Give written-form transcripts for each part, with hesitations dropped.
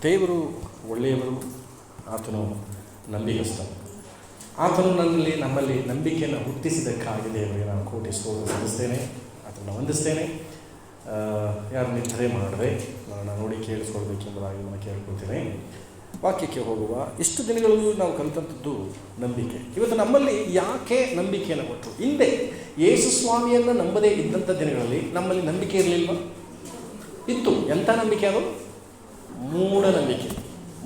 ದೇವರು ಒಳ್ಳೆಯವರು, ಆತನು ನಂಬಿಗಸ್ತ. ಆತನು ನಮ್ಮಲ್ಲಿ ನಂಬಿಕೆಯನ್ನು ಹುಟ್ಟಿಸಿದ್ದಕ್ಕಾಗಿ ದೇವರಿಗೆ ನಾನು ಕೋಟಿ ಸ್ತೋತ್ರ ಸಲ್ಲಿಸ್ತೇನೆ, ಆತನನ್ನು ವಂದಿಸ್ತೇನೆ. ಯಾರು ನಿರ್ಧಾರ ಮಾಡಿದ್ರೆ ನಾನು ನೋಡಿ ಕೇಳಿಸ್ಕೊಳ್ಬೇಕೆಂಬುದಾಗಿ ನಾನು ಕೇಳ್ಕೊಳ್ತೇನೆ. ವಾಕ್ಯಕ್ಕೆ ಹೋಗುವ. ಇಷ್ಟು ದಿನಗಳಲ್ಲೂ ನಾವು ಕಲಿತಂಥದ್ದು ನಂಬಿಕೆ. ಇವತ್ತು ನಮ್ಮಲ್ಲಿ ಯಾಕೆ ನಂಬಿಕೆಯನ್ನು ಕೊಟ್ಟರು? ಹಿಂದೆ ಯೇಸು ಸ್ವಾಮಿಯನ್ನು ನಂಬದೇ ಇದ್ದಂಥ ದಿನಗಳಲ್ಲಿ ನಮ್ಮಲ್ಲಿ ನಂಬಿಕೆ ಇರಲಿಲ್ವ? ಇತ್ತು. ಎಂಥ ನಂಬಿಕೆ ಅದು? ಮೂಢನಂಬಿಕೆ.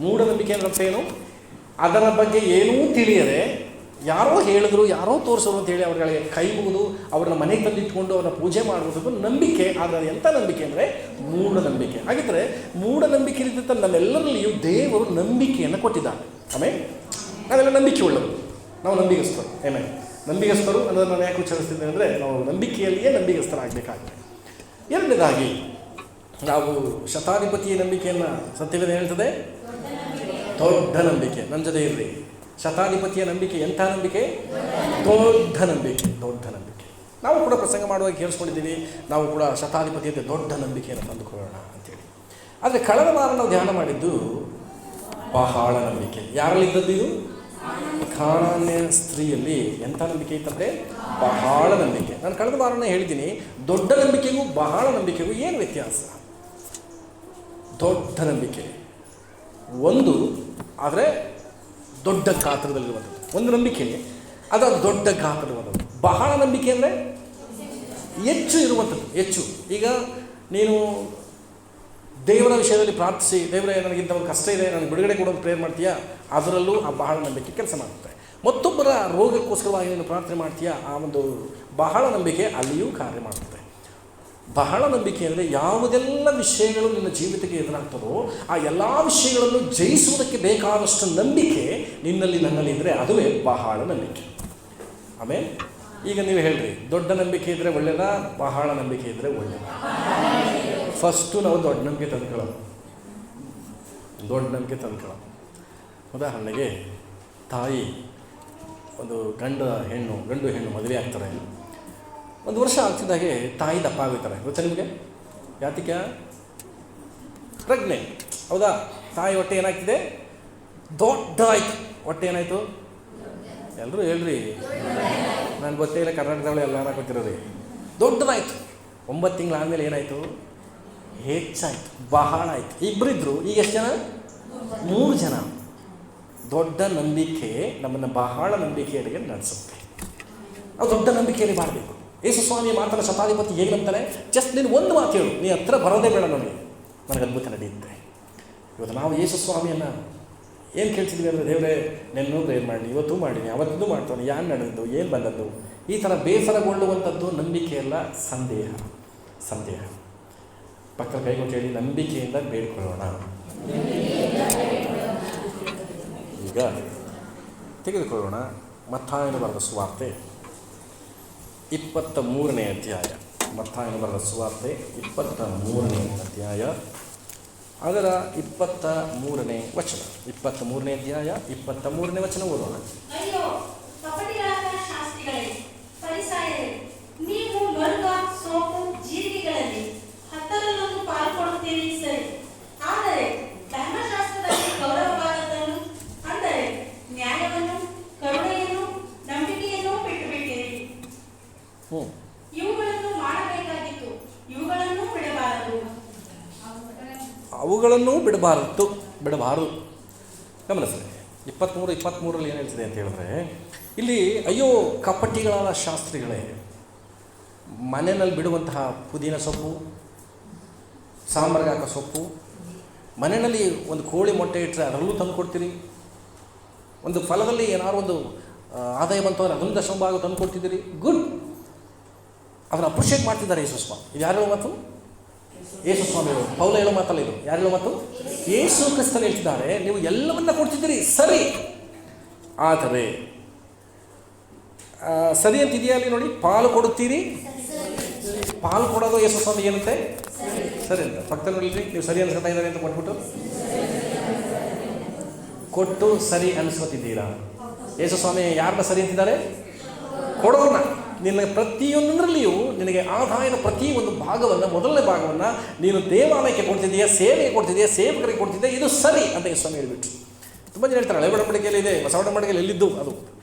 ಮೂಢನಂಬಿಕೆ ಅಂದ್ರೆ ಏನು? ಅದರ ಬಗ್ಗೆ ಏನೂ ತಿಳಿಯದೆ ಯಾರೋ ಹೇಳಿದ್ರು, ಯಾರೋ ತೋರಿಸೋರು ಅಂತೇಳಿ ಅವ್ರಿಗೆ ಕೈ ಮುಗಿದು ಅವ್ರನ್ನ ಮನೆಗೆ ತಂದಿಟ್ಕೊಂಡು ಅವ್ರನ್ನ ಪೂಜೆ ಮಾಡುವುದು ನಂಬಿಕೆ. ಆದರೆ ಎಂಥ ನಂಬಿಕೆ ಅಂದರೆ ಮೂಢನಂಬಿಕೆ. ಹಾಗಿದ್ದರೆ ಮೂಢನಂಬಿಕೆಯಿಂದ ನಮ್ಮೆಲ್ಲರಲ್ಲಿಯೂ ದೇವರು ನಂಬಿಕೆಯನ್ನು ಕೊಟ್ಟಿದ್ದಾನೆ. ಆಮೇಲೆ ನಾವೆಲ್ಲ ನಂಬಿಕೆ ಉಳ್ಳವರು, ನಾವು ನಂಬಿಗಸ್ತರು. ಆಮೇಲೆ ನಂಬಿಗಸ್ತರು ಅನ್ನೋದನ್ನು ನಾನು ಯಾಕೆ ಉಚ್ಚರಿಸ್ತಿದ್ದೇನೆ ಅಂದರೆ ನಾವು ನಂಬಿಕೆಯಲ್ಲಿಯೇ ನಂಬಿಗಸ್ತರಾಗಬೇಕಾಗಿದೆ. ಎರಡನೇದಾಗಿ ನಾವು ಶತಾಧಿಪತಿಯ ನಂಬಿಕೆಯನ್ನು ಸತ್ಯವೇದ ಹೇಳ್ತದೆ, ದೊಡ್ಡ ನಂಬಿಕೆ. ನನ್ನ ಜೊತೆ ಇರಲಿ. ಶತಾಧಿಪತಿಯ ನಂಬಿಕೆ ಎಂಥ ನಂಬಿಕೆ? ದೊಡ್ಡ ನಂಬಿಕೆ. ದೊಡ್ಡ ನಂಬಿಕೆ. ನಾವು ಕೂಡ ಪ್ರಸಂಗ ಮಾಡುವಾಗ ಕೇಳಿಸ್ಕೊಂಡಿದ್ದೀವಿ, ನಾವು ಕೂಡ ಶತಾಧಿಪತಿಯಂತೆ ದೊಡ್ಡ ನಂಬಿಕೆಯನ್ನು ತಂದುಕೊಳ್ಳೋಣ ಅಂತೇಳಿ. ಆದರೆ ಕಳೆದ ವಾರ ನಾವು ಧ್ಯಾನ ಮಾಡಿದ್ದು ಬಹಳ ನಂಬಿಕೆ. ಯಾರಲ್ಲಿದ್ದದ್ದು ಇದು? ಕಾನಾನ್ಯ ಸ್ತ್ರೀಯಲ್ಲಿ ಎಂಥ ನಂಬಿಕೆ ಇತ್ತಂದರೆ ಬಹಳ ನಂಬಿಕೆ. ನಾನು ಕಳೆದ ವಾರನೇ ಹೇಳಿದ್ದೀನಿ, ದೊಡ್ಡ ನಂಬಿಕೆಗೂ ಬಹಳ ನಂಬಿಕೆಗೂ ಏನು ವ್ಯತ್ಯಾಸ? ದೊಡ್ಡ ನಂಬಿಕೆ ಒಂದು, ಆದರೆ ದೊಡ್ಡ ಗಾತ್ರದಲ್ಲಿರುವಂಥದ್ದು. ಒಂದು ನಂಬಿಕೆ ಅದು ದೊಡ್ಡ ಗಾತ್ರದಲ್ಲಿರುವಂಥದ್ದು. ಬಹಳ ನಂಬಿಕೆ ಅಂದರೆ ಹೆಚ್ಚು ಇರುವಂಥದ್ದು. ಹೆಚ್ಚು. ಈಗ ನೀನು ದೇವರ ವಿಷಯದಲ್ಲಿ ಪ್ರಾರ್ಥಿಸಿ, ದೇವರೇ ನನಗಿಂತ ಒಂದು ಕಷ್ಟ ಇದೆ, ನನಗೆ ಬಿಡುಗಡೆ ಕೊಡೋದು ಪ್ರೇಯರ್ ಮಾಡ್ತೀಯಾ, ಅದರಲ್ಲೂ ಆ ಬಹಳ ನಂಬಿಕೆ ಕೆಲಸ ಮಾಡುತ್ತೆ. ಮತ್ತೊಬ್ಬರ ರೋಗಕ್ಕೋಸ್ಕರವಾಗಿ ನೀನು ಪ್ರಾರ್ಥನೆ ಮಾಡ್ತೀಯಾ, ಆ ಒಂದು ಬಹಳ ನಂಬಿಕೆ ಅಲ್ಲಿಯೂ ಕಾರ್ಯ ಮಾಡುತ್ತೆ. ಬಹಳ ನಂಬಿಕೆ ಅಂದರೆ ಯಾವುದೆಲ್ಲ ವಿಷಯಗಳು ನಿನ್ನ ಜೀವಿತಕ್ಕೆ ಎದುರಾಗ್ತದೋ ಆ ಎಲ್ಲ ವಿಷಯಗಳನ್ನು ಜಯಿಸುವುದಕ್ಕೆ ಬೇಕಾದಷ್ಟು ನಂಬಿಕೆ ನಿನ್ನಲ್ಲಿ ನನ್ನಲ್ಲಿ ಇದ್ದರೆ ಅದುವೇ ಬಹಳ ನಂಬಿಕೆ. ಆಮೇಲೆ ಈಗ ನೀವು ಹೇಳ್ರಿ, ದೊಡ್ಡ ನಂಬಿಕೆ ಇದ್ದರೆ ಒಳ್ಳೆಯದಾ, ಬಹಳ ನಂಬಿಕೆ ಇದ್ದರೆ ಒಳ್ಳೆಯದಾ? ಫಸ್ಟು ನಾವು ದೊಡ್ಡ ನಂಬಿಕೆ ತಂದ್ಕೊಳ್ಳೋಣ. ದೊಡ್ಡ ನಂಬಿಕೆ ತಂದ್ಕೊಳ್ಳೋಣ. ಉದಾಹರಣೆಗೆ ತಾಯಿ ಒಂದು ಗಂಡು ಹೆಣ್ಣು ಮದುವೆ ಆಗ್ತಾರೆ. ಒಂದು ವರ್ಷ ಆಗ್ತಿದ್ದಾಗೆ ತಾಯಿ ದಪ್ಪ ಆಗುತ್ತಾರೆ. ಗೊತ್ತಾ ನಿಮಗೆ? ಯಾತಿಕ? ಪ್ರೆಗ್ನೆಂಟ್. ಹೌದಾ? ತಾಯಿ ಹೊಟ್ಟೆ ಏನಾಗ್ತಿದೆ? ದೊಡ್ಡ ಆಯ್ತು. ಹೊಟ್ಟೆ ಏನಾಯಿತು? ಎಲ್ಲರೂ ಹೇಳ್ರಿ, ನಾನು ಗೊತ್ತೇ ಇಲ್ಲ, ಕರ್ನಾಟಕದವಳು ಎಲ್ಲ ಗೊತ್ತಿರೋರಿ. ದೊಡ್ಡದಾಯಿತು. 9 ತಿಂಗಳಾದಮೇಲೆ ಏನಾಯಿತು? ಹೆಚ್ಚಾಯಿತು, ಬಹಳ ಆಯಿತು. ಇಬ್ಬರಿದ್ರು, ಈಗ ಎಷ್ಟು ಜನ? 3 ಜನ. ದೊಡ್ಡ ನಂಬಿಕೆ ನಮ್ಮನ್ನು ಬಹಳ ನಂಬಿಕೆಯಲ್ಲಿಗೆ ನಡೆಸುತ್ತೆ. ನಾವು ದೊಡ್ಡ ನಂಬಿಕೆಯಲ್ಲಿ ಮಾಡಬೇಕು. ಯೇಸು ಸ್ವಾಮಿ ಮಾತನ್ನ ಶತಾಧಿಪತಿ ಹೇಗೆ ನಂಬ್ತಾನೆ? ಜಸ್ಟ್ ನೀನು ಒಂದು ಮಾತು ಹೇಳು, ನೀ ಹತ್ರ ಬರೋದೇ ಬೇಡ ನೋಡಿ, ನನಗೆ ಅದ್ಭುತ ನಡೆಯುತ್ತೆ. ಇವತ್ತು ನಾವು ಯೇಸು ಸ್ವಾಮಿಯನ್ನು ಏನು ಕೇಳ್ತಿದ್ವಿ ಅಂದರೆ, ದೇವರೇ ನೆನ್ನೂ ಪ್ರೇರ್ ಮಾಡಿ, ಇವತ್ತು ಮಾಡೀನಿ, ಅವತ್ತೂ ಮಾಡ್ತಾನೆ, ಏನು ನಡೆದದ್ದು, ಏನು ಬಂದದ್ದು, ಈ ಥರ ಬೇಸರಗೊಳ್ಳುವಂಥದ್ದು ನಂಬಿಕೆಯಲ್ಲ, ಸಂದೇಹ. ಪಕ್ಕದ ಕೈಗೊಟ್ಟು ಹೇಳಿ, ನಂಬಿಕೆಯಿಂದ ಬೇಡ್ಕೊಳ್ಳೋಣ. ಈಗ ತೆಗೆದುಕೊಳ್ಳೋಣ ಮತ್ತಾಯನು ಬರೆದ ಸುವಾರ್ತೆ 23ನೇ ಅಧ್ಯಾಯ. ಮತ್ತಾಯನು ಬರೆದ ಸುವಾರ್ತೆ 23ನೇ ಅಧ್ಯಾಯ, ಅದರ 23ನೇ ವಚನ. 23ನೇ ಅಧ್ಯಾಯ 23ನೇ ವಚನ ಓದೋಣ. ಅಯ್ಯೋ ಕಪಟಿಗಳಾದ ಶಾಸ್ತ್ರಿಗಳೇ, ಫರಿಸಾಯರೇ, ನೀವು ಮರುಗ, ಸೋಪು, ಜೀರಿಗೆಗಳಲ್ಲಿ 10ರಲ್ಲೊಂದು ಪಾಲು ಕೊಡುತ್ತೀರಿ, ಸರಿ. ಆದರೆ ಧರ್ಮಶಾಸ್ತ್ರದಲ್ಲಿ ಗೌರವವಾದದ್ದನ್ನು, ಅಂದರೆ ನ್ಯಾಯವನ್ನು, ಕರುಣೆಯನ್ನು, ನಂಬಿಕೆಯನ್ನು ಬಿಟ್ಟು ಬಿಟ್ಟಿರಿ. ಇವುಗಳನ್ನು ಮಾಡಬೇಕಾಗಿತ್ತು, ಇವುಗಳನ್ನು ಬಿಡಬಾರದು. ಅವುಗಳನ್ನು ಬಿಡಬಾರದು. ಗಮನಿಸಿ, 23ರಲ್ಲಿ ಏನು ಹೇಳ್ತಿದೆ ಅಂತ ಹೇಳಿದ್ರೆ, ಇಲ್ಲಿ ಅಯ್ಯೋ ಕಪಟಿಗಳಾದ ಶಾಸ್ತ್ರಿಗಳೇ, ಮನೆಯಲ್ಲಿ ಬಿಡುವಂತಹ ಪುದೀನ ಸೊಪ್ಪು, ಸಾಂಬಾರ್ಗೆ ಹಾಕೋ ಸೊಪ್ಪು, ಮನೆಯಲ್ಲಿ ಒಂದು ಕೋಳಿ ಮೊಟ್ಟೆ ಇಟ್ಟರೆ ಅದರಲ್ಲೂ ತಂದು ಕೊಡ್ತೀರಿ, ಒಂದು ಫಲದಲ್ಲಿ ಏನಾದ್ರು ಒಂದು ಆದಾಯ ಬಂತು ಅಂದರೆ ಅದನ್ನು ದಶಮಭಾಗ ತಂದು ಕೊಡ್ತಿದ್ದೀರಿ, ಗುಡ್. ಅದನ್ನು ಅಪ್ರಿಷಿಯೇಟ್ ಮಾಡ್ತಿದ್ದಾರೆ ಯೇಸು ಸ್ವಾಮಿ. ಇದು ಯಾರು ಹೇಳೋ ಮಾತು? ಯೇಸು ಸ್ವಾಮಿ ಪೌಲ ಹೇಳೋ ಮಾತಲ್ಲ ಇದು. ಯಾರು ಹೇಳೋ ಮಾತು? ಯೇಸು ಕ್ರಿಸ್ತರು ಹೇಳ್ತಿದ್ದಾರೆ, ನೀವು ಎಲ್ಲವನ್ನ ಕೊಡ್ತಿದ್ದೀರಿ, ಸರಿ. ಆದರೆ ಸರಿ ಅಂತಿದೆಯಾ ಅಲ್ಲಿ ನೋಡಿ, ಪಾಲು ಕೊಡುತ್ತೀರಿ. ಪಾಲು ಕೊಡೋದು ಯೇಸು ಸ್ವಾಮಿ ಏನಂತೆ? ಸರಿ ಅಂತ. ಪಕ್ಕದಲ್ಲಿ ನೋಡಿದ್ರಿ, ನೀವು ಸರಿ ಅನ್ಸ್ಕೊತಾ ಇದ್ದಾರೆ ಅಂತ ಕೊಟ್ಟು ಸರಿ ಅನ್ಸ್ಕೊತಿದ್ದೀರಾ? ಯೇಸು ಸ್ವಾಮಿ ಯಾರನ್ನ ಸರಿ ಅಂತಿದ್ದಾರೆ? ಕೊಡೋರ್ನ. ನಿನ್ನ ಪ್ರತಿಯೊಂದರಲ್ಲಿಯೂ ನಿನಗೆ ಆದಾಯದ ಪ್ರತಿ ಒಂದು ಭಾಗವನ್ನು, ಮೊದಲನೇ ಭಾಗವನ್ನು ನೀನು ದೇವಾಲಯಕ್ಕೆ ಕೊಡ್ತಿದ್ದೀಯಾ, ಸೇವೆಗೆ ಕೊಡ್ತಿದ್ದೀಯಾ, ಸೇವಕರಿಗೆ ಕೊಡ್ತಿದ್ದೆ, ಇದು ಸರಿ ಅಂತ ಯೇಸು ಸ್ವಾಮಿ ಹೇಳಿಬಿಟ್ರು. ತುಂಬ ಜನ ಹೇಳ್ತಾರೆ ಹಳೆ ಒಡಂಬಡಿಕೆಯಲ್ಲಿ ಇದೆ, ಹೊಸ ಒಡಂಬಡಿಕೆಯಲ್ಲಿ ಎಲ್ಲಿದ್ದು ಅದು.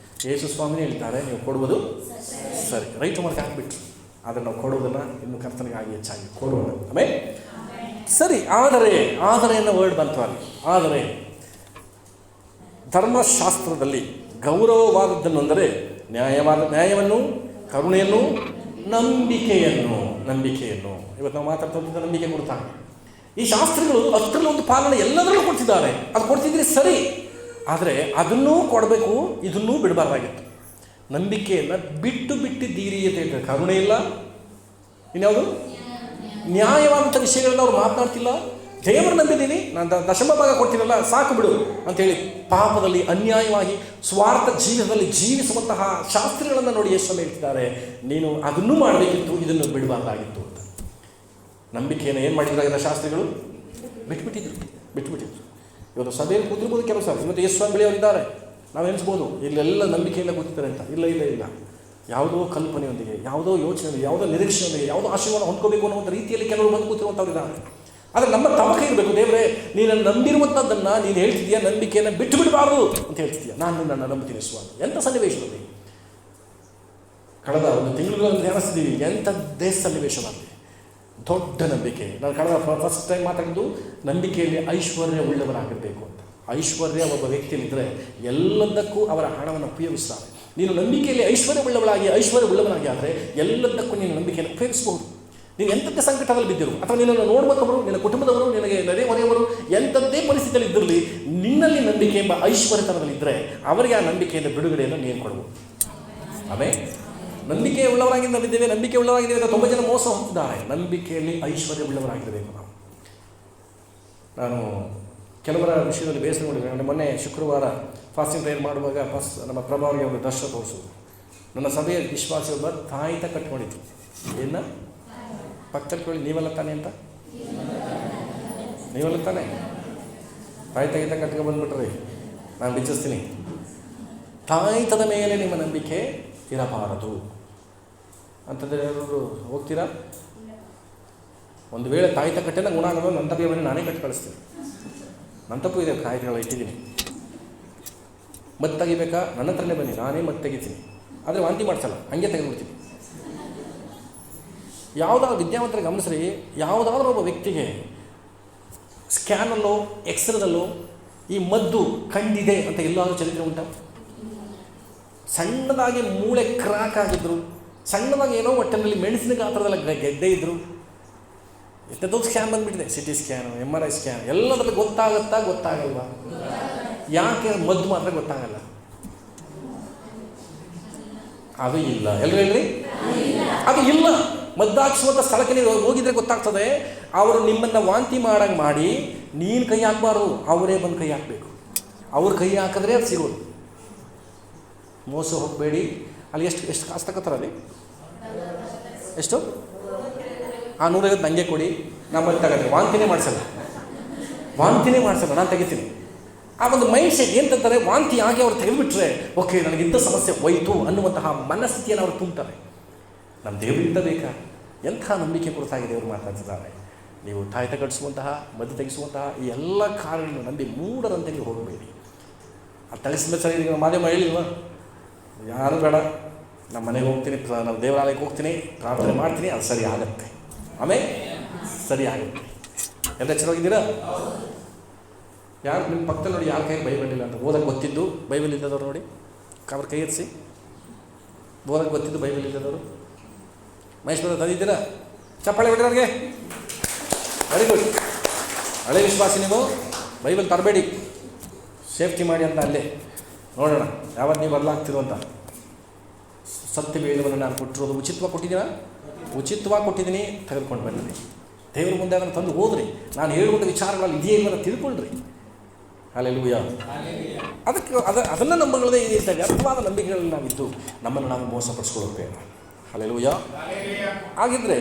ಯೇಸು ಸ್ವಾಮಿನೇ ಹೇಳ್ತಾರೆ ನೀವು ಕೊಡುವುದು ಸರಿ, ರೈಟ್ ಮಾರ್ಕ್ ಹಾಕಿಬಿಟ್ರು. ಆದರೆ ನಾವು ಕೊಡುವುದನ್ನು ಇನ್ನು ಕರ್ತನಿಗಾಗಿ ಹೆಚ್ಚಾಗಿ ಕೊಡೋಣ. ಆಮೇಲೆ ಸರಿ. ಆದರೆ ಅನ್ನೋ ವರ್ಡ್ ಬಂತು ಅಲ್ಲಿ. ಆದರೆ ಧರ್ಮಶಾಸ್ತ್ರದಲ್ಲಿ ಗೌರವವಾದದ್ದನ್ನೆಂದರೆ ನ್ಯಾಯವನ್ನು, ಕರುಣೆಯನ್ನು, ನಂಬಿಕೆಯನ್ನು. ಇವತ್ತು ನಾವು ಮಾತಾಡ್ತಾ ನಂಬಿಕೆ ಕೊಡ್ತಾರೆ. ಈ ಶಾಸ್ತ್ರಗಳು ಅಷ್ಟರಲ್ಲಿ ಒಂದು ಪಾಲನೆ ಎಲ್ಲದರಲ್ಲೂ ಕೊಡ್ತಿದ್ದಾರೆ. ಅದು ಕೊಡ್ತಿದ್ರೆ ಸರಿ, ಆದರೆ ಅದನ್ನೂ ಕೊಡಬೇಕು, ಇದನ್ನೂ ಬಿಡಬಾರ್ದಾಗಿತ್ತು. ನಂಬಿಕೆಯನ್ನು ಬಿಟ್ಟಿದ್ದೀರಿ ಅಂತ ಹೇಳ್ತಾರೆ. ಕರುಣೆ ಇಲ್ಲ, ಇನ್ಯಾವುದು ನ್ಯಾಯವಾದಂಥ ವಿಷಯಗಳನ್ನ ಅವ್ರು ಮಾತನಾಡ್ತಿಲ್ಲ. ದೇವರು ನಂಬಿದ್ದೀವಿ, ನಾನು ದಶಮ ಭಾಗ ಕೊಡ್ತೀನಲ್ಲ ಸಾಕು ಬಿಡು ಅಂಥೇಳಿ ಪಾಪದಲ್ಲಿ ಅನ್ಯಾಯವಾಗಿ ಸ್ವಾರ್ಥ ಜೀವನದಲ್ಲಿ ಜೀವಿಸುವಂತಹ ಶಾಸ್ತ್ರಗಳನ್ನು ನೋಡಿ ಯೇಸು ಹೇಳ್ತಿದ್ದಾರೆ, ನೀನು ಅದನ್ನೂ ಮಾಡಬೇಕಿತ್ತು, ಇದನ್ನು ಬಿಡಬಾರ್ದಾಗಿತ್ತು ಅಂತ. ನಂಬಿಕೆಯನ್ನು ಏನು ಮಾಡಿದ್ರಾಗಿದ್ದ ಶಾಸ್ತ್ರಿಗಳು ಬಿಟ್ಬಿಟ್ಟಿದ್ರು. ಇವತ್ತು ಸಭೆಯಲ್ಲಿ ಕೂತಿರ್ಬೋದು ಕೆಲವು ಸಲ. ಇವತ್ತು ಯೇಸು ಸ್ವಾಮಿ ಅವರಿದ್ದಾರೆ, ನಾವು ಎನಿಸ್ಬೋದು ಇಲ್ಲೆಲ್ಲ ನಂಬಿಕೆಯಿಂದ ಕೂತಿದ್ದಾರೆ ಅಂತ. ಇಲ್ಲ, ಯಾವುದೋ ಕಲ್ಪನೆಯೊಂದಿಗೆ, ಯಾವುದೋ ಯೋಚನೆಯೊಂದಿಗೆ, ಯಾವುದೋ ನಿರೀಕ್ಷೆಯೊಂದಿಗೆ, ಯಾವುದೋ ಆಶೀರ್ವಾದ ಹೊಂದ್ಕೋಬೇಕು ಅನ್ನುವಂಥ ರೀತಿಯಲ್ಲಿ ಕೆಲವರು ಬಂದು ಕೂತಿರುವಂಥವ್ರಿದ್ದಾರೆ. ಆದರೆ ನಮ್ಮ ತಮಕೆ ಇರಬೇಕು, ದೇವರೇ ನೀನು ನಂಬಿರುವಂಥದ್ದನ್ನು ನೀನು ಹೇಳ್ತಿದ್ದೀಯಾ, ನಂಬಿಕೆಯನ್ನು ಬಿಟ್ಟು ಬಿಡಬಾರ್ದು ಅಂತ ಹೇಳ್ತಿದ್ದೀಯಾ, ನಾನು ನಿನ್ನನ್ನು ನಂಬ್ತೀನಿ ಸ್ವಾಮಿ. ಎಂಥ ಸನ್ನಿವೇಶದಲ್ಲಿ ಕಳೆದ ಒಂದು ತಿಂಗಳು ಧ್ಯಾನಿಸ್ತಿದ್ದೀವಿ. ಎಂಥದ್ದೇ ಸನ್ನಿವೇಶವಾಗಲಿ, ದೊಡ್ಡ ನಂಬಿಕೆ. ನಾನು ಕಳೆದ ಫಸ್ಟ್ ಟೈಮ್ ಮಾತಾಡಿದ್ದು ನಂಬಿಕೆಯಲ್ಲಿ ಐಶ್ವರ್ಯ ಉಳ್ಳವರಾಗಿರಬೇಕು ಅಂತ. ಐಶ್ವರ್ಯ ಒಬ್ಬ ವ್ಯಕ್ತಿಯಲ್ಲಿದ್ದರೆ ಎಲ್ಲದಕ್ಕೂ ಅವರ ಹಣವನ್ನು ಉಪಯೋಗಿಸ್ತಾರೆ. ನೀನು ನಂಬಿಕೆಯಲ್ಲಿ ಐಶ್ವರ್ಯ ಉಳ್ಳವನಾಗಿ ಆದರೆ ಎಲ್ಲದಕ್ಕೂ ನೀನು ನಂಬಿಕೆಯನ್ನು ಉಪಯೋಗಿಸಬಹುದು. ನೀನು ಎಂಥದ್ದೇ ಸಂಕಟದಲ್ಲಿ ಬಿದ್ದಿರು, ಅಥವಾ ನಿನ್ನನ್ನು ನೋಡುವಂಥವರು, ನಿನ್ನ ಕುಟುಂಬದವರು, ನಿನಗೆ ನೆರೆಹೊರೆಯವರು ಎಂಥದ್ದೇ ಪರಿಸ್ಥಿತಿಯಲ್ಲಿ ಇದ್ದಿರಲಿ, ನಿನ್ನಲ್ಲಿ ನಂಬಿಕೆ ಎಂಬ ಐಶ್ವರ್ಯತನದಲ್ಲಿದ್ದರೆ ಅವರಿಗೆ ಆ ನಂಬಿಕೆಯಿಂದ ಬಿಡುಗಡೆಯನ್ನು ನೀನು ಕೊಡುವುದು. ಆಮೇಲೆ ನಂಬಿಕೆ ಉಳ್ಳವರಾಗಿದ್ದೇವೆ ಅಂತ 90 ಜನ ಮೋಸ ಹೋಗ್ತಿದ್ದಾರೆ. ನಂಬಿಕೆಯಲ್ಲಿ ಐಶ್ವರ್ಯ ಉಳ್ಳವರಾಗಿರಬೇಕು ನಾವು. ನಾನು ಕೆಲವರ ವಿಷಯದಲ್ಲಿ ಬೇಸರಗೊಂಡಿದ್ದೆ. ಮೊನ್ನೆ ಶುಕ್ರವಾರ ಫಾಸ್ಟಿಂಗ್ ಪ್ರೇಯರ್ ಮಾಡುವಾಗ ನಮ್ಮ ಪ್ರಭಾವರಿಗೆ ಒಂದು ದರ್ಶನ ತೋರಿಸೋದು. ನನ್ನ ಸಭೆಯ ವಿಶ್ವಾಸ ಒಬ್ಬ ತಾಯಿತ ಕಟ್ಕೊಂಡಿತ್ತು. ಏನು ಪಕ್ಕದಲ್ಲಿ ಕೇಳಿ, ನೀವೆಲ್ಲ ತಾನೆ ಅಂತ, ನೀವೆಲ್ಲ ತಾನೆ ತಾಯಿತ ಕಟ್ಕೊಂಡು ಬಂದ್ಬಿಟ್ರಿ, ನಾನು ಬಿಚ್ಚಿಸ್ತೀನಿ. ತಾಯಿತದ ಮೇಲೆ ನಿಮ್ಮ ನಂಬಿಕೆ ಇರಬಾರದು ಅಂತಂದರೆ ಎಲ್ಲರೂ ಹೋಗ್ತೀರಾ? ಒಂದು ವೇಳೆ ತಾಯಿತ ಕಟ್ಟೆ ಗುಣ ಆಗೋದು ನನ್ನ ತಪ್ಪಿಗೆ ಬನ್ನಿ, ನಾನೇ ಕಟ್ಟಿ ಕಳಿಸ್ತೀನಿ. ನನ್ನ ತಪ್ಪು ಇದೆ, ಕಾಯಿಗಳು ಇಟ್ಟಿದ್ದೀನಿ. ಮತ್ತೆ ತೆಗಿಬೇಕಾ? ನನ್ನ ಹತ್ರನೇ ಬನ್ನಿ, ನಾನೇ ಮತ್ತೆ ತೆಗಿತೀನಿ. ಆದರೆ ವಾಂತಿ ಮಾಡಿಸಲ್ಲ, ಹಂಗೆ ತೆಗೆದುಬಿಡ್ತೀನಿ. ಯಾವುದಾದ್ರು ವಿದ್ಯಾವಂತರಿಗೆ ಗಮನಿಸ್ರಿ, ಯಾವುದಾದ್ರೂ ಒಬ್ಬ ವ್ಯಕ್ತಿಗೆ ಸ್ಕ್ಯಾನಲ್ಲೋ ಎಕ್ಸ್ರೇದಲ್ಲೋ ಈ ಮದ್ದು ಕಂಡಿದೆ ಅಂತ ಎಲ್ಲಾದರೂ ಚರಿತ್ರೆ ಉಂಟಾ? ಸಣ್ಣದಾಗಿ ಮೂಳೆ ಕ್ರಾಕ್ ಆಗಿದ್ರು, ಸಣ್ಣದಾಗಿ ಏನೋ ಒಟ್ಟಿನಲ್ಲಿ ಮೆಣಸಿನ ಗಾತ್ರದಲ್ಲ ಗೆಡ್ಡೆ ಇದ್ದರು, ಎಷ್ಟೊಂದು ಸ್ಕ್ಯಾನ್ ಬಂದುಬಿಟ್ಟಿದೆ. ಸಿಟಿ ಸ್ಕ್ಯಾನು, MRI ಸ್ಕ್ಯಾನ್, ಎಲ್ಲದರಲ್ಲಿ ಗೊತ್ತಾಗಲ್ವಾ? ಯಾಕೆ ಮದ್ದು ಮಾತ್ರ ಗೊತ್ತಾಗಲ್ಲ? ಅದು ಇಲ್ಲ. ಎಲ್ಲರೂ ಹೇಳ್ರಿ, ಅದು ಇಲ್ಲ. ಮದ್ದಾಕಿಸುವಂಥ ಸ್ಥಳಕ್ಕೆ ನೀವು ಹೋಗಿದ್ರೆ ಗೊತ್ತಾಗ್ತದೆ. ಅವರು ನಿಮ್ಮನ್ನು ವಾಂತಿ ಮಾಡಂಗೆ ಮಾಡಿ ನೀನು ಕೈ ಹಾಕಬಾರ್ದು, ಅವರೇ ಬಂದು ಕೈ ಹಾಕಬೇಕು. ಅವ್ರು ಕೈ ಹಾಕಿದ್ರೆ ಅದು ಸಿಗೋದು. ಮೋಸ ಹೋಗಬೇಡಿ. ಅಲ್ಲಿ ಎಷ್ಟು ಕಾಸು ತಗೋತಾರೆ? ಅಲ್ಲಿ ಎಷ್ಟು? 150 ನನಗೆ ಕೊಡಿ, ನಮ್ಮಲ್ಲಿ ತಗೋತೀನಿ. ವಾಂತಿನೇ ಮಾಡಿಸಲ್ಲ, ನಾನು ತೆಗಿತೀನಿ. ಆ ಒಂದು ಮೈಂಡ್ ಸೆಟ್ ಏನು ತಂತಾರೆ, ವಾಂತಿ ಆಗಿ ಅವ್ರು ತೆಗೆದುಬಿಟ್ರೆ ಓಕೆ ನನಗಿಂತ ಸಮಸ್ಯೆ ಹೋಯ್ತು ಅನ್ನುವಂತಹ ಮನಸ್ಥಿತಿಯನ್ನು ಅವರು ತುಂಬ್ತಾರೆ. ನಮ್ಮ ದೇವರಿಂದ ಬೇಕಾ? ಎಂಥ ನಂಬಿಕೆ ಕುರಿತಾಗಿದೆ ಅವರು ಮಾತಾಡ್ತಿದ್ದಾರೆ. ನೀವು ತಾಯಿತ ಕಟ್ಟಿಸುವಂತಹ, ಮದ್ದು ತೆಗೆಸುವಂತಹ ಈ ಎಲ್ಲ ಕಾರ್ಯಗಳನ್ನು ನಂಬಿ ಮೂಢರಂತೆ ನೀವು ಹೋಗಬೇಡಿ. ಅದು ತಳಿಸಿದ ಸರಿ. ಈಗ ಮಾಧ್ಯಮ ಹೇಳಿಲ್ವ, ಯಾರು ಬೇಡ, ನಮ್ಮ ಮನೆಗೆ ಹೋಗ್ತೀನಿ, ನಾವು ದೇವಾಲಯಕ್ಕೆ ಹೋಗ್ತೀನಿ, ಪ್ರಾರ್ಥನೆ ಮಾಡ್ತೀನಿ, ಅದು ಸರಿ ಆಗುತ್ತೆ. ಆಮೇಲೆ ಸರಿ ಆಗುತ್ತೆ. ಎಲ್ಲ ಚೆನ್ನಾಗಿದ್ದೀರಾ? ಯಾರು ನಿಮ್ಮ ಪಕ್ಕದಲ್ಲಿ ನೋಡಿ, ಯಾರ ಕೈಗೆ ಬೈಬಲ್ ಇಲ್ಲ ಅಂತ ಓದಕ್ಕೆ ಗೊತ್ತಿದ್ದು ಬೈಬಲ್ ಇಲ್ಲದವ್ರು ನೋಡಿ, ಅವ್ರ ಕೈ ಎತ್ತಿಸಿ. ಓದಕ್ಕೆ ಗೊತ್ತಿದ್ದು ಬೈಬಲ್ ಇಲ್ಲದವರು ಮಹೇಶ್ ಬರ ತಂದಿದ್ದೀರಾ? ಚಪ್ಪಾಳೆ ಬಿಡ್ರಿ ಅವ್ರಿಗೆ. Very good. ಹಳೆ ವಿಶ್ವಾಸಿ ನೀವು, ಬೈಬಲ್ ತರಬೇಡಿ, ಸೇಫ್ಟಿ ಮಾಡಿ ಅಂತ ಅಲ್ಲೇ ನೋಡೋಣ ಯಾವತ್ತು ನೀವು ಬದಲಾಗ್ತಿರೋ ಅಂತ. ಸತ್ಯ ವೇದವನ್ನು ನಾನು ಕೊಟ್ಟಿರೋದು ಉಚಿತವಾಗಿ ಕೊಟ್ಟಿದ್ದೀನಿ, ತೆಗೆದುಕೊಂಡು ಬನ್ನಿ. ದೇವ್ರ ಮುಂದೆ ಅದನ್ನು ತಂದು ಹೋದ್ರಿ. ನಾನು ಹೇಳುವಂಥ ವಿಚಾರಗಳಲ್ಲಿ ಇದೆಯೇ ಇಲ್ಲ ತಿಳ್ಕೊಳ್ರಿ. ಹಲ್ಲೆಲೂಯಾ. ಅದನ್ನು ನಂಬುಗಳದೇ ಇದೆ. ವ್ಯರ್ಥವಾದ ನಂಬಿಕೆಗಳಲ್ಲಿ ನಾವಿದ್ದು ನಮ್ಮನ್ನು ನಾವು ಮೋಸಪಡಿಸ್ಕೊಳ್ಳೋದು. ಹಲ್ಲೆಲೂಯಾ. ಹಾಗಿದ್ರೆ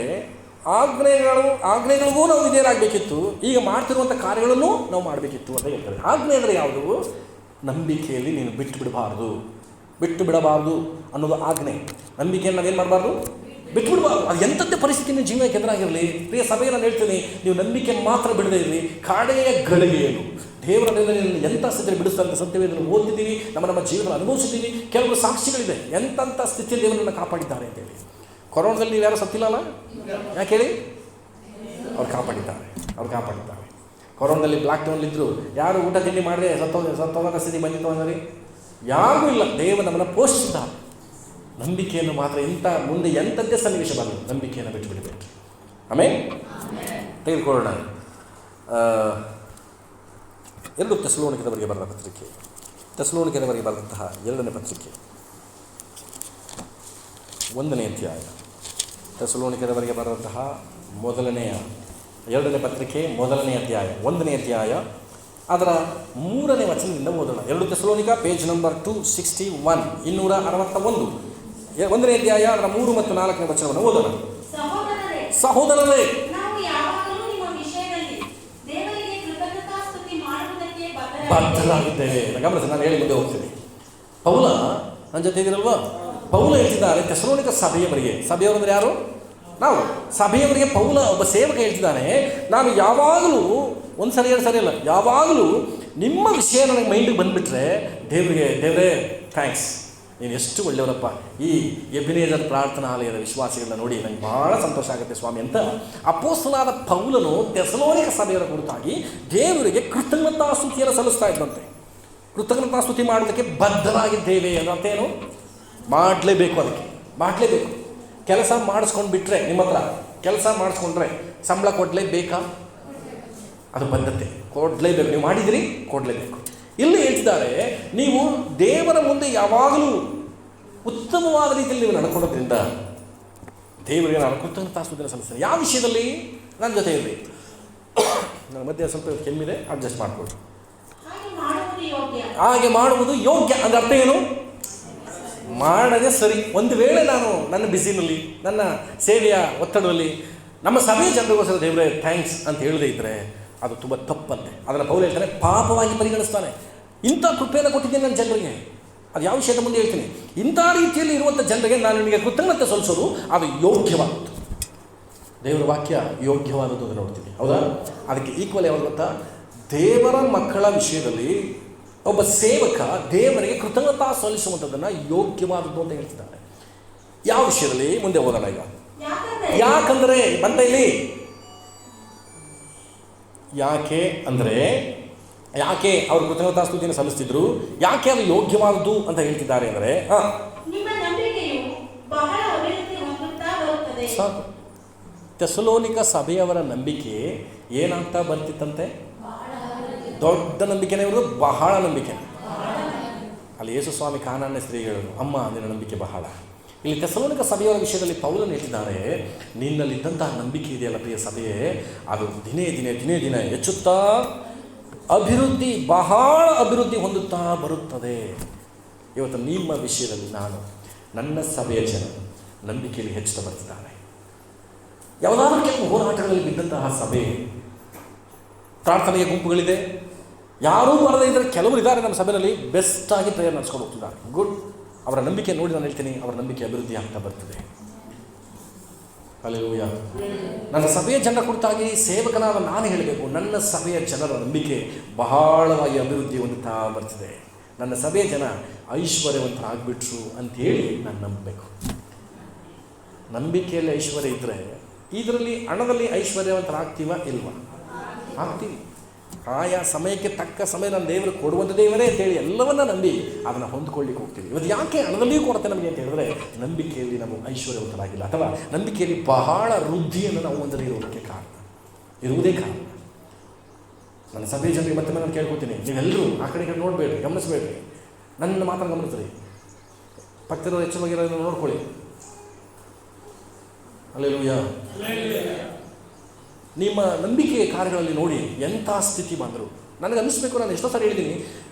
ಆಜ್ಞೆಗಳಿಗೂ ನಾವು ವಿಧೇಯರಾಗಬೇಕಿತ್ತು. ಈಗ ಮಾಡ್ತಿರುವಂಥ ಕಾರ್ಯಗಳನ್ನು ನಾವು ಮಾಡಬೇಕಿತ್ತು ಅಂತ ಹೇಳ್ತಾರೆ. ಆಜ್ಞೆ ಅಂದರೆ ಯಾವುದು? ನಂಬಿಕೆಯಲ್ಲಿ ನೀನು ಬಿಟ್ಟು ಬಿಡಬಾರ್ದು. ಬಿಟ್ಟು ಬಿಡಬಾರ್ದು ಅನ್ನೋದು ಆಜ್ಞೆ. ನಂಬಿಕೆಯನ್ನು ನಾವೇನು ಮಾಡಬಾರ್ದು, ಬಿಟ್ಟು ಬಿಡಬಾರ್ದು. ಅದು ಎಂಥದ್ದೇ ಪರಿಸ್ಥಿತಿ ನಿಮ್ಮ ಜೀವನಕ್ಕೆ ಎದುರಾಗಿರಲಿ, ಪ್ರಿಯ ಸಭೆಯನ್ನು ನಾನು ಹೇಳ್ತೀನಿ, ನೀವು ನಂಬಿಕೆ ಮಾತ್ರ ಬಿಡದೇ ಇರಲಿ. ಕಾಡೆಯ ಗಳಿಗೆಯನ್ನು ದೇವರ ಎಂಥ ಸ್ಥಿತಿಯಲ್ಲಿ ಬಿಡಿಸ್ತಾರೆ ಸತ್ಯವೇದನ್ನು ಓದ್ತಿದ್ದೀವಿ, ನಮ್ಮ ಜೀವನ ಅನುಭವಿಸಿದ್ದೀವಿ. ಕೆಲವು ಸಾಕ್ಷಿಗಳಿದೆ ಎಂಥ ಸ್ಥಿತಿಯಲ್ಲಿ ದೇವರನ್ನು ಕಾಪಾಡಿದ್ದಾರೆ ಅಂತೇಳಿ. ಕೊರೋನಾದಲ್ಲಿ ನೀವು ಯಾರು ಸತ್ತಿಲ್ಲಲ್ಲ, ಯಾಕೆ ಹೇಳಿ? ಅವ್ರು ಕಾಪಾಡಿದ್ದಾರೆ. ಕೊರೋನಾದಲ್ಲಿ ಬ್ಲಾಕ್ ಡೌನ್ಲಿದ್ದರು, ಯಾರು ಊಟ ತಿಂಡಿ ಮಾಡಿದ್ರೆ ಸತ್ತೋದ ಸ್ಥಿತಿ ಬಂದಿತ್ತು ಅಂದರೆ ಯಾರಿಗೂ ಇಲ್ಲ. ದೇವರು ನಮ್ಮನ್ನು ಪೋಷಿಸಿದ್ದಾರೆ. ನಂಬಿಕೆಯನ್ನು ಮಾತ್ರ ಮುಂದೆ ಎಂಥದ್ದೇ ಸನ್ನಿವೇಶ ಬರಲಿ, ನಂಬಿಕೆಯನ್ನು ಬಿಟ್ಟು ಬಿಡಬೇಕು. ಆಮೇಲೆ ತೆಗೆದುಕೊಳ್ಳೋಣ 2 ಥೆಸಲೋನಿಕದವರಿಗೆ ಬರೆದ ಪತ್ರಿಕೆ, ಥೆಸಲೋನಿಕದವರಿಗೆ ಬರೆದಂತಹ 2ನೇ ಪತ್ರಿಕೆ 1ನೇ ಅಧ್ಯಾಯ. ಥೆಸಲೋನಿಕದವರಿಗೆ ಬರೆದಂತಹ 2ನೇ ಪತ್ರಿಕೆ 1ನೇ ಅಧ್ಯಾಯ 1ನೇ ಅಧ್ಯಾಯ ಅದರ 3ನೇ ವಚನದಿಂದ ಓದೋಣ. 2 ಥೆಸಲೋನಿಕ ಪೇಜ್ ನಂಬರ್ 261 261 1ನೇ ಅಧ್ಯಾಯ ಅದರ 3 ಮತ್ತು 4ನೇ ವಚನವನ್ನು ಓದೋಣ. ಸಹೋದರರೇ, ಬದ್ಧರಾಗಿದ್ದೇವೆ. ಗಮನಿಸಿ, ನಾನು ಹೇಳಿ ಮುಂದೆ ಹೋಗ್ತೀನಿ. ಪೌಲ ನನ್ನ ಜೊತೆ ಇದ್ದೀರಲ್ವಾ? ಪೌಲ ಹೇಳ್ತಿದ್ದಾರೆ ಥೆಸಲೋನಿಕ ಸಭೆಯವರಿಗೆ. ಸಭೆಯವರಂದ್ರೆ ಯಾರು? ನಾವು. ಸಭೆಯವರಿಗೆ ಪೌಲ ಒಬ್ಬ ಸೇವಕ ಹೇಳ್ತಿದ್ದಾನೆ, ನಾನು ಯಾವಾಗಲೂ ಒಂದು ಸರಿ 2 ಸರಿ ಅಲ್ಲ, ಯಾವಾಗಲೂ ನಿಮ್ಮ ವಿಷಯ ನನಗೆ ಮೈಂಡಿಗೆ ಬಂದುಬಿಟ್ರೆ ದೇವರೇ ಥ್ಯಾಂಕ್ಸ್, ನೀನು ಎಷ್ಟು ಒಳ್ಳೆಯವರಪ್ಪ. ಈ ಎಬಿನೇಜರ್ ಪ್ರಾರ್ಥನಾಲಯದ ವಿಶ್ವಾಸಿಗಳನ್ನ ನೋಡಿ ನನಗೆ ಭಾಳ ಸಂತೋಷ ಆಗುತ್ತೆ ಸ್ವಾಮಿ ಅಂತ ಅಪೊಸ್ತಲನಾದ ಪೌಲನು ಥೆಸಲೋನಿಕ ಸಭೆಯವರ ಕುರಿತಾಗಿ ದೇವರಿಗೆ ಕೃತಜ್ಞತಾಸ್ತುತಿಯನ್ನು ಸಲ್ಲಿಸ್ತಾ ಇದ್ದಂತೆ. ಕೃತಜ್ಞತಾಸ್ತುತಿ ಮಾಡೋದಕ್ಕೆ ಬದ್ಧರಾಗಿದ್ದೇವೆ ಅನ್ನೋ ಅರ್ಥ ಏನು? ಮಾಡಲೇಬೇಕು. ಕೆಲಸ ಮಾಡಿಸ್ಕೊಂಡು ಬಿಟ್ಟರೆ, ನಿಮ್ಮ ಹತ್ರ ಕೆಲಸ ಮಾಡಿಸ್ಕೊಂಡ್ರೆ ಸಂಬಳ ಕೊಡಲೇಬೇಕಾ? ಅದು ಬದ್ಧತೆ, ಕೊಡಲೇಬೇಕು. ನೀವು ಮಾಡಿದಿರಿ, ಕೊಡಲೇಬೇಕು. ಇಲ್ಲಿ ಹೇಳ್ತಿದ್ದಾರೆ, ನೀವು ದೇವರ ಮುಂದೆ ಯಾವಾಗಲೂ ಉತ್ತಮವಾದ ರೀತಿಯಲ್ಲಿ ನೀವು ನಡ್ಕೊಳ್ಳೋದ್ರಿಂದ ದೇವರಿಗೆ ನಾನು ಕೃತಜ್ಞತಾಸ್ತುತಿಯನ್ನು ಸಲ್ಲಿಸ್ತೇನೆ. ಯಾವ ವಿಷಯದಲ್ಲಿ? ನನ್ನ ಜೊತೆ ಇರಲಿ. ನನ್ನ ಮಧ್ಯೆ ಸ್ವಲ್ಪ ಕೆಮ್ಮಿದೆ, ಅಡ್ಜಸ್ಟ್ ಮಾಡಿಕೊಡಿ. ಹಾಗೆ ಮಾಡುವುದು ಯೋಗ್ಯ ಅಂದರೆ ಅರ್ಥ ಏನು? ಮಾಡದೆ ಸರಿ. ಒಂದು ವೇಳೆ ನಾನು ನನ್ನ ಬ್ಯುಸಿನಲ್ಲಿ, ನನ್ನ ಸೇವೆಯ ಒತ್ತಡದಲ್ಲಿ ನಮ್ಮ ಸಭೆಯ ಜನರಿಗೋಸ್ಕರ ದೇವರೇ ಥ್ಯಾಂಕ್ಸ್ ಅಂತ ಹೇಳದೇ ಇದ್ದರೆ ಅದು ತುಂಬ ತಪ್ಪಂತೆ. ಅದನ್ನು ಪೌಲ ಹೇಳ್ತಾನೆ, ಪಾಪವಾಗಿ ಪರಿಗಣಿಸ್ತಾನೆ. ಇಂಥ ಕೃಪೆಯನ್ನು ಕೊಟ್ಟಿದ್ದೇನೆ ನನ್ನ ಜನರಿಗೆ. ಅದು ಯಾವ ವಿಷಯದ ಮುಂದೆ ಹೇಳ್ತೀನಿ. ಇಂಥ ರೀತಿಯಲ್ಲಿ ಇರುವಂಥ ಜನರಿಗೆ ನಾನು ನಿಮಗೆ ಕೃತಜ್ಞತೆ ಸಲ್ಲಿಸೋದು ಅದು ಯೋಗ್ಯವಾದದ್ದು. ದೇವರ ವಾಕ್ಯ ಯೋಗ್ಯವಾದದ್ದು ಅಂತ ನೋಡ್ತೀವಿ, ಹೌದಾ? ಅದಕ್ಕೆ ಈಕ್ವಲ್ ಯಾವುದು ಗೊತ್ತಾ? ದೇವರ ಮಕ್ಕಳ ವಿಷಯದಲ್ಲಿ ಒಬ್ಬ ಸೇವಕ ದೇವರಿಗೆ ಕೃತಜ್ಞತಾ ಸಲ್ಲಿಸುವಂಥದ್ದನ್ನು ಯೋಗ್ಯವಾದದ್ದು ಅಂತ ಹೇಳ್ತಿದ್ದಾರೆ. ಯಾವ ವಿಷಯದಲ್ಲಿ? ಮುಂದೆ ಓದೋಣ ಈಗ. ಯಾಕಂದರೆ ಬಂತ ಇಲ್ಲಿ, ಯಾಕೆ ಅವರು ಕೃತಜ್ಞತಾ ಸ್ತುತಿಯನ್ನು ಸಲ್ಲಿಸ್ತಿದ್ರು? ಯಾಕೆ ಅದು ಯೋಗ್ಯವಾದದ್ದು ಅಂತ ಹೇಳ್ತಿದ್ದಾರೆ ಅಂದರೆ, ಸಾಕು. ಥೆಸಲೋನಿಕ ಸಭೆಯವರ ನಂಬಿಕೆ ಏನಂತ ಬರ್ತಿತ್ತಂತೆ? ದೊಡ್ಡ ನಂಬಿಕೆನೇ ಇರೋದು, ಬಹಳ ನಂಬಿಕೆ. ಅಲ್ಲಿ ಯೇಸು ಸ್ವಾಮಿ ಕಾನಾನ್ಯ ಸ್ತ್ರೀಗಳು, ಅಮ್ಮ ನಿನ್ನ ನಂಬಿಕೆ ಬಹಳ. ಇಲ್ಲಿ ಥೆಸಲೋನಿಕ ಸಭೆಯವರ ವಿಷಯದಲ್ಲಿ ಪೌಲನು ಹೇಳ್ತಿದ್ದಾರೆ, ನಿನ್ನಲ್ಲಿದ್ದಂತಹ ನಂಬಿಕೆ ಇದೆಯಲ್ಲ ಪ್ರಿಯ ಸಭೆಯೇ, ಅದು ದಿನೇ ದಿನೇ ಹೆಚ್ಚುತ್ತಾ ಬಹಳ ಅಭಿವೃದ್ಧಿ ಹೊಂದುತ್ತಾ ಬರುತ್ತದೆ. ಇವತ್ತು ನಿಮ್ಮ ವಿಷಯದಲ್ಲಿ ನನ್ನ ಸಭೆಯ ಜನ ನಂಬಿಕೆಯಲ್ಲಿ ಹೆಚ್ಚುತ್ತಾ ಬರ್ತಿದ್ದಾರೆ. ಯಾವುದಾದ್ರೂ ಕೆಲವು ಹೋರಾಟಗಳಲ್ಲಿ ಬಿದ್ದಂತಹ ಸಭೆ, ಪ್ರಾರ್ಥನೆಯ ಗುಂಪುಗಳಿದೆ, ಯಾರೂ ಬರದೇ ಇದ್ದರೆ ಕೆಲವರು ಇದ್ದಾರೆ ನಮ್ಮ ಸಭೆಯಲ್ಲಿ, ಬೆಸ್ಟಾಗಿ ಪ್ರೇಯರ್ ನಡೆಸ್ಕೊಂಡು ಹೋಗ್ತಿದ್ದಾರೆ. ಗುಡ್. ಅವರ ನಂಬಿಕೆ ನೋಡಿ ನಾನು ಹೇಳ್ತೀನಿ, ಅವರ ನಂಬಿಕೆ ಅಭಿವೃದ್ಧಿ ಆಗ್ತಾ ಬರ್ತದೆ. ಹಲ್ಲೆಲೂಯಾ. ನನ್ನ ಸಭೆಯ ಜನರ ಕುರಿತಾಗಿ ಸೇವಕನಾದ ನಾನು ಹೇಳಬೇಕು, ನನ್ನ ಸಭೆಯ ಜನರ ನಂಬಿಕೆ ಬಹಳವಾಗಿ ಅಭಿವೃದ್ಧಿ ಹೊಂದುತ್ತಾ ಬರ್ತಿದೆ. ನನ್ನ ಸಭೆಯ ಜನ ಐಶ್ವರ್ಯವಂತರಾಗ್ಬಿಟ್ರು ಅಂಥೇಳಿ ನಾನು ನಂಬಬೇಕು. ನಂಬಿಕೆಯಲ್ಲಿ ಐಶ್ವರ್ಯ ಇದ್ದರೆ ಇದರಲ್ಲಿ ಹಣದಲ್ಲಿ ಐಶ್ವರ್ಯವಂತರಾಗ್ತೀವ ಇಲ್ವಾ? ಆಗ್ತೀವಿ. ಆಯಾ ಸಮಯಕ್ಕೆ ತಕ್ಕ ಸಮಯ ನನ್ನ ದೇವರು ಕೊಡುವಂಥ ದೇವರೇ ಅಂತೇಳಿ ಎಲ್ಲವನ್ನ ನಂಬಿ ಅದನ್ನು ಹೊಂದ್ಕೊಳ್ಳಿಕ್ಕೆ ಹೋಗ್ತೀವಿ. ಇವತ್ತು ಯಾಕೆ ಹಣದಲ್ಲಿಯೂ ಕೊಡುತ್ತೆ ನಮಗೆ ಅಂತ ಹೇಳಿದ್ರೆ, ನಂಬಿಕೆಯಲ್ಲಿ ನಾವು ಐಶ್ವರ್ಯವಂತರಾಗಿಲ್ಲ, ಅಥವಾ ನಂಬಿಕೆಯಲ್ಲಿ ಬಹಳ ವೃದ್ಧಿಯನ್ನು ನಾವು ಹೊಂದದೇ ಇರುವುದೇ ಕಾರಣ. ನನ್ನ ಸಭೆ ಜನರಿಗೆ ಮತ್ತೆ ನಾನು ಕೇಳ್ಕೊತೀನಿ, ನೀವೆಲ್ಲರೂ ಆ ಕಡೆ ನೋಡಬೇಡಿ, ಗಮನಿಸಬೇಡ್ರಿ, ನನ್ನ ಮಾತನ್ನು ಗಮನಿಸ್ರಿ. ಪಕ್ಕದವರು ಹೆಚ್ಚಾಗಿರೋದನ್ನು ನೋಡ್ಕೊಳ್ಳಿ. ಹಲ್ಲೆಲೂಯಾ. ನಿಮ್ಮ ನಂಬಿಕೆ ಕಾರ್ಯಗಳಲ್ಲಿ ನೋಡಿ ಎಂಥ ಸ್ಥಿತಿ ಬಂದರು. ನನಗೆ ಅನ್ನಿಸ್ಬೇಕು, ನಾನು ಎಷ್ಟೋ ಸಾರಿ ಹೇಳಿದ್ದೀನಿ,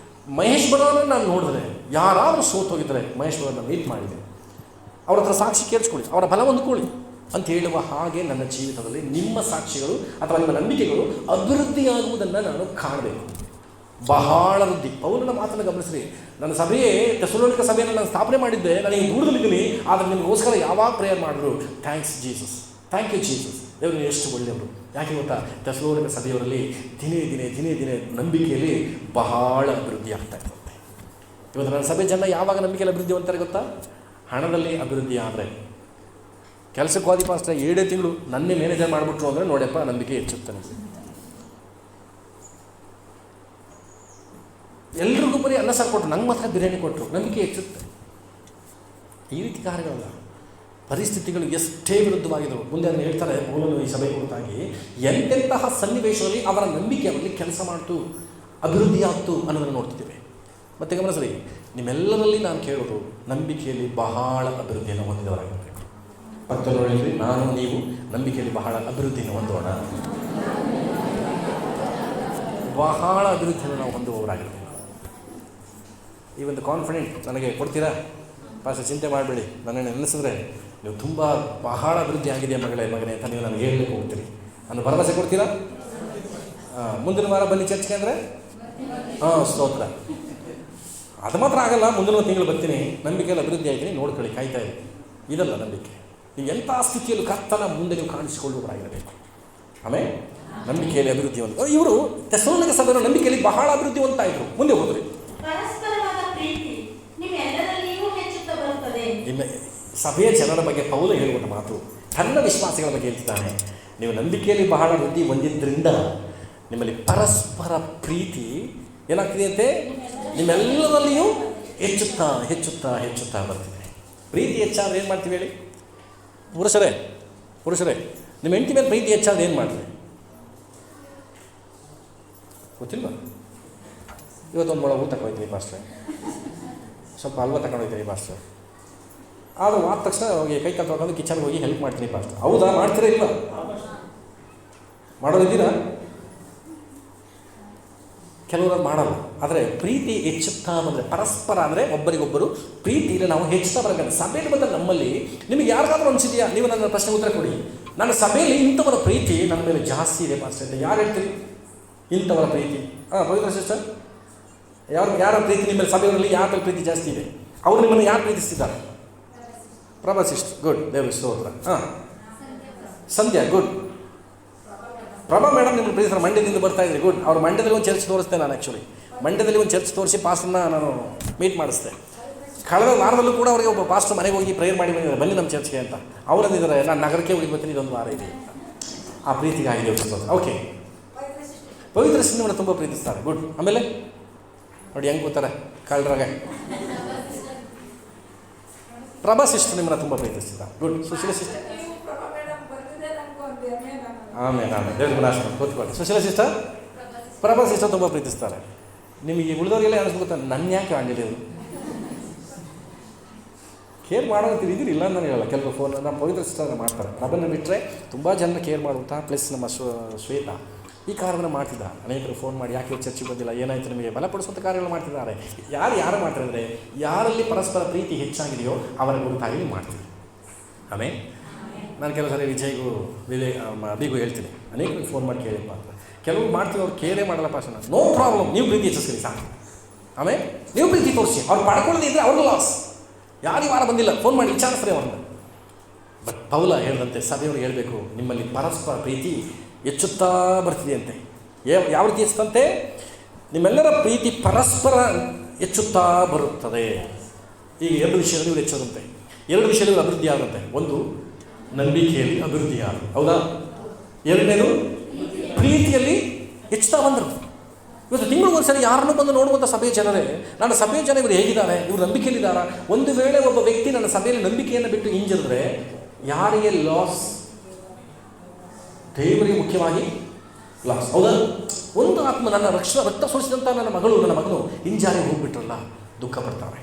ಮಹೇಶ್ ಬರೋರನ್ನು ನಾನು ನೋಡಿದ್ರೆ, ಯಾರಾದರೂ ಸೋತೋಗಿದ್ದರೆ ಮಹೇಶ್ ಬರೋರನ್ನ ಮೀಟ್ ಮಾಡಿದೆ, ಅವ್ರ ಹತ್ರ ಸಾಕ್ಷಿ ಕೇಳಿಸ್ಕೊಳ್ಳಿ, ಅವರ ಬಲ ಹೊಂದ್ಕೊಳ್ಳಿ ಅಂತ ಹೇಳುವ ಹಾಗೆ ನನ್ನ ಜೀವಿತದಲ್ಲಿ ನಿಮ್ಮ ಸಾಕ್ಷಿಗಳು ಅಥವಾ ನಿಮ್ಮ ನಂಬಿಕೆಗಳು ಅಭಿವೃದ್ಧಿಯಾಗುವುದನ್ನು ನಾನು ಕಾಣಬೇಕು. ಬಹಳ ವೃದ್ಧಿ. ಪೌಲನ ಮಾತನ್ನು ಗಮನಿಸ್ರಿ. ನನ್ನ ಸಭೆಯೇ ಥೆಸಲೋನಿಕ ಸಭೆಯನ್ನು ನಾನು ಸ್ಥಾಪನೆ ಮಾಡಿದ್ದೆ, ನನಗೆ ದೂರದಲ್ಲಿದ್ದೀನಿ, ಆದರೆ ನಿಮಗೋಸ್ಕರ ಯಾವಾಗ ಪ್ರೇಯರ್ ಮಾಡಿದ್ರು, thanks Jesus, thank you Jesus. ದೇವರು ಎಷ್ಟು ಒಳ್ಳೆಯವರು. ಯಾಕೆ ಗೊತ್ತಾ, ಥೆಸಲೋನಿಕ ಸಭೆಯವರಲ್ಲಿ ದಿನೇ ದಿನೇ ನಂಬಿಕೆಯಲ್ಲಿ ಬಹಳ ಅಭಿವೃದ್ಧಿ ಆಗ್ತಾ ಇರ್ತದೆ. ಇವತ್ತು ನನ್ನ ಸಭೆ ಜನ ಯಾವಾಗ ನಂಬಿಕೆಯಲ್ಲಿ ಅಭಿವೃದ್ಧಿ ಅಂತಾರೆ ಗೊತ್ತಾ? ಹಣದಲ್ಲಿ ಅಭಿವೃದ್ಧಿ ಆದರೆ. ಕೆಲಸಕ್ಕೆ ಹೋದಿ ಪಾಸ್ಟ್ರೆ 7 ತಿಂಗಳು ನನ್ನೇ ಮ್ಯಾನೇಜರ್ ಮಾಡಿಬಿಟ್ರು ಅಂದರೆ ನೋಡಪ್ಪ ನಂಬಿಕೆ ಹೆಚ್ಚುತ್ತೆ. ಎಲ್ರಿಗೂ ಬರೀ ಅನ್ನ ಸಾರು ಕೊಟ್ಟರು, ನಂಗೆ ಮಾತ್ರ ಬಿರಿಯಾನಿ ಕೊಟ್ಟರು, ನಂಬಿಕೆ ಹೆಚ್ಚುತ್ತೆ. ಈ ರೀತಿ ಕಾರ್ಯಗಳಲ್ಲ. ಪರಿಸ್ಥಿತಿಗಳು ಎಷ್ಟೇ ವಿರುದ್ಧವಾಗಿದ್ದವು, ಮುಂದೆ ಅದನ್ನು ಹೇಳ್ತಾರೆ ಪೌಲನು ಈ ಸಭೆ ಕುರಿತಾಗಿ, ಎಂತೆಂತಹ ಸನ್ನಿವೇಶದಲ್ಲಿ ಅವರ ನಂಬಿಕೆ ಅವರಲ್ಲಿ ಕೆಲಸ ಮಾಡ್ತು, ಅಭಿವೃದ್ಧಿ ಆಗ್ತು ಅನ್ನೋದನ್ನು ನೋಡ್ತಿದ್ದೇವೆ. ಮತ್ತು ಗಮನಿಸ್ರಿ, ನಿಮ್ಮೆಲ್ಲರಲ್ಲಿ ನಾನು ಕೇಳೋದು, ನಂಬಿಕೆಯಲ್ಲಿ ಬಹಳ ಅಭಿವೃದ್ಧಿಯನ್ನು ಹೊಂದಿದವರಾಗಿರಬೇಕು. ಪಕ್ಕದವರು ಹೇಳಿದ್ರಿ, ನಾನು ನೀವು ನಂಬಿಕೆಯಲ್ಲಿ ಬಹಳ ಅಭಿವೃದ್ಧಿಯನ್ನು ಹೊಂದೋಣ. ಬಹಳ ಅಭಿವೃದ್ಧಿಯನ್ನು ನಾವು ಹೊಂದುವವರಾಗಿರಬೇಕು. ಈ ಒಂದು ಕಾನ್ಫಿಡೆಂಟ್ ನನಗೆ ಕೊಡ್ತೀರಾ? ಪಾಸ್ಟರ್ ಚಿಂತೆ ಮಾಡಬೇಡಿ, ನನ್ನನ್ನು ನೆನೆಸಿದ್ರೆ ನೀವು ತುಂಬ ಬಹಳ ಅಭಿವೃದ್ಧಿ ಆಗಿದೆ ಮಗಳೇ ಮಗನೇ ಅಂತ ನೀವು ನನಗೆ ಹೇಳಲಿಕ್ಕೆ ಹೋಗ್ತೀರಿ ಅನ್ನೋ ಭರವಸೆ ಕೊಡ್ತೀರಾ? ಮುಂದಿನ ವಾರ ಬನ್ನಿ ಚರ್ಚ್ಗೆ ಅಂದರೆ ಸ್ತೋತ್ರ. ಅದು ಮಾತ್ರ ಆಗಲ್ಲ, ಮುಂದಿನ ತಿಂಗಳು ಬರ್ತೀನಿ, ನಂಬಿಕೆಯಲ್ಲಿ ಅಭಿವೃದ್ಧಿ ಆಯ್ತೀನಿ, ನೋಡ್ಕೊಳ್ಳಿ, ಕಾಯ್ತಾ ಇದೆ. ಇದಲ್ಲ ನಂಬಿಕೆ. ನೀವು ಎಂಥ ಸ್ಥಿತಿಯಲ್ಲೂ ಕರ್ತನ ಮುಂದೆ ನೀವು ಕಾಣಿಸಿಕೊಳ್ಳುವವರಾಗಿರಬೇಕು. ಆಮೇಲೆ ನಂಬಿಕೆಯಲ್ಲಿ ಅಭಿವೃದ್ಧಿ ಹೊಂದ ಇವರು ಥೆಸಲೋನಿಕ ಸಭೆಯ ನಂಬಿಕೆಯಲ್ಲಿ ಬಹಳ ಅಭಿವೃದ್ಧಿವಂತ ಇದ್ರು. ಮುಂದೆ ಹೋದ್ರಿ, ನಿಮ್ಮ ಸಭೆಯ ಜನರ ಬಗ್ಗೆ ಪೌಲ ಹೇಳುವಂಥ ಮಾತು ತನ್ನ ವಿಶ್ವಾಸಿಗಳ ಬಗ್ಗೆ ಹೇಳ್ತಿದ್ದಾನೆ. ನೀವು ನಂಬಿಕೆಯಲ್ಲಿ ಬಹಳ ವೃದ್ಧಿ ಹೊಂದಿದ್ದರಿಂದ ನಿಮ್ಮಲ್ಲಿ ಪರಸ್ಪರ ಪ್ರೀತಿ ಏನಾಗ್ತಿದೆ ಅಂತೆ, ನಿಮ್ಮೆಲ್ಲರಲ್ಲಿಯೂ ಹೆಚ್ಚುತ್ತಾ ಹೆಚ್ಚುತ್ತಾ ಹೆಚ್ಚುತ್ತಾ ಬರ್ತಿದೆ. ಪ್ರೀತಿ ಹೆಚ್ಚಾದ್ರೆ ಏನು ಮಾಡ್ತೀವಿ ಹೇಳಿ? ಪುರುಷರೇ ನಿಮ್ಮ ಹೆಂಡತಿ ಮೇಲೆ ಪ್ರೀತಿ ಹೆಚ್ಚಾದ್ರೆ ಏನು ಮಾಡ್ತೀವಿ ಗೊತ್ತಿಲ್ವಾ? ಇವತ್ತೊಂದು ಮೊಳ ಊಟ ತಗೊಂಡೋಗ್ತೀನಿ ಪಾಸ್ಟ್ರೆ, ಸ್ವಲ್ಪ ಹಲ್ವ ತಗೊಂಡೋಗ್ತೀನಿ ಪಾಸ್ಟ್ರೆ, ಆದರೂ ಆದ ತಕ್ಷಣ ಹೋಗಿ ಕೈ ಕಾಲು ತೊಗೊಂಡು ಕಿಚನ್ಗೆ ಹೋಗಿ ಹೆಲ್ಪ್ ಮಾಡ್ತೀನಿ ಪಾಸ್ಟ್ರೆ. ಹೌದಾ? ಮಾಡ್ತೀರಾ ಇಲ್ಲ? ಮಾಡೋದಿದ್ದೀರಾ? ಕೆಲವರು ಮಾಡಲ್ಲ. ಆದರೆ ಪ್ರೀತಿ ಹೆಚ್ಚುತ್ತಾ ಬಂದರೆ, ಪರಸ್ಪರ ಅಂದರೆ ಒಬ್ಬರಿಗೊಬ್ಬರು ಪ್ರೀತಿಯಲ್ಲಿ ನಾವು ಹೆಚ್ಚುತ್ತಾ ಬರಬೇಕು. ಸಭೆಯಲ್ಲಿ ಬಂದ ನಮ್ಮಲ್ಲಿ ನಿಮಗೆ ಯಾರಿಗಾದ್ರೂ ಅನಿಸಿದೆಯಾ? ನೀವು ನನ್ನ ಪ್ರಶ್ನೆ ಉತ್ತರ ಕೊಡಿ. ನನ್ನ ಸಭೆಯಲ್ಲಿ ಇಂಥವರ ಪ್ರೀತಿ ನನ್ನ ಮೇಲೆ ಜಾಸ್ತಿ ಇದೆ ಪಾಸ್ಟರ್ ಅಂತ ಯಾರು ಹೇಳ್ತೀರಿ? ಇಂಥವರ ಪ್ರೀತಿ ಪವಿತ್ರ ಸಿಸ್ಟರ್, ಯಾರ ಪ್ರೀತಿ ನಿಮ್ಮ ಸಭೆಯವರಲ್ಲಿ ಯಾರ ಮೇಲೆ ಪ್ರೀತಿ ಜಾಸ್ತಿ ಇದೆ? ಅವರು ನಿಮ್ಮನ್ನು ಯಾರು ಪ್ರೀತಿಸ್ತಿದ್ದಾರೆ? ಪ್ರಭಾ ಸಿಸ್ಟರ್, ಗುಡ್, ದೇವ್ರ ಸ್ತೋತ್ರ. ಸಂಧ್ಯಾ, ಗುಡ್. ಪ್ರಭಾ ಮೇಡಮ್ ನಿಮ್ಮನ್ನು ಪ್ರೀತಿಸ್ತಾರೆ, ಮಂಡ್ಯದಿಂದ ಬರ್ತಾ ಇದ್ರಿ, ಗುಡ್. ಅವ್ರು ಮಂಡ್ಯದಲ್ಲಿ ಒಂದು ಚರ್ಚ್ ತೋರಿಸ್ತೆ. ನಾನು ಆ್ಯಕ್ಚುಲಿ ಮಂಡ್ಯದಲ್ಲಿ ಒಂದು ಚರ್ಚ್ ತೋರಿಸಿ ಪಾಸ್ಟರ್ನ ನಾನು ಮೀಟ್ ಮಾಡಿಸ್ದೆ. ಕಳೆದ ವಾರದಲ್ಲೂ ಕೂಡ ಅವರಿಗೆ ಒಬ್ಬ ಪಾಸ್ಟರ್ ಮನೆಗೆ ಹೋಗಿ ಪ್ರೇಯರ್ ಮಾಡಿ ಬಂದಿದ್ದಾರೆ, ಬನ್ನಿ ನಮ್ಮ ಚರ್ಚ್ಗೆ ಅಂತ. ಅವರಂದಿದ್ದಾರೆ, ನಾನು ನಗರಕ್ಕೆ ಹೋಗಿ ಬರ್ತೀನಿ, ಇದೊಂದು ವಾರ ಇದೆ. ಆ ಪ್ರೀತಿಗಾಗಿದೆ. ಓಕೆ, ಪವಿತ್ರ ಸಿನಿಮಾ ತುಂಬ ಪ್ರೀತಿಸ್ತಾರೆ, ಗುಡ್. ಆಮೇಲೆ ನೋಡಿ ಹೆಂಗೆ ಕೂತಾರೆ ಕಳ್ಳರಾಗ. ಪ್ರಭಾ ಸಿಸ್ಟರ್ ನಿಮ್ಮನ್ನ ತುಂಬ ಪ್ರೀತಿಸ್ತಿದ್ದಾರೆ, ಗುಡ್. ಸುಶೀಲ ಸಿಸ್ಟರ್, ಆಮೇಲೆ ದೇವ್ರ ಆಶ್ರಮ ಕೂತ್ಕೊಳ್ಳಿ. ಸುಶೀಲ ಸಿಸ್ಟರ್, ಪ್ರಭಾ ಸಿಸ್ಟರ್ ತುಂಬ ಪ್ರೀತಿಸ್ತಾರೆ. ನಿಮಗೆ ಉಳಿದವರಿಗೆಲ್ಲ ಅನಿಸ್ಬೇಕು, ನನ್ನ ಯಾಕೆ ಆಗಲಿಲ್ಲ ಇವರು ಕೇರ್ ಮಾಡೋಂತೀರಿ ಇದ್ದೀರಿ ಇಲ್ಲ ನಾನು ಹೇಳಲ್ಲ. ಕೆಲವು ಫೋನ್ ನಮ್ಮ ಪವಿತ್ರ ಸಿಸ್ಟರ್ ಮಾಡ್ತಾರೆ. ಪ್ರಭನ್ನ ಬಿಟ್ಟರೆ ತುಂಬ ಜನ ಕೇರ್ ಮಾಡುವಂಥ ಪ್ಲಸ್ ನಮ್ಮ ಶ್ವೇತಾ ಈ ಕಾರ್ಯವನ್ನು ಮಾಡ್ತಿದ್ದ. ಅನೇಕರು ಫೋನ್ ಮಾಡಿ ಯಾಕೆ ಚರ್ಚೆಗೆ ಬಂದಿಲ್ಲ, ಏನಾಯಿತು, ನಿಮಗೆ ಬಲಪಡಿಸುವಂಥ ಕಾರ್ಯಗಳು ಮಾಡ್ತಿದ್ದಾರೆ. ಯಾರು ಮಾಡ್ತಾರೆ ಅಂದರೆ ಯಾರಲ್ಲಿ ಪರಸ್ಪರ ಪ್ರೀತಿ ಹೆಚ್ಚಾಗಿದೆಯೋ ಅವರ ಗುರುತಾಗಿ ಮಾಡ್ತೀವಿ. ಆಮೇಲೆ ನಾನು ಕೆಲವು ಸರಿ ವಿಜಯ್ಗೂ ಅಭಿಗೂ ಹೇಳ್ತೀನಿ, ಅನೇಕರಿಗೆ ಫೋನ್ ಮಾಡಿ ಕೇಳಿಪ್ಪ ಅಂತ. ಕೆಲವು ಮಾಡ್ತೀವಿ, ಅವ್ರು ಕೇರೇ ಮಾಡಲ್ಲ ಪಾಸನ, ನೋ ಪ್ರಾಬ್ಲಮ್, ನೀವು ಪ್ರೀತಿ ಹೆಚ್ಚಿಸ್ತೀರಿ ಸಾಕು. ಆಮೇಲೆ ನೀವು ಪ್ರೀತಿ ತೋರಿಸಿ, ಅವ್ರು ಪಡ್ಕೊಳ್ಳೋದೇ ಇದ್ದರೆ ಅವ್ರಿಗೆ ಲಾಸ್. ಯಾರು ವಾರ ಬಂದಿಲ್ಲ ಫೋನ್ ಮಾಡಿ ವಿಚಾರಿಸ್ತಾರೆ ಅವ್ರನ್ನ. ಬಟ್ ಪೌಲ ಹೇಳಿದಂತೆ ಸಭೆಯವರು ಹೇಳಬೇಕು, ನಿಮ್ಮಲ್ಲಿ ಪರಸ್ಪರ ಪ್ರೀತಿ ಹೆಚ್ಚುತ್ತಾ ಬರ್ತಿದೆ ಅಂತೆ. ಯಾವ ರೀತಿ ಹೆಚ್ಚುತ್ತಂತೆ? ನಿಮ್ಮೆಲ್ಲರ ಪ್ರೀತಿ ಪರಸ್ಪರ ಹೆಚ್ಚುತ್ತಾ ಬರುತ್ತದೆ. ಈಗ 2 ವಿಷಯದಲ್ಲಿ ಇವರು ಹೆಚ್ಚದಂತೆ, 2 ವಿಷಯದಲ್ಲಿ ಇವರು ಅಭಿವೃದ್ಧಿ ಆಗುತ್ತೆ. ಒಂದು ನಂಬಿಕೆಯಲ್ಲಿ ಅಭಿವೃದ್ಧಿ ಆಗುತ್ತೆ, ಹೌದಾ? ಎರಡನೇದು ಪ್ರೀತಿಯಲ್ಲಿ ಹೆಚ್ಚುತ್ತಾ ಬಂದರು. ಇವತ್ತು ತಿಂಗಳಿಗೊಂದ್ಸರಿ ಯಾರನ್ನೂ ಬಂದು ನೋಡುವಂಥ ಸಭೆಯ ಜನರೇ, ನನ್ನ ಸಭೆಯ ಜನ ಇವರು ಹೇಗಿದ್ದಾರೆ, ಇವರು ನಂಬಿಕೆಯಲ್ಲಿದ್ದಾರಾ? ಒಂದು ವೇಳೆ ಒಬ್ಬ ವ್ಯಕ್ತಿ ನನ್ನ ಸಭೆಯಲ್ಲಿ ನಂಬಿಕೆಯನ್ನು ಬಿಟ್ಟು ಹಿಂಜರಿದ್ರೆ ಯಾರಿಗೆ ಲಾಸ್? ದೇವರಿಗೆ ಮುಖ್ಯವಾಗಿ ಲಾಸ್, ಹೌದಾ? ಒಂದು ಆತ್ಮ, ನನ್ನ ರಕ್ತ ಸುರಿಸಿದಂಥ ನನ್ನ ಮಗನು ಹಿಂಜಾರಿ ಹೋಗ್ಬಿಟ್ರಲ್ಲ, ದುಃಖ ಪಡ್ತಾರೆ.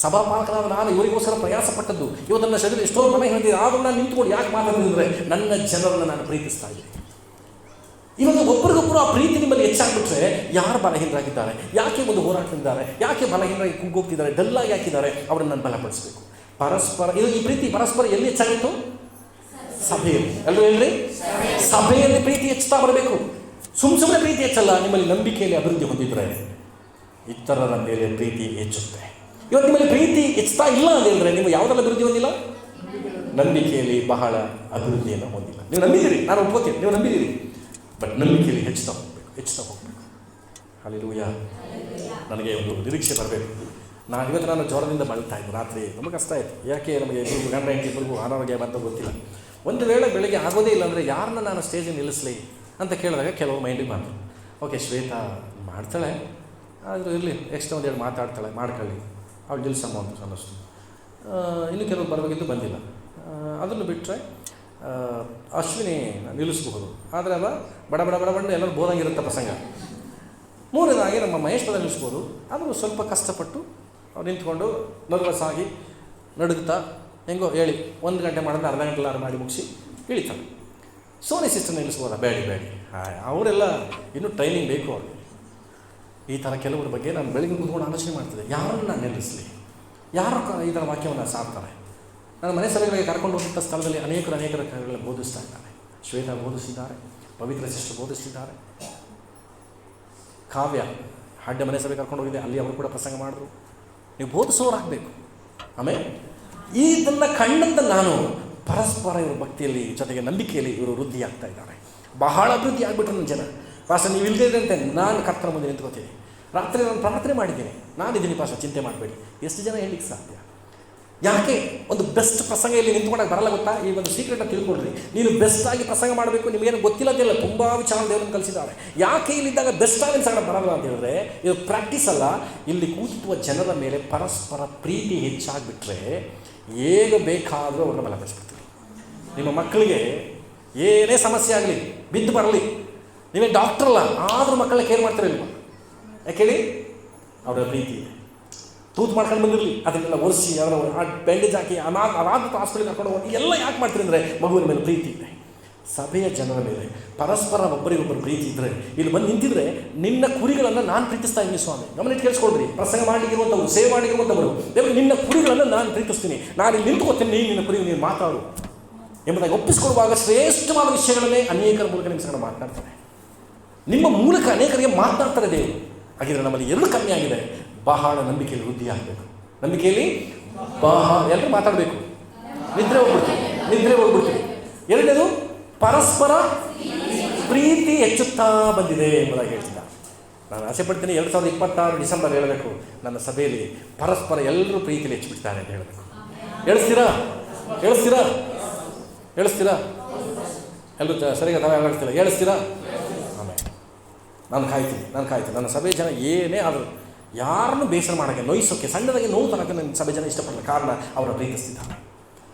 ಸಭಾಪಾಲಕನಾದ ನಾನು ಇವರಿಗೋಸ್ಕರ ಪ್ರಯಾಸ ಪಟ್ಟದ್ದು, ಇವತ್ತು ನನ್ನ ಶರೀರ ಎಷ್ಟೋ ಮನೆ ಹೇಳಿದೆ, ಆದರೂ ನಾನು ನಿಂತ್ಕೊಂಡು ಯಾಕೆ ಮಾತಾಡಿದ್ರೆ ನನ್ನ ಜನರನ್ನು ನಾನು ಪ್ರೀತಿಸ್ತಾ ಇದ್ದೀನಿ. ಇವತ್ತು ಒಬ್ಬರಿಗೊಬ್ಬರು ಆ ಪ್ರೀತಿ ನಿಮ್ಮಲ್ಲಿ ಹೆಚ್ಚಾಗ್ಬಿಟ್ರೆ ಯಾರು ಬಲಹೀನರಾಗಿದ್ದಾರೆ, ಯಾಕೆ ಒಂದು ಹೋರಾಡ್ತಿದ್ದಾರೆ, ಯಾಕೆ ಬಲಹೀನರಾಗಿ ಕುಗ್ಗೋಗ್ತಿದ್ದಾರೆ, ಡಲ್ಲಾಗಿ ಹಾಕಿದ್ದಾರೆ, ಅವರನ್ನು ನಾನು ಬಲಪಡಿಸಬೇಕು. ಪರಸ್ಪರ ಈ ಪ್ರೀತಿ ಪರಸ್ಪರ ಎಲ್ಲಿ ಹೆಚ್ಚಾಗಿತ್ತು? ಸಭೆಯಲ್ಲಿ. ಎಲ್ಲರೂ ಹೇಳ್ರಿ, ಸಭೆಯಲ್ಲಿ ಪ್ರೀತಿ ಹೆಚ್ಚುತ್ತಾ ಬರಬೇಕು. ಸುಮ್ಮನೆ ಪ್ರೀತಿ ಹೆಚ್ಚಲ್ಲ, ನಿಮ್ಮಲ್ಲಿ ನಂಬಿಕೆಯಲ್ಲಿ ಅಭಿವೃದ್ಧಿ ಹೊಂದಿದ್ರೆ ಇತರರ ಮೇಲೆ ಪ್ರೀತಿ ಹೆಚ್ಚುತ್ತೆ. ಇವತ್ತು ನಿಮ್ಮಲ್ಲಿ ಪ್ರೀತಿ ಹೆಚ್ಚುತ್ತಾ ಇಲ್ಲ ಅಂದರೆ ನೀವು ಯಾವುದೆಲ್ಲ ಅಭಿವೃದ್ಧಿ ಹೊಂದಿಲ್ಲ? ನಂಬಿಕೆಯಲ್ಲಿ ಬಹಳ ಅಭಿವೃದ್ಧಿಯನ್ನು ಹೊಂದಿಲ್ಲ. ನೀವು ನಂಬಿದ್ದೀರಿ, ನಾನು ಒಪ್ಕೋತೀನಿ, ನೀವು ನಂಬಿದ್ದೀರಿ, ಬಟ್ ನಂಬಿಕೆಯಲ್ಲಿ ಹೆಚ್ಚುತ್ತಾ ಹೋಗಬೇಕು. ಹಲ್ಲೆಲೂಯಾ. ನನಗೆ ಒಂದು ನಿರೀಕ್ಷೆ ಬರಬೇಕು. ನಾನು ಜ್ವರದಿಂದ ಬಳಲ್ತಾ ಇದ್ದೆ, ರಾತ್ರಿ ತುಂಬ ಕಷ್ಟ ಆಯಿತು. ಯಾಕೆ ನಮಗೆ ಗಂಡ ಹೆಂಡತಿಗೂ ಅನಾರೋಗ್ಯ ಬಂತ ಗೊತ್ತಿಲ್ಲ. ಒಂದು ವೇಳೆ ಬೆಳಗ್ಗೆ ಆಗೋದೇ ಇಲ್ಲ ಅಂದರೆ ಯಾರನ್ನ ನಾನು ಸ್ಟೇಜಿಗೆ ನಿಲ್ಲಿಸಲಿ ಅಂತ ಕೇಳಿದಾಗ ಕೆಲವು ಮೈಂಡಿಗೆ ಬಂದರು, ಓಕೆ ಶ್ವೇತಾ ಮಾಡ್ತಾಳೆ, ಆದರೂ ಇರಲಿ, ಎಕ್ಸ್ಟ್ರಾ ಒಂದೆರಡು ಮಾತಾಡ್ತಾಳೆ, ಮಾಡ್ಕೊಳ್ಳಿ, ಅವಳು ನಿಲ್ಸಮ್ಮ ಅಂತ ಅನ್ನಿಸ್ತು. ಇನ್ನು ಕೆಲವು ಬರಬೇಕಿದ್ದು ಬಂದಿಲ್ಲ. ಅದನ್ನು ಬಿಟ್ಟರೆ ಅಶ್ವಿನಿ ನಿಲ್ಲಿಸ್ಬಹುದು, ಆದರೆ ಅಲ್ಲ ಬಡ ಎಲ್ಲರೂ ಬೋದಂಗಿರುತ್ತೆ ಪ್ರಸಂಗ. ಮೂರನೇದಾಗಿ ನಮ್ಮ ಮಹೇಶ್ ಪದ ನಿಲ್ಲಿಸ್ಬೋದು, ಆದರೂ ಸ್ವಲ್ಪ ಕಷ್ಟಪಟ್ಟು ಅವ್ರು ನಿಂತ್ಕೊಂಡು ನರ್ವಸ್ ಆಗಿ ನಡುಗ್ತಾ ಹೆಂಗೋ ಹೇಳಿ 1 ಗಂಟೆ ಮಾಡಿದ್ರೆ ಅರ್ಧ ಗಂಟೆ ಮಾಡಿ ಮುಗಿಸಿ ಇಳಿತಾರೆ. Sony sister ನಿಲ್ಲಿಸ್ಬೋದಾ? ಬೇಡಿ ಅವರೆಲ್ಲ ಇನ್ನೂ ಟ್ರೈನಿಂಗ್ ಬೇಕು ಅವ್ರಿಗೆ. ಈ ಥರ ಕೆಲವರ ಬಗ್ಗೆ ನಾನು ಬೆಳಗ್ಗೆ ಕೂತ್ಕೊಂಡು ಆಲೋಚನೆ ಮಾಡ್ತಿದ್ದೆ, ಯಾರನ್ನು ನಾನು ನಿಲ್ಲಿಸಲಿ, ಯಾರು ಈ ಥರ ವಾಕ್ಯವನ್ನು ಸಾರ್ತಾರೆ. ನನ್ನ ಮನೆ ಸಭೆಗಳಿಗೆ ಕರ್ಕೊಂಡು ಹೋದಂಥ ಸ್ಥಳದಲ್ಲಿ ಅನೇಕರ ಕಾರ್ಯಗಳನ್ನು ಬೋಧಿಸ್ತಾ ಇದ್ದಾರೆ. ಶ್ವೇತಾ ಬೋಧಿಸಿದ್ದಾರೆ, ಪವಿತ್ರ ಸಿಸ್ಟರ್ ಬೋಧಿಸಿದ್ದಾರೆ, ಕಾವ್ಯ ಹಾಡ್ಯ ಮನೆ ಸಭೆ ಕರ್ಕೊಂಡು ಹೋಗಿದೆ, ಅಲ್ಲಿ ಅವರು ಕೂಡ ಪ್ರಸಂಗ ಮಾಡಿದ್ರು. ನೀವು ಬೋಧಿಸೋರಾಗಬೇಕು. ಆಮೇಲೆ ಇದನ್ನು ಕಂಡಂತ ನಾನು ಪರಸ್ಪರ ಇವರು ಭಕ್ತಿಯಲ್ಲಿ ಜೊತೆಗೆ ನಂಬಿಕೆಯಲ್ಲಿ ಇವರು ವೃದ್ಧಿ ಆಗ್ತಾ ಇದ್ದಾರೆ. ಬಹಳ ಅಭಿವೃದ್ಧಿ ಆಗಿಬಿಟ್ರು ನನ್ನ ಜನ. ಪಾಸ ನೀವು ಇಲ್ಲದೇ ಇದ್ದಂತೆ ನಾನು ಕರ್ತನ ಮುಂದೆ ನಿಂತ್ಕೋತೀನಿ. ರಾತ್ರಿ ನಾನು ಪ್ರಾರ್ಥನೆ ಮಾಡಿದ್ದೀನಿ, ನಾನಿದ್ದೀನಿ ಪಾಸ, ಚಿಂತೆ ಮಾಡಬೇಡಿ. ಎಷ್ಟು ಜನ ಹೇಳಲಿಕ್ಕೆ ಸಾಧ್ಯ? ಯಾಕೆ ಒಂದು ಬೆಸ್ಟ್ ಪ್ರಸಂಗ ಇಲ್ಲಿ ನಿಂತ್ಕೊಂಡಾಗ ಬರಲ್ಲ ಗೊತ್ತಾ? ಈ ಒಂದು ಸೀಕ್ರೆಟನ್ನು ತಿಳ್ಕೊಳ್ರಿ. ನೀನು ಬೆಸ್ಟಾಗಿ ಪ್ರಸಂಗ ಮಾಡಬೇಕು, ನಿಮಗೇನು ಗೊತ್ತಿಲ್ಲದಿಲ್ಲ, ತುಂಬ ವಿಚಾರ ದೇವರನ್ನು ಕಲಿಸಿದ್ದಾರೆ. ಯಾಕೆ ಇಲ್ಲಿದ್ದಾಗ ಬೆಸ್ಟಾಗಿ ಪ್ರಸಂಗ ಬರಲ್ಲ ಅಂತ ಹೇಳಿದ್ರೆ, ಇದು ಪ್ರಾಕ್ಟೀಸ್ ಅಲ್ಲ. ಇಲ್ಲಿ ಕೂತುವ ಜನರ ಮೇಲೆ ಪರಸ್ಪರ ಪ್ರೀತಿ ಹೆಚ್ಚಾಗಿಬಿಟ್ರೆ ಹೇಗೆ ಬೇಕಾದರೂ ಅವ್ರನ್ನ ಬಲಪಡಿಸ್ಬಿಡ್ತೀವಿ. ನಿಮ್ಮ ಮಕ್ಕಳಿಗೆ ಏನೇ ಸಮಸ್ಯೆ ಆಗಲಿ, ಬಿದ್ದು ಬರಲಿ, ನೀವೇ ಡಾಕ್ಟ್ರ್ ಅಲ್ಲ, ಆದರೂ ಮಕ್ಕಳನ್ನ ಕೇರ್ ಮಾಡ್ತಿರಲಿಲ್ವ? ಯಾಕೆ ಹೇಳಿ? ಅವರ ಪ್ರೀತಿ ಇದೆ. ತೂತು ಮಾಡ್ಕೊಂಡು ಬಂದಿರಲಿ, ಅದನ್ನೆಲ್ಲ ಒರೆಸಿ ಅದರ ಬ್ಯಾಂಡೇಜ್ ಹಾಕಿ ಅದಾದ ಹಾಸ್ಪಿಟಲ್ಗೆ ಕರ್ಕೊಂಡು ಹೋಗಿ ಎಲ್ಲ ಯಾಕೆ ಮಾಡ್ತೀರಿ ಅಂದರೆ ಮಗುವಿನ ಮೇಲೆ ಪ್ರೀತಿ ಇದೆ. ಸಭೆಯ ಜನರ ಮೇಲೆ ಪರಸ್ಪರ ಒಬ್ಬರಿಗೊಬ್ಬರು ಪ್ರೀತಿ ಇದ್ದರೆ, ಇಲ್ಲಿ ಬಂದು ನಿಂತಿದ್ರೆ ನಿನ್ನ ಕುರಿಗಳನ್ನು ನಾನು ಪ್ರೀತಿಸ್ತಾ ಇದ್ದೀನಿ ಸ್ವಾಮಿ. ಗಮನಿಟ್ಟು ಕೇಳಿಸ್ಕೊಳ್ರಿ. ಪ್ರಸಂಗ ಮಾಡಲಿಕ್ಕಿರುವಂಥವ್ರು, ಸೇವೆ ಮಾಡಲಿರುವಂಥವರು, ದೇವರು ನಿನ್ನ ಕುರಿಗಳನ್ನು ನಾನು ಪ್ರೀತಿಸ್ತೀನಿ, ನಾನು ಇಲ್ಲಿ ನಿಂತ್ಕೋತೀನಿ, ನಿನ್ನ ಕುರಿ ನೀನು ಮಾತಾಡು ಎಂಬುದಾಗಿ ಒಪ್ಪಿಸ್ಕೊಡುವಾಗ ಶ್ರೇಷ್ಠವಾದ ವಿಷಯಗಳನ್ನೇ ಅನೇಕರ ಮೂಲಕ ನಿಮ್ಮ ಸಂಗಡ ಮಾತನಾಡ್ತಾರೆ. ನಿಮ್ಮ ಮೂಲಕ ಅನೇಕರಿಗೆ ಮಾತನಾಡ್ತಾರೆ ದೇವರು. ಹಾಗಿದ್ರೆ ನಮ್ಮಲ್ಲಿ ಎರಡು ಕಮ್ಮಿ ಆಗಿದೆ. ಬಹಳ ನಂಬಿಕೆಯಲ್ಲಿ ವೃದ್ಧಿ ಆಗಬೇಕು. ನಂಬಿಕೆಯಲ್ಲಿ ಎಲ್ಲರೂ ಮಾತಾಡಬೇಕು. ನಿದ್ರೆ ಹೋಗ್ಬಿಡ್ತೀವಿ. ಎರಡನೇದು ಪರಸ್ಪರ ಪ್ರೀತಿ ಹೆಚ್ಚುತ್ತಾ ಬಂದಿದೆ ಎಂಬುದಾಗಿ ಹೇಳ್ತಿದ್ದ. ನಾನು ಆಸೆ ಪಡ್ತೀನಿ 2026 ಡಿಸೆಂಬರ್ ಹೇಳಬೇಕು, ನನ್ನ ಸಭೆಯಲ್ಲಿ ಪರಸ್ಪರ ಎಲ್ಲರೂ ಪ್ರೀತಿಯಲ್ಲಿ ಹೆಚ್ಚುಬಿಡ್ತಾರೆ ಅಂತ ಹೇಳಬೇಕು. ಹೇಳಿಸ್ತೀರಾ? ಎಲ್ಲರೂ ಸರಿಯಾಗಿ ಹೇಳ್ತಿಲ್ಲ, ಹೇಳಿಸ್ತೀರಾ? ಆಮೇಲೆ ನಾನು ಕಾಯ್ತೀನಿ. ನನ್ನ ಸಭೆ ಜನ ಏನೇ ಆದರೂ ಯಾರನ್ನೂ ಬೇಸರ ಮಾಡೋಕ್ಕೆ, ನೋಯಿಸೋಕ್ಕೆ, ಸಣ್ಣದಾಗಿ ನೋವು ತನಕ ನನ್ನ ಸಭೆ ಜನ ಇಷ್ಟಪಡಲ್ಲ. ಕಾರಣ ಅವರ ಪ್ರೀತಿಸ್ತಿದ್ದಾರೆ.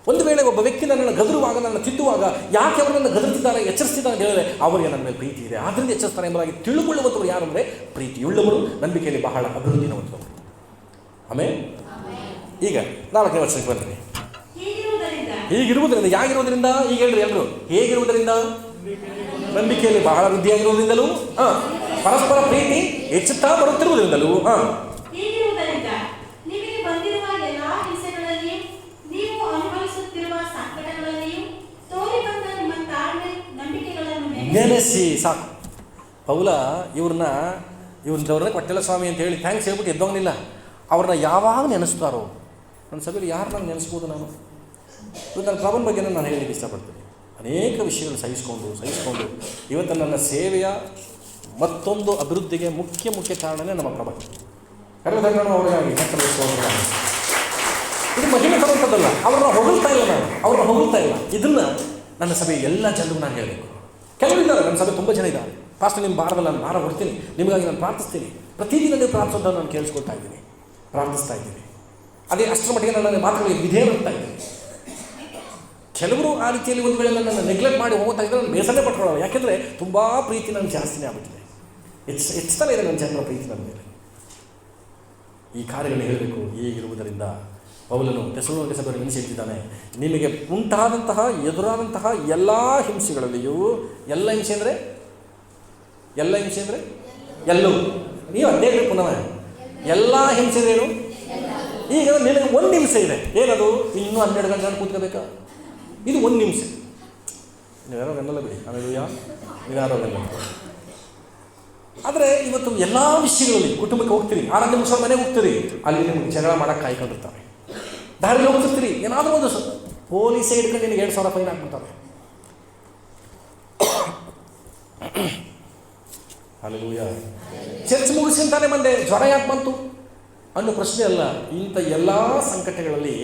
ಒಂದು ವೇಳೆ ಒಬ್ಬ ವ್ಯಕ್ತಿ ನನ್ನನ್ನು ಗದರುವಾಗ, ನನ್ನ ತಿದ್ದುವಾಗ, ಯಾಕೆ ಅವರು ನನ್ನ ಗದರುತ್ತಿದ್ದಾರೆ, ಎಚ್ಚರಿಸ್ತಿದ್ದಾರೆ ಅಂತ ಹೇಳಿದ್ರೆ ಅವರಿಗೆ ನನ್ನ ಮೇಲೆ ಪ್ರೀತಿ ಇದೆ, ಆದ್ದರಿಂದ ಎಚ್ಚರಿಸ್ತಾರೆ ಎಂಬುದಾಗಿ ತಿಳುಕೊಳ್ಳುವಂಥವ್ರು ಯಾರು ಅಂದರೆ ಪ್ರೀತಿಯುಳ್ಳವರು, ನಂಬಿಕೆಯಲ್ಲಿ ಬಹಳ ಅಭಿವೃದ್ಧಿನ ಹೊಂದಿದವರು. ಆಮೇಲೆ ಈಗ 4ನೇ ವರ್ಷಕ್ಕೆ ಬಂದ್ರಿ. ಹೀಗಿರುವುದರಿಂದ, ಯಾಗಿರುವುದರಿಂದ? ಈಗ ಹೇಳ್ರಿ ಎಲ್ಲರೂ. ಹೇಗಿರುವುದರಿಂದ? ನಂಬಿಕೆಯಲ್ಲಿ ಬಹಳ ವೃದ್ಧಿಯಾಗಿರುವುದರಿಂದಲೂ, ಪರಸ್ಪರ ಪ್ರೀತಿ ಹೆಚ್ಚುತ್ತಾ ಬರುತ್ತಿರುವುದರಿಂದಲೂ, ನೆನೆಸಿ ಸಾಕು. ಪೌಲ ಇವ್ರನ್ನವ್ರನ್ನ ಕೊಟ್ಟೆಲ್ಲ ಸ್ವಾಮಿ ಅಂತ ಹೇಳಿ ಥ್ಯಾಂಕ್ಸ್ ಹೇಳ್ಬಿಟ್ಟು ಎದ್ದೋಗಲಿಲ್ಲ. ಅವ್ರನ್ನ ಯಾವಾಗ ನೆನೆಸ್ತಾರೋ, ನನ್ನ ಸಭೆಯಲ್ಲಿ ಯಾರು ನಾನು ನೆನೆಸ್ಬೋದು? ನಾನು ನನ್ನ ಪ್ರಭುನ ಬಗ್ಗೆ ನಾನು ಹೇಳಲಿಕ್ಕೆ ಇಷ್ಟಪಡ್ತೀನಿ. ಅನೇಕ ವಿಷಯಗಳು ಸಹಿಸ್ಕೊಂಡು ಇವತ್ತು ನನ್ನ ಸೇವೆಯ ಮತ್ತೊಂದು ಅಭಿವೃದ್ಧಿಗೆ ಮುಖ್ಯ ಕಾರಣನೇ ನಮ್ಮ ಪ್ರಭು. ಕರೆದನ್ನು ಅವರಿಗಾಗಿ ಇದು ಮಹಿಮೆ ತರುವಂಥದ್ದಲ್ಲ. ಅವ್ರನ್ನ ಹೊಗಳ್ತಾ ಇಲ್ಲ. ಇದನ್ನು ನನ್ನ ಸಭೆ ಎಲ್ಲ ಜನರಿಗೂ ನಾನು ಹೇಳಬೇಕು. ಕೆಲವರು ಇದ್ದಾರೆ, ನನ್ನ ಸಭೆ ತುಂಬ ಜನ ಇದ್ದಾರೆ. ಪಾಸ್ಟರ್ ನಿಮ್ಮ ಬಾರದಲ್ಲಿ ನಾನು ಭಾರ ಹೊಡ್ತೀನಿ, ನಿಮಗಾಗಿ ನಾನು ಪ್ರಾರ್ಥಿಸ್ತೀನಿ. ಪ್ರತಿದಿನ ನೀವು ಪ್ರಾರ್ಥಿಸೋದನ್ನು ನಾನು ಕೇಳಿಸ್ಕೊಳ್ತಾ ಇದ್ದೀನಿ, ಪ್ರಾರ್ಥಿಸ್ತಾ ಇದ್ದೀನಿ. ಅದೇ ಅಷ್ಟರ ಮಟ್ಟಿಗೆ ನನ್ನ ಮಾತುಗಳಿಗೆ ವಿಧೇಯರಾಗ್ತಾ ಇದ್ದೀನಿ. ಕೆಲವರು ಆ ರೀತಿಯಲ್ಲಿ ಒಂದು ವೇಳೆ ನನ್ನನ್ನು ನೆಗ್ಲೆಕ್ಟ್ ಮಾಡಿ ಹೋಗ್ತಾ ಇದ್ದರೆ ನಾನು ಬೇಸರೇ ಪಟ್ಕೊಳ್ಳೋಲ್ಲ. ಯಾಕೆಂದರೆ ತುಂಬ ಪ್ರೀತಿ ನನಗೆ ಜಾಸ್ತಿನೇ ಆಗ್ಬಿಟ್ಟಿದೆ. ಹೆಚ್ಚುತ್ತಾನೆ ಇದೆ ನನ್ನ ಜನರ ಪ್ರೀತಿ ನನ್ನ ಮೇಲೆ. ಈ ಕಾರ್ಯಗಳನ್ನು ಹೇಳಬೇಕು. ಹೀಗಿರುವುದರಿಂದ ಪೌಲನು ಥೆಸಲೋನಿಕ ಸಭೆಯನ್ನು ನೆನೆಸಿಟ್ಟಿದ್ದಾನೆ, ನಿಮಗೆ ಉಂಟಾದಂತಹ ಎದುರಾದಂತಹ ಎಲ್ಲ ಹಿಂಸೆಗಳಲ್ಲಿಯೂ, ಎಲ್ಲ ಹಿಂಸೆ ಅಂದರೆ ಎಲ್ಲವೂ ನೀವು ಅದೇ ಪುನಃ ಎಲ್ಲ ಹಿಂಸೆ ಏನು? ಈಗ ನಿನಗೆ ಒಂದು ಹಿಂಸೆ ಇದೆ. ಏನದು? ಇನ್ನೂ 12 ಗಂಟೆ ಕೂತ್ಕೋಬೇಕಾ? ಇದು ಒಂದು ಹಿಂಸೆ. ನೀವು ಯಾರೋ ಗನ್ನಲ್ಲ ಬಿಡಿ, ಆಮೇಲೆ ನೀವು ಯಾರೋ ಗಲ್ಲ. ಆದರೆ ಇವತ್ತು ಎಲ್ಲ ವಿಷಯಗಳಲ್ಲಿ ಕುಟುಂಬಕ್ಕೆ ಹೋಗ್ತೀರಿ, ಆರಾಧ್ಯ ಮುಗಿಸೋ ಮನೆಗೆ ಹೋಗ್ತೀರಿ, ಅಲ್ಲಿ ನಿಮ್ಗೆ ಜಗಳ ಮಾಡೋಕ್ಕೆ ಕಾಯ್ಕೊಂಡಿರ್ತಾರೆ. ದಾರಿಲಿ ಹೋಗ್ತಿರ್ತೀರಿ, ಏನಾದರೂ ಒಂದು ಪೊಲೀಸೇ ಹಿಡ್ಕೊಂಡು ನಿನಗೆ 2,000 ಫೈನ್ ಹಾಕ್ಬಿಡ್ತಾರೆ. ಹಲ್ಲೆಲೂಯಾ. ಚರ್ಚ್ ಮುಗಿಸಿಂತಾನೆ ಬಂದೆ, ಜ್ವರ ಯಾಕೆ ಬಂತು ಅನ್ನೋ ಪ್ರಶ್ನೆ ಅಲ್ಲ. ಇಂಥ ಎಲ್ಲ ಸಂಕಟಗಳಲ್ಲಿ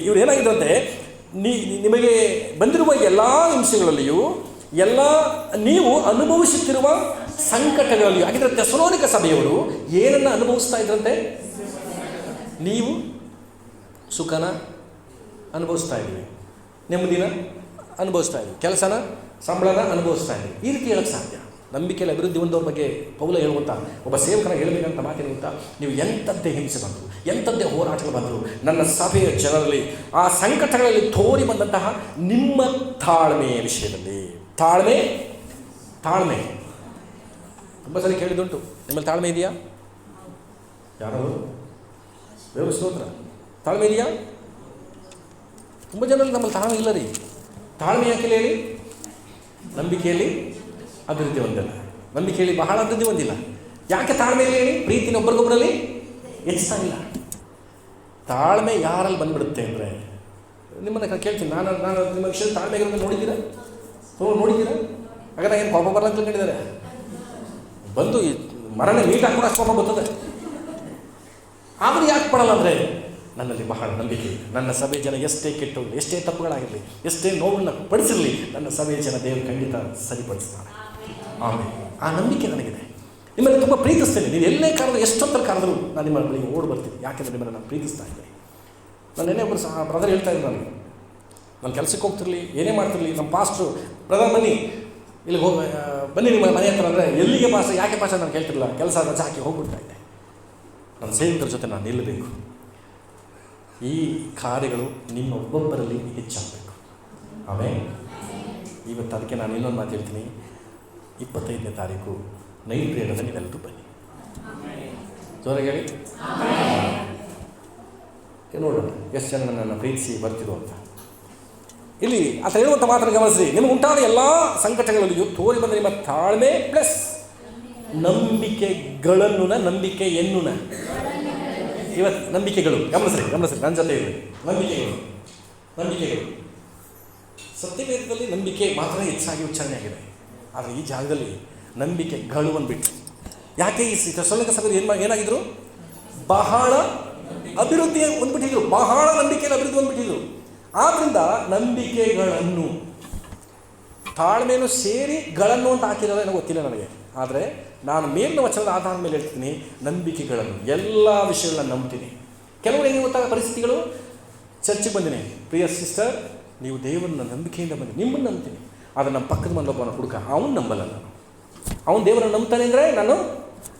ಇವ್ರು ಏನಾಗಿದ್ರಂತೆ, ನಿಮಗೆ ಬಂದಿರುವ ಎಲ್ಲ ಹಿಂಸೆಗಳಲ್ಲಿಯೂ ಎಲ್ಲ ನೀವು ಅನುಭವಿಸುತ್ತಿರುವ ಸಂಕಟಗಳಲ್ಲಿಯೂ ಹಾಗಿದ್ರೆ ಥೆಸಲೋನಿಕ ಸಭೆಯವರು ಏನನ್ನು ಅನುಭವಿಸ್ತಾ ಇದ್ರಂತೆ? ನೀವು ಸುಖನ ಅನುಭವಿಸ್ತಾ ಇದ್ದೀವಿ, ನೆಮ್ಮದಿನ ಅನುಭವಿಸ್ತಾ ಇದ್ದೀವಿ, ಕೆಲಸನ ಸಂಬಳನ ಅನುಭವಿಸ್ತಾ ಇದ್ದೀವಿ. ಈ ರೀತಿ ಹೇಳಕ್ಕೆ ಸಾಧ್ಯ? ನಂಬಿಕೆಯಲ್ಲಿ ಅಭಿವೃದ್ಧಿ ಹೊಂದೋರ ಬಗ್ಗೆ ಪೌಲ ಹೇಳುವಂಥ ಒಬ್ಬ ಸೇವಕನ ಹೇಳಬೇಕಂತ ಮಾತೇನುಂತ, ನೀವು ಎಂಥದ್ದೇ ಹಿಂಸೆ ಬಂದರು, ಎಂಥದ್ದೇ ಹೋರಾಟಗಳು ಬಂದರು, ನನ್ನ ಸಭೆಯ ಜನರಲ್ಲಿ ಆ ಸಂಕಟಗಳಲ್ಲಿ ತೋರಿ ಬಂದಂತಹ ನಿಮ್ಮ ತಾಳ್ಮೆಯ ವಿಷಯದಲ್ಲಿ ತಾಳ್ಮೆ ತುಂಬ ಸಲ ಕೇಳಿದುಂಟು. ನಿಮ್ಮಲ್ಲಿ ತಾಳ್ಮೆ ಇದೆಯಾ? ಯಾರು ದೇವರ ಸ್ತೋತ್ರ. ತಾಳ್ಮೆ ಇದೆಯಾ? ತುಂಬ ಜನರಲ್ಲಿ ನಮ್ಮಲ್ಲಿ ತಾಳ್ಮೆ ಇಲ್ಲ ರೀ. ತಾಳ್ಮೆ ಯಾಕಿಲ್ಲ ಹೇಳಿ? ನಂಬಿಕೆಯಲ್ಲಿ ಅಭಿವೃದ್ಧಿ ಹೊಂದಿಲ್ಲ. ನಂಬಿಕೆಯಲ್ಲಿ ಬಹಳ ಅಭಿವೃದ್ಧಿ ಹೊಂದಿಲ್ಲ. ಯಾಕೆ ತಾಳ್ಮೆ ಇಲ್ಲ ಹೇಳಿ? ಪ್ರೀತಿನ ಒಬ್ಬರಿಗೊಬ್ಬರಲ್ಲಿ ಹೆಚ್ಚಿಸ್ತಾ ಇಲ್ಲ. ತಾಳ್ಮೆ ಯಾರಲ್ಲಿ ಬಂದ್ಬಿಡುತ್ತೆ ಅಂದರೆ, ನಿಮ್ಮನ್ನು ಕೇಳ್ತೀನಿ, ನಾನು ನಿಮ್ಮ ವಿಷಯದಲ್ಲಿ ತಾಳ್ಮೆ ನೋಡಿದ್ದೀರಾ? ನೋಡಿದ್ದೀರಾ? ಹಾಗಾದ್ರೆ ಏನು ಕೋಪ ಬರಲ್ಲ ಅಂತ ಹೇಳಿದ್ದಾರೆ. ಬಂದು ಈ ಮರಣ ನೀಟ್ ಹಾಕೊಂಡು ಅಷ್ಟು ಕೋಪ ಬರ್ತದೆ. ಆದರೂ ಯಾಕೆ ಪಡಲ್ಲ ಅಂದರೆ, ನನ್ನಲ್ಲಿ ಬಹಳ ನಂಬಿಕೆ, ನನ್ನ ಸಭೆ ಜನ ಎಷ್ಟೇ ಕೆಟ್ಟೋಗಲಿ, ಎಷ್ಟೇ ತಪ್ಪುಗಳಾಗಿರಲಿ, ಎಷ್ಟೇ ನೋವನ್ನು ಪಡಿಸಿರಲಿ, ನನ್ನ ಸಭೆಯ ಜನ ದೇವರು ಖಂಡಿತ ಸರಿಪಡಿಸ್ತಾರೆ. ಆಮೇಲೆ ಆ ನಂಬಿಕೆ ನನಗಿದೆ. ನಿಮ್ಮನ್ನು ತುಂಬ ಪ್ರೀತಿಸ್ತೇನೆ. ನೀವು ಎಲ್ಲೇ ಕರೆದು ಎಷ್ಟೊತ್ತರ ಕರೆದರೂ ನಾನು ನಿಮ್ಮ ಬಳಿಗೆ ಓಡಿ ಬರ್ತೀನಿ. ಯಾಕೆಂದರೆ ನಿಮ್ಮನ್ನು ನಾನು ಪ್ರೀತಿಸ್ತಾ ಇದ್ದೀನಿ. ನಾನು ಏನೇ ಒಬ್ಬರು ಬ್ರದರ್ ಹೇಳ್ತಾ ಇದ್ದೀನಿ, ನಾನು ಕೆಲಸಕ್ಕೆ ಹೋಗ್ತಿರಲಿ, ಏನೇ ಮಾಡ್ತಿರಲಿ, ನಮ್ಮ ಪಾಸ್ಟ್ರು ಬ್ರದರ್ ಇಲ್ಲಿ ಬನ್ನಿ ನಿಮ್ಮ ಮನೆ ಹತ್ರ ಅಂದರೆ, ಎಲ್ಲಿಗೆ ಪಾಸ್, ಯಾಕೆ ಪಾಸ್ ನಾನು ಕೇಳ್ತಿರಲಿಲ್ಲ, ಕೆಲಸ ರಜೆ ಹಾಕಿ ಹೋಗ್ಬಿಡ್ತಾ ಇದ್ದೆ. ನನ್ನ ಸೇವಕರ ಜೊತೆ ನಾನು ನಿಲ್ಲಬೇಕು. ಈ ಕಾರ್ಯಗಳು ನಿಮ್ಮ ಒಬ್ಬೊಬ್ಬರಲ್ಲಿ ಹೆಚ್ಚಾಗಬೇಕು. ಆಮೇಲೆ ಇವತ್ತು ಅದಕ್ಕೆ ನಾನು ಇನ್ನೊಂದು ಮಾತು ಹೇಳ್ತೀನಿ. 25ನೇ ತಾರೀಕು ನೈಟ್ ಪ್ರೇಯರಲ್ಲಿ ನೀವೆಲ್ಲರೂ ಬನ್ನಿ. ಜೋರಾಗಿ ಹೇಳಿ, ನೋಡೋಣ ಎಷ್ಟು ಜನ ನನ್ನನ್ನು ಪ್ರೀತಿಸಿ ಬರ್ತಿರೋ ಅಂತ. ಇಲ್ಲಿ ಆತ ಹೇಳುವಂಥ ಮಾತನ್ನು ಗಮನಿಸಿ. ನಿಮಗೆ ಉಂಟಾದ ಎಲ್ಲ ಸಂಕಟಗಳಲ್ಲಿಯೂ ತೋರಿ ಬಂದ ನಿಮ್ಮ ತಾಳ್ಮೆ ಪ್ಲಸ್ ನಂಬಿಕೆಗಳನ್ನು, ನಂಬಿಕೆಯನ್ನು, ಇವತ್ತು ನಂಬಿಕೆಗಳು ಗಮನಿಸ್ರಿ, ನನ್ನ ಜೊತೆ ಇರಲಿ. ನಂಬಿಕೆಗಳು ಸತ್ಯವೇದದಲ್ಲಿ ನಂಬಿಕೆ ಮಾತ್ರ ಹೆಚ್ಚಾಗಿ ಉಚ್ಚಾರಣೆ ಆಗಿದೆ. ಆದರೆ ಈ ಜಾಗದಲ್ಲಿ ನಂಬಿಕೆಗಳು ಅಂದ್ಬಿಟ್ಟು, ಯಾಕೆ ಈ ಥೆಸಲೋನಿಕ ಸಭೆಯಲ್ಲಿ ಏನಾಗಿದ್ರು? ಬಹಳ ಅಭಿವೃದ್ಧಿ ಹೊಂದ್ಬಿಟ್ಟಿದ್ರು, ಬಹಳ ನಂಬಿಕೆಯಲ್ಲಿ ಅಭಿವೃದ್ಧಿ ಹೊಂದ್ಬಿಟ್ಟಿದ್ರು. ಆದ್ದರಿಂದ ನಂಬಿಕೆಗಳನ್ನು, ತಾಳ್ಮೆಯನ್ನು ಸೇರಿ ಗಳನ್ನು ಅಂತ ಹಾಕಿರೋದು ಏನೋ ಗೊತ್ತಿಲ್ಲ ನನಗೆ. ಆದರೆ ನಾನು ಮೇಲಿನ ವಚನದ ಆಧಾರದ ಮೇಲೆ ಹೇಳ್ತೀನಿ, ನಂಬಿಕೆಗಳನ್ನು, ಎಲ್ಲ ವಿಷಯಗಳನ್ನ ನಂಬ್ತೀನಿ. ಕೆಲವರು ಹೆಂಗೆ ಗೊತ್ತಾಗ ಪರಿಸ್ಥಿತಿಗಳು, ಚರ್ಚಿಗೆ ಬಂದಿನಿ, ಪ್ರಿಯ ಸಿಸ್ಟರ್ ನೀವು ದೇವರನ್ನ ನಂಬಿಕೆಯಿಂದ ಬಂದು ನಿಮ್ಮನ್ನು ನಂಬ್ತೀನಿ. ಆದರೆ ನಮ್ಮ ಪಕ್ಕದ ಮನೆಯೊಬ್ಬನ ಹುಡುಕ, ಅವನು ನಂಬಲ್ಲ. ಅವನು ದೇವರನ್ನು ನಂಬ್ತಾನೆ ಅಂದರೆ ನಾನು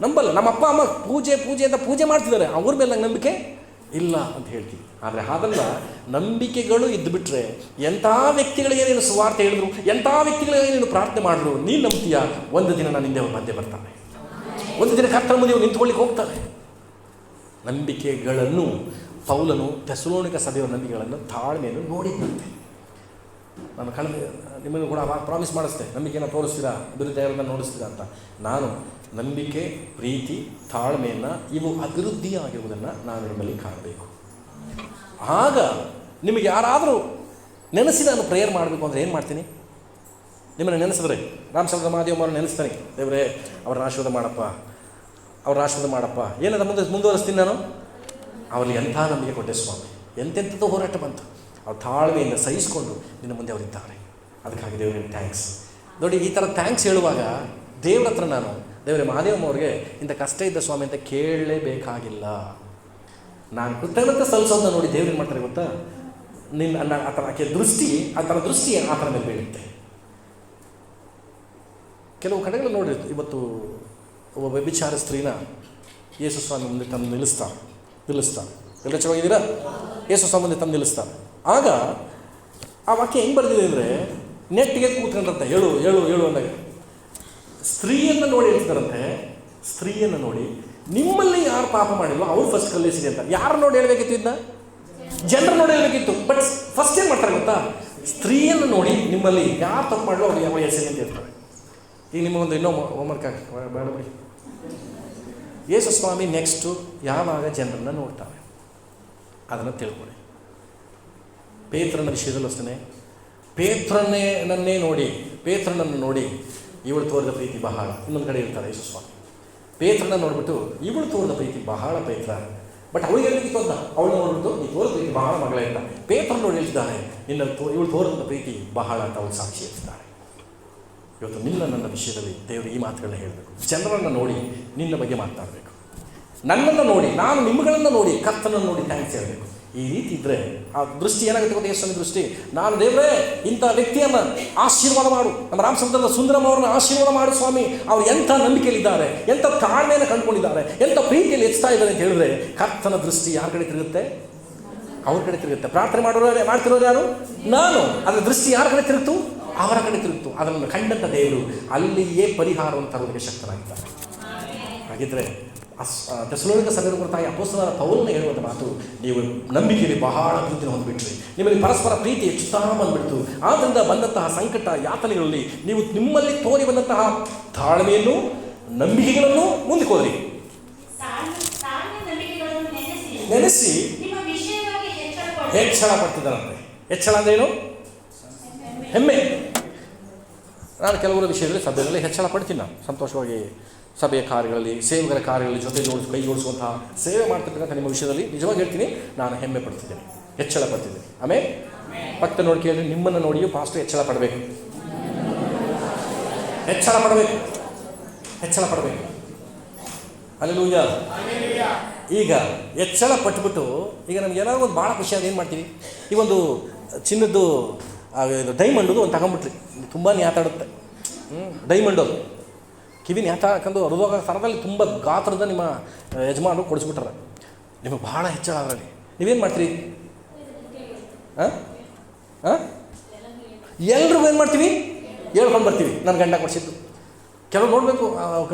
ನಂಬಲ್ಲ. ನಮ್ಮ ಅಪ್ಪ ಅಮ್ಮ ಪೂಜೆ ಅಂತ ಪೂಜೆ ಮಾಡ್ತಿದ್ದಾರೆ, ಅವ್ರ ಮೇಲೆ ನಂಗೆ ನಂಬಿಕೆ ಇಲ್ಲ ಅಂತ ಹೇಳ್ತೀವಿ. ಆದರೆ ಹಾಗಲ್ಲ, ನಂಬಿಕೆಗಳು ಇದ್ದುಬಿಟ್ರೆ ಎಂಥ ವ್ಯಕ್ತಿಗಳಿಗೆ ನೀನು ಸುವಾರ್ತೆ ಹೇಳಿದ್ರು, ಎಂಥ ವ್ಯಕ್ತಿಗಳಿಗೆ ನೀನು ಪ್ರಾರ್ಥನೆ ಮಾಡಿದ್ರು, ನೀನು ನಂಬ್ತೀಯ, ಒಂದು ದಿನ ನಾನು ಹಿಂದೆ ಅವ್ರ ಮಧ್ಯೆ ಬರ್ತಾನೆ, ಒಂದು ದಿನ ಕರ್ತನ ಮುಂದೆ ನಿಂತ್ಕೊಳ್ಳಿಕ್ಕೆ ಹೋಗ್ತಾರೆ. ನಂಬಿಕೆಗಳನ್ನು ಪೌಲನು ಥೆಸಲೋನಿಕ ಸಭೆಯ ನಂಬಿಕೆಗಳನ್ನು ತಾಳ್ಮೆಯನ್ನು ನೋಡಿದ್ದಂತೆ. ನಾನು ನಿಮ್ಮನ್ನು ಕೂಡ ಪ್ರಾಮಿಸ್ ಮಾಡಿಸ್ತೆ, ನಂಬಿಕೆಯನ್ನು ತೋರಿಸ್ತೀರಾ, ಅಭಿವೃದ್ಧಿಯನ್ನು ನೋಡಿಸ್ತೀರಾ ಅಂತ. ನಾನು ನಂಬಿಕೆ, ಪ್ರೀತಿ, ತಾಳ್ಮೆಯನ್ನು ಇವು ಅಭಿವೃದ್ಧಿಯಾಗಿರುವುದನ್ನು ನಾನು ನಿಮ್ಮಲ್ಲಿ ಕಾಣಬೇಕು. ಆಗ ನಿಮಗೆ ಯಾರಾದರೂ ನೆನೆಸಿ ನಾನು ಪ್ರೇಯರ್ ಮಾಡಬೇಕು ಅಂದರೆ ಏನು ಮಾಡ್ತೀನಿ? ನಿಮ್ಮನ್ನು ನೆನೆಸಿದ್ರೆ, ರಾಮಚಂದ್ರ ಮಹಾದೇವ್ ಅವರನ್ನು ನೆನೆಸ್ತಾನೆ, ದೇವರೇ ಅವ್ರನ್ನ ಆಶೀರ್ವಾದ ಮಾಡಪ್ಪ, ಏನದ ಮುಂದುವರಿಸ್ತೀನಿ ನಾನು. ಅವರಿಗೆ ಎಂಥ ನಂಬಿಕೆ ಕೊಟ್ಟೆ ಸ್ವಾಮಿ, ಎಂತೆಂಥದ್ದು ಹೋರಾಟ ಬಂತು, ಅವ್ರು ತಾಳ್ಮೆಯಿಂದ ಸಹಿಸಿಕೊಂಡು ನಿನ್ನ ಮುಂದೆ ಅವರಿದ್ದಾರೆ. ಅದಕ್ಕಾಗಿ ದೇವರಿಗೆ ಥ್ಯಾಂಕ್ಸ್. ನೋಡಿ, ಈ ಥರ ಥ್ಯಾಂಕ್ಸ್ ಹೇಳುವಾಗ ದೇವ್ರ ಹತ್ರ ನಾನು, ದೇವರೇ ಮಹಾದೇವಮ್ಮ ಅವ್ರಿಗೆ ಇಂಥ ಕಷ್ಟ ಇದ್ದ ಸ್ವಾಮಿ ಅಂತ ಕೇಳಲೇಬೇಕಾಗಿಲ್ಲ. ನಾನು ಕೃತಜ್ಞತೆ ಸಲ್ಲಿಸೋದನ್ನ ನೋಡಿ ದೇವ್ರು ಏನು ಮಾಡ್ತಾರೆ ಗೊತ್ತಾ? ಆ ಥರ ಆಕೆ ದೃಷ್ಟಿ ಆ ಥರ ಮೇಲೆ ಬೀಳುತ್ತೆ. ಕೆಲವು ಕಡೆಗಳು ನೋಡಿ, ಇವತ್ತು ಒಬ್ಬ ವ್ಯಭಿಚಾರ ಸ್ತ್ರೀನ ಯೇಸು ಸ್ವಾಮಿ ಮುಂದೆ ತಂದು ನಿಲ್ಲಿಸ್ತಾರೆ. ಎಲ್ಲ ಚೆನ್ನಾಗಿದ್ದೀರಾ? ಯೇಸು ಸ್ವಾಮಿ ಮುಂದೆ ತಂದು ನಿಲ್ಲಿಸ್ತಾರೆ. ಆಗ ಆ ವಾಕ್ಯ ಹೆಂಗೆ ಬರೆದಿದೆ ಅಂದರೆ, ನೆಟ್ಟಿಗೆ ಕೂತ್ಕೊಂಡ್ರಂತೆ, ಹೇಳು ಅಂದಾಗ ಸ್ತ್ರೀಯನ್ನು ನೋಡಿ ಹೇಳ್ತಿದ್ದಾರಂತೆ. ಸ್ತ್ರೀಯನ್ನು ನೋಡಿ, ನಿಮ್ಮಲ್ಲಿ ಯಾರು ಪಾಪ ಮಾಡಿಲ್ವೋ ಅವ್ರು ಫಸ್ಟ್ ಕಲ್ಲಿಸಿದೆ ಅಂತ. ಯಾರು ನೋಡಿ ಹೇಳ್ಬೇಕಿತ್ತು? ಇದನ್ನ ಜನರು ನೋಡಿ ಹೇಳ್ಬೇಕಿತ್ತು. ಬಟ್ ಫಸ್ಟ್ ಏನು ಮಾಡ್ತಾರೆ ಗೊತ್ತಾ? ಸ್ತ್ರೀಯನ್ನು ನೋಡಿ ನಿಮ್ಮಲ್ಲಿ ಯಾರು ತಪ್ಪು ಮಾಡಲೋ ಅವ್ರಿಗೆ ಯಾವ ಹೆಸರು ಅಂತ ಹೇಳ್ತಾರೆ. ಈಗ ನಿಮಗೊಂದು ಇನ್ನೂ ಹೋಮ್ವರ್ಕ್ ಬೇಡ ಬಿಡಿ, ಯೇಸು ಸ್ವಾಮಿ ನೆಕ್ಸ್ಟು ಯಾವಾಗ ಜನರನ್ನು ನೋಡ್ತಾರೆ ಅದನ್ನು ತಿಳ್ಕೊಳ್ಳಿ. ಪೇತ್ರನ ವಿಷಯದಲ್ಲೂ ಅಷ್ಟೇ, ಪೇತ್ರನನ್ನು ನೋಡಿ ಇವಳು ತೋರಿದ ಪ್ರೀತಿ ಬಹಳ. ಇನ್ನೊಂದು ಕಡೆ ಇರ್ತಾರೆ ಯೇಸು ಸ್ವಾಮಿ, ಪೇತ್ರನ ನೋಡ್ಬಿಟ್ಟು ಇವಳು ತೋರಿದ ಪ್ರೀತಿ ಬಹಳ ಪೇತ್ರ, ಬಟ್ ಅವಳಿಗೆ ಹೇಳಿಕ್ಕೆ ತೋರ್ದ, ಅವಳು ನೋಡ್ಬಿಟ್ಟು ಈ ತೋರಿದ ಪ್ರೀತಿ ಬಹಳ ಮಗಳೇ ಅಂತ. ಪೇತ್ರ ನೋಡಿ ಹೇಳ್ತಿದ್ದಾನೆ, ಇವಳು ತೋರಿದ ಪ್ರೀತಿ ಬಹಳ ಅಂತ ಅವಳು ಸಾಕ್ಷಿ ಹೇಳ್ತಿದ್ದಾರೆ. ಇವತ್ತು ನನ್ನ ವಿಷಯದಲ್ಲಿ ದೇವರು ಈ ಮಾತುಗಳನ್ನ ಹೇಳಬೇಕು. ಜನರನ್ನು ನೋಡಿ ನಿನ್ನ ಬಗ್ಗೆ ಮಾತನಾಡಬೇಕು. ನನ್ನನ್ನು ನೋಡಿ, ನಾನು ನಿಮ್ಮಗಳನ್ನು ನೋಡಿ, ಕರ್ತನನ್ನು ನೋಡಿ ಥ್ಯಾಂಕ್ಸ್ ಹೇಳಬೇಕು. ಈ ರೀತಿ ಇದ್ದರೆ ಆ ದೃಷ್ಟಿ ಏನಾಗುತ್ತೆ ಗೊತ್ತಾ? ಯೇಸುವಿನ ದೃಷ್ಟಿ, ನಾನು ದೇವರೇ ಇಂಥ ವ್ಯಕ್ತಿಯನ್ನು ಆಶೀರ್ವಾದ ಮಾಡು, ನಮ್ಮ ರಾಮಚಂದ್ರದ ಸುಂದರಮ್ಮ ಅವ್ರನ್ನ ಆಶೀರ್ವಾದ ಮಾಡು ಸ್ವಾಮಿ, ಅವ್ರು ಎಂಥ ನಂಬಿಕೆಯಲ್ಲಿದ್ದಾರೆ, ಎಂಥ ತಾಳ್ಮೆಯನ್ನು ಕಂಡುಕೊಂಡಿದ್ದಾರೆ, ಎಂಥ ಪ್ರೀತಿಯಲ್ಲಿ ಹೆಚ್ಚುತ್ತಾ ಇದ್ದಾರೆ ಅಂತ ಹೇಳಿದ್ರೆ ಕರ್ತನ ದೃಷ್ಟಿ ಯಾರ ಕಡೆ ತಿರುಗುತ್ತೆ? ಅವ್ರ ಕಡೆ ತಿರುಗುತ್ತೆ. ಪ್ರಾರ್ಥನೆ ಮಾಡ್ತಿರೋರು ಯಾರು? ನಾನು. ಅದರ ದೃಷ್ಟಿ ಯಾರ ಕಡೆ ತಿರುಗಿತು? ಅವರ ಕಡೆ ತಿರುಗಿತು. ಅದನ್ನು ಕಂಡಂಥ ದೇವರು ಅಲ್ಲಿಯೇ ಪರಿಹಾರವನ್ನು ತರುವುದಕ್ಕೆ ಶಕ್ತರಾಗಿದ್ದಾರೆ. ಹಾಗಿದ್ರೆ ಥೆಸಲೋನಿಕ ಸಭೆಯ ಕುರಿತಾಗಿ ಅಪೊಸ್ತಲನಾದ ಪೌಲನು ಹೇಳುವಂಥ ಮಾತು, ನೀವು ನಂಬಿಕೆಯಲ್ಲಿ ಬಹಳ ಪ್ರೀತಿನ ಹೊಂದಿಬಿಟ್ರಿ, ನಿಮ್ಮಲ್ಲಿ ಪರಸ್ಪರ ಪ್ರೀತಿ ಹೆಚ್ಚುತ್ತಾ ಬಂದುಬಿಡ್ತು. ಆದ್ದರಿಂದ ಬಂದಂತಹ ಸಂಕಟ ಯಾತನೆಗಳಲ್ಲಿ ನೀವು ನಿಮ್ಮಲ್ಲಿ ತೋರಿ ಬಂದಂತಹ ತಾಳ್ಮೆಯನ್ನು, ನಂಬಿಕೆಗಳನ್ನು ಮುಂದಕ್ಕೆ ಹೋದ್ರಿ. ನೆನೆಸಿ ಹೆಚ್ಚಳ ಪಡ್ತಿದ್ದಾರಂತೆ. ಹೆಚ್ಚಳ ಅಂದ್ರೇನು? ಹೆಮ್ಮೆ. ನಾನು ಕೆಲವರ ವಿಷಯದಲ್ಲಿ ಸಭೆಯಲ್ಲಿ ಹೆಚ್ಚಳ ಪಡ್ತೀನಿ. ನಾನು ಸಂತೋಷವಾಗಿ ಸಭೆಯ ಕಾರ್ಯಗಳಲ್ಲಿ, ಸೇವಕರ ಕಾರ್ಯಗಳಲ್ಲಿ ಜೊತೆ ಕೈ ಜೋಡಿಸುವಂತಹ ಸೇವೆ ಮಾಡ್ತಿರ್ತಕ್ಕಂಥ ನಿಮ್ಮ ವಿಷಯದಲ್ಲಿ ನಿಜವಾಗಿ ಹೇಳ್ತೀನಿ, ನಾನು ಹೆಮ್ಮೆ ಪಡ್ತಿದ್ದೇನೆ, ಹೆಚ್ಚಳ ಪಡ್ತಿದ್ದೇನೆ. ಆಮೇಲೆ ಪಕ್ಕ ನೋಡಿ ಕೇಳಿ, ನಿಮ್ಮನ್ನು ನೋಡಿಯೂ ಪಾಸ್ಟರ್ ಹೆಚ್ಚಳ ಪಡಬೇಕು, ಹೆಚ್ಚಳ ಪಡಬೇಕು. ಅಲ್ಲೆಲೂಯ. ಈಗ ಹೆಚ್ಚಳ ಪಟ್ಬಿಟ್ಟು ಈಗ ನಮ್ಗೆ ಏನಾದ್ರು ಒಂದು ಭಾಳ ಖುಷಿ ಆದ ಏನು ಮಾಡ್ತೀವಿ, ಈ ಒಂದು ಚಿನ್ನದ್ದು ಡೈಮಂಡದು ಒಂದು ತಗೊಂಬಿಟ್ರಿ, ತುಂಬ ನ್ಯಾತಾಡುತ್ತೆ. ಡೈಮಂಡ್ ಅದು ಕಿವಿ ನ್ಯಾತ ಹಾಕೊಂಡು ಹರಿದೋಗ ಸ್ಥಾನದಲ್ಲಿ ತುಂಬ ಗಾತ್ರದ ನಿಮ್ಮ ಯಜಮಾನರು ಕೊಡಿಸ್ಬಿಟ್ರೆ ನಿಮಗೆ ಭಾಳ ಹೆಚ್ಚಳ ಅದರಲ್ಲಿ. ನೀವೇನು ಮಾಡ್ತೀರಿ? ಎಲ್ರಿಗೂ ಏನು ಮಾಡ್ತೀವಿ? ಹೇಳ್ಕೊಂಡು ಬರ್ತೀವಿ, ನನ್ನ ಗಂಡ ಕೊಡಿಸಿದ್ದು. ಕೆಲವು ನೋಡಬೇಕು,